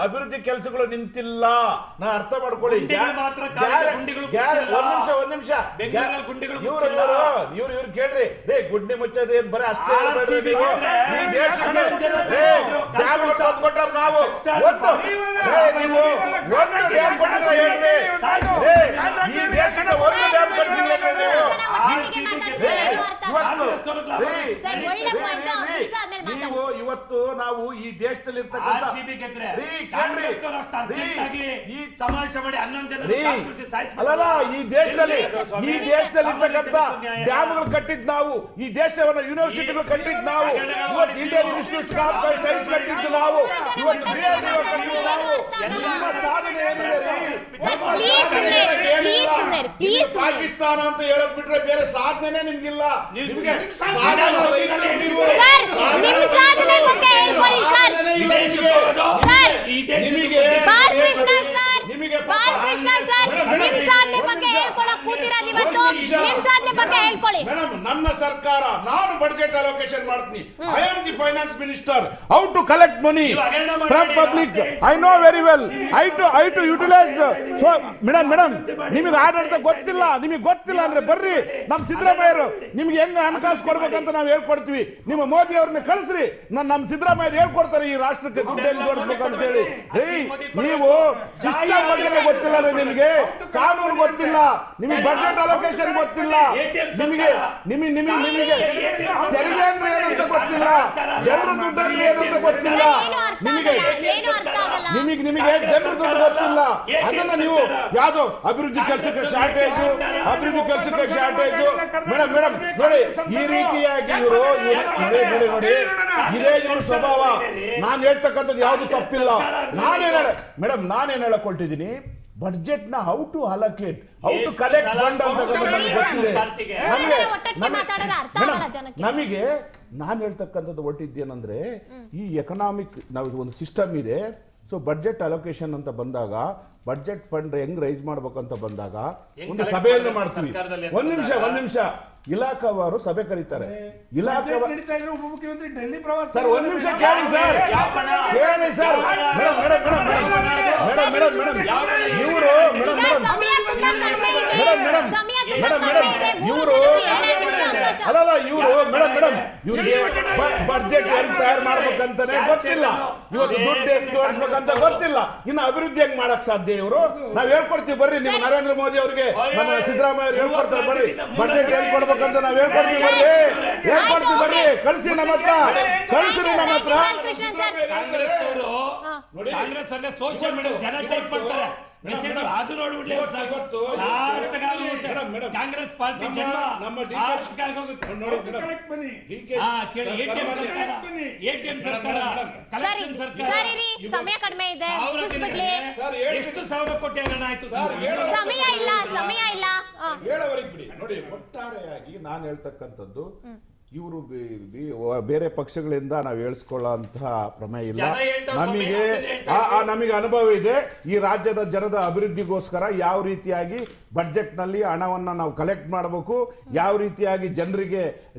ಅಭಿವೃದ್ಧಿ ಕೆಲಸಗಳು ನಿಂತಿಲ್ಲ. ನಾ ಅರ್ಥ ಮಾಡ್ಕೊಳ್ಳಿ. ಒಂದ್ ನಿಮಿಷ. ಇವ್ರು ಕೇಳ್ರಿ, ರೇ ಗುಡ್ಡಿ ಮುಚ್ಚೋದು ಏನ್ ಬರೀ ಅಷ್ಟೇ ಹೇಳ್ಬೇಡ್ರಿ ನೀವು. ಈ ದೇಶಕ್ಕೆ ಡ್ಯಾಮ್ಗಳು ತಂದ್ಕೊಟ್ಟಾರ ನಾವು. ನೀವು ಒಂದು ಡ್ಯಾಮ್ ಕೊಟ್ಟಿದ್ರೆ ಹೇಳ್ರಿ. ಈ ದೇಶದ ಒಂದು ಡ್ಯಾಮ್ ನೀವು ಇವತ್ತು ನಾವು ಈ ದೇಶದಲ್ಲಿ ಈ ಸಮಾವೇಶ ಮಾಡಿ 11 ಜನ ಅಲ್ಲಲ್ಲ, ಈ ದೇಶದಲ್ಲಿ ಇರ್ತಕ್ಕಂಥ ಡ್ಯಾಮ್ಗಳು ಕಟ್ಟಿದ್ ನಾವು. ಈ ದೇಶವನ್ನು ಯೂನಿವರ್ಸಿಟಿಗಳು ಕಟ್ಟಿದ್ ನಾವು. ಇವತ್ತು ಇಂಡಿಯನ್ ಇನ್ಸ್ಟಿಟ್ಯೂಟ್ ಆಫ್ ಸೈನ್ಸ್ ಕಟ್ಟಿದ್ದು ನಾವು. ಇವತ್ತು ಕಟ್ಟಿದ್ದು ನಾವು. ನಿಮ್ಮ ಸಾಧನೆ ಏನಿದೆ? ಪಾಕಿಸ್ತಾನ ಅಂತ ಹೇಳೋದ್ ಬಿಟ್ರೆ ಬೇರೆ ಸಾಧನೆ ನಿಮ್ಗಿಲ್ಲ. ನಿಮ್ಗೆ ಬಾಲಕೃಷ್ಣ ಸರ್, ನಿಮ್ ಸಾಧನೆ ಬಗ್ಗೆ ಹೇಳ್ಕೊಳಕ್ ಕೂತಿರೋದು ಇವತ್ತು. ನಿಮ್ ಸಾಧನೆ ಬಗ್ಗೆ ಹೇಳ್ಕೊಳ್ಳಿ. ಮೇಡಮ್, ನನ್ನ ಸರ್ಕಾರ, ನಾನು ಬಡ್ಜೆಟ್ ಅಲೋಕೇಶನ್ ಮಾಡ್ತೀನಿ. I am the finance minister. How to collect money from public I know very well. I to utilise. So madam ನಿಮಗೆ ಆಡಳಿತ ಗೊತ್ತಿಲ್ಲ, ನಿಮಗೆ ಗೊತ್ತಿಲ್ಲ ಅಂದ್ರೆ ಬರ್ರಿ ನಮ್ಮ ಸಿದ್ದರಾಮಯ್ಯರು ನಿಮ್ಗೆ ಹೆಂಗ್ ಹಣಕಾಸು ಕೊಡ್ಬೇಕಂತ ನಾವು ಹೇಳ್ಕೊಡ್ತೀವಿ. ನಿಮ್ಮ ಮೋದಿ ಅವ್ರನ್ನ ಕಳಿಸ್ರಿ, ನಮ್ಮ ಸಿದ್ದರಾಮಯ್ಯ ಹೇಳ್ಕೊಡ್ತಾರೆ ಈ ರಾಷ್ಟ್ರಕ್ಕೆ ದುಡ್ಡು ಹೆಂಗ್ ಜೋಡಿಸ್ಬೇಕಂತ ಹೇಳಿ. ನೀವು ಸಿಸ್ಟಮ್ ಬಗ್ಗೆ ಗೊತ್ತಿಲ್ಲ ರೀ, ನಿಮಗೆ ಕಾನೂನು ಗೊತ್ತಿಲ್ಲ, ನಿಮಗೆ ಬಜೆಟ್ ಅಲೋಕೇಶನ್ ಗೊತ್ತಿಲ್ಲ, ನಿಮಗೆ ತೆರಿಗೆ ಅಂದ್ರೆ ಏನಂತ ಗೊತ್ತಿಲ್ಲ, ಜನರ ದುಡ್ಡು ಅಂದ್ರೆ ಏನಂತ ಗೊತ್ತಿಲ್ಲ, ನಿಮಗೆ ಜನರ ದುಡ್ಡು ಗೊತ್ತಿಲ್ಲ. ಅದನ್ನ ನೀವು ಯಾವ್ದು ಅಭಿವೃದ್ಧಿ ಕೆಲಸಕ್ಕೆ ಶಾರ್ಟೇಜು ಮೇಡಮ್ ನೋಡಿ, ಈ ರೀತಿಯಾಗಿ ಇವರು ನೋಡಿ, ಇದೇ ಇವ್ರ ಸ್ವಭಾವ. ನಾನು ಹೇಳ್ತಕ್ಕಂಥದ್ದು ಯಾವ್ದು ತಪ್ಪಿಲ್ಲ. ನಾನೇನ್ ಹೇಳಕೊಟ್ಟಿದ್ದೀನಿ, ಬಡ್ಜೆಟ್ ನ how to allocate, how to collect fund ಅಂತ ನಮಗೆ ನಾನು ಹೇಳ್ತಕ್ಕಂಥದ್ದು ಒಟ್ಟಿದ್ದೇನೆಂದ್ರೆ, ಈ ಎಕನಾಮಿಕ್ ನಾವು ಒಂದು ಸಿಸ್ಟಮ್ ಇದೆ. ಸೊ ಬಡ್ಜೆಟ್ ಅಲೋಕೇಶನ್ ಅಂತ ಬಂದಾಗ, ಬಡ್ಜೆಟ್ ಫಂಡ್ ಹೆಂಗ್ ರೈಸ್ ಮಾಡ್ಬೇಕಂತ ಬಂದಾಗ ಒಂದು ಸಭೆಯನ್ನು ಮಾಡ್ತೀವಿ. ಒಂದ್ ನಿಮಿಷ ಇಲಾಖಾವಾರು ಸಭೆ ಕರೀತಾರೆ. ಉಪಮುಖ್ಯಮಂತ್ರಿ ಡೆಲ್ಲಿ ಪ್ರವಾಸ ಸರ್, ಒಂದ್ ನಿಮಿಷ ಕೇಳಿ ಸರ್. ಇವ್ರಿಗೆ ಬಡ್ಜೆಟ್ ಹೆಂಗ್ ತಯಾರು ಮಾಡ್ಬೇಕಂತಾನೆ ಗೊತ್ತಿಲ್ಲ, ಇವತ್ತು ದುಡ್ಡು ಹೆಂಗ್ ಜೋಡಿಸ್ಬೇಕಂತ ಗೊತ್ತಿಲ್ಲ, ಇನ್ನು ಅಭಿವೃದ್ಧಿ ಹೆಂಗ್ ಮಾಡಕ್ ಸಾಧ್ಯ ಇವರು? ನಾವ್ ಹೇಳ್ಕೊಡ್ತೀವಿ ಬರ್ರಿ, ನೀವು ನರೇಂದ್ರ ಮೋದಿ ಅವರಿಗೆ ನಮ್ಮ ಸಿದ್ದರಾಮಯ್ಯ ಅವ್ರು ಹೇಳ್ಕೊಡ್ತಾರೆ ಬರ್ರಿ, ಬಡ್ಜೆಟ್ ಹೆಂಗ್ ಕೊಡ್ಬೇಕಂತ ನಾವ್ ಹೇಳ್ಕೊಡ್ತೀವಿ ಬರ್ರಿ, ಕಳ್ಸಿ ನಮ್ಮ ಹತ್ರ. ಕಾಂಗ್ರೆಸ್ ಸೋಷಿಯಲ್ ಮೀಡಿಯಾ ಜನ ಟೈಪ್ ಮಾಡ್ತಾರೆ, ಅದು ನೋಡ್ಬಿಡ್ಲಿ ಕಾಂಗ್ರೆಸ್ ಪಾರ್ಟಿ ಸಮಯ ಕಡಿಮೆ ಇದೆ, ಎಷ್ಟು ಸಾವಿರ ಕೋಟಿ ಹಗರಣ ಆಯ್ತು? ಸಮಯ ಇಲ್ಲ ಹೇಳೋವರೆಗೆ ಬಿಡಿ. ನೋಡಿ, ಒಟ್ಟಾರೆಯಾಗಿ ನಾನು ಹೇಳ್ತಕ್ಕಂಥದ್ದು, ಇವರು ಬೇರೆ ಪಕ್ಷಗಳಿಂದ ನಾವು ಹೇಳಿಸ್ಕೊಳ್ಳುವಂತಹ ಪ್ರಮೇಯ ಇಲ್ಲ. ನಮಗೆ ಅನುಭವ ಇದೆ. ಈ ರಾಜ್ಯದ ಜನದ ಅಭಿವೃದ್ಧಿಗೋಸ್ಕರ ಯಾವ ರೀತಿಯಾಗಿ ಬಡ್ಜೆಟ್ ನಲ್ಲಿ ಹಣವನ್ನ ನಾವು ಕಲೆಕ್ಟ್ ಮಾಡಬೇಕು, ಯಾವ ರೀತಿಯಾಗಿ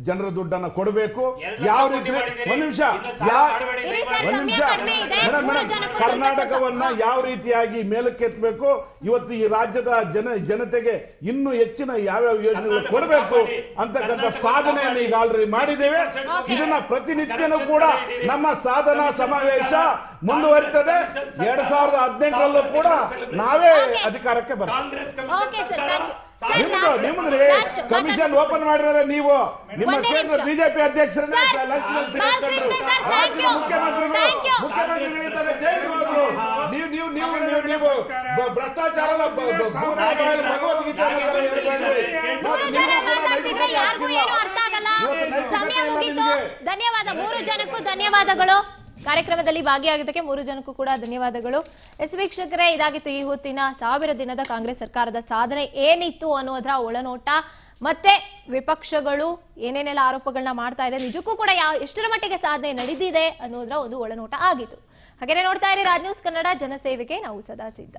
ಜನರ ದುಡ್ಡನ್ನ ಕೊಡಬೇಕು, ಯಾವ ರೀತಿ ಕರ್ನಾಟಕವನ್ನ ಯಾವ ರೀತಿಯಾಗಿ ಮೇಲಕ್ಕೆತ್ತಬೇಕು, ಇವತ್ತು ಈ ರಾಜ್ಯದ ಜನತೆಗೆ ಇನ್ನೂ ಹೆಚ್ಚಿನ ಯಾವ್ಯಾವ ಯೋಜನೆಗಳು ಕೊಡಬೇಕು ಅಂತಕ್ಕಂಥ ಸಾಧನೆಯನ್ನು ಈಗ ಆಲ್ರೆಡಿ ಮಾಡಿದ್ದೇವೆ. ಇದನ್ನ ಪ್ರತಿನಿತ್ಯನೂ ಕೂಡ ನಮ್ಮ ಸಾಧನಾ ಸಮಾವೇಶ ಮುಂದುವರಿತದೆ. 2018ರಲ್ಲೂ ಕೂಡ ನಾವೇ ಅಧಿಕಾರಕ್ಕೆ ನಿಮ್ದ್ರಿ ಕಮಿಷನ್ ಓಪನ್ ಮಾಡಿದ್ರೆ ನೀವು ನಿಮ್ಮ ಕೇಂದ್ರ ಬಿಜೆಪಿ ಅಧ್ಯಕ್ಷರನ್ನ ಮುಖ್ಯಮಂತ್ರಿಗಳಿದ್ದಾಗ ಜೈಲಿಗೆ ಹೋದ್ರು. ನೀವು ಭ್ರಷ್ಟಾಚಾರ ಭಗವದ್ಗೀತೆ ಸಮಯ ಮುಗಿತು. ಧನ್ಯವಾದ, 3 ಜನಕ್ಕೂ ಧನ್ಯವಾದಗಳು. ಕಾರ್ಯಕ್ರಮದಲ್ಲಿ ಭಾಗಿಯಾಗಿದ್ದಕ್ಕೆ 3 ಜನಕ್ಕೂ ಕೂಡ ಧನ್ಯವಾದಗಳು. ವೀಕ್ಷಕರೇ, ಇದಾಗಿತ್ತು ಈ ಹೊತ್ತಿನ 1000 ದಿನದ ಕಾಂಗ್ರೆಸ್ ಸರ್ಕಾರದ ಸಾಧನೆ ಏನಿತ್ತು ಅನ್ನೋದರ ಒಳನೋಟ. ಮತ್ತೆ ವಿಪಕ್ಷಗಳು ಏನೇನೆಲ್ಲ ಆರೋಪಗಳನ್ನ ಮಾಡ್ತಾ ಇದೆ, ನಿಜಕ್ಕೂ ಕೂಡ ಎಷ್ಟರ ಮಟ್ಟಿಗೆ ಸಾಧನೆ ನಡೆದಿದೆ ಅನ್ನೋದರ ಒಂದು ಒಳನೋಟ ಆಗಿತ್ತು. ಹಾಗೇನೆ ನೋಡ್ತಾ ಇರಿ ರಾಜ್ ನ್ಯೂಸ್ ಕನ್ನಡ, ಜನಸೇವೆಗೆ ನಾವು ಸದಾ ಸಿದ್ಧ.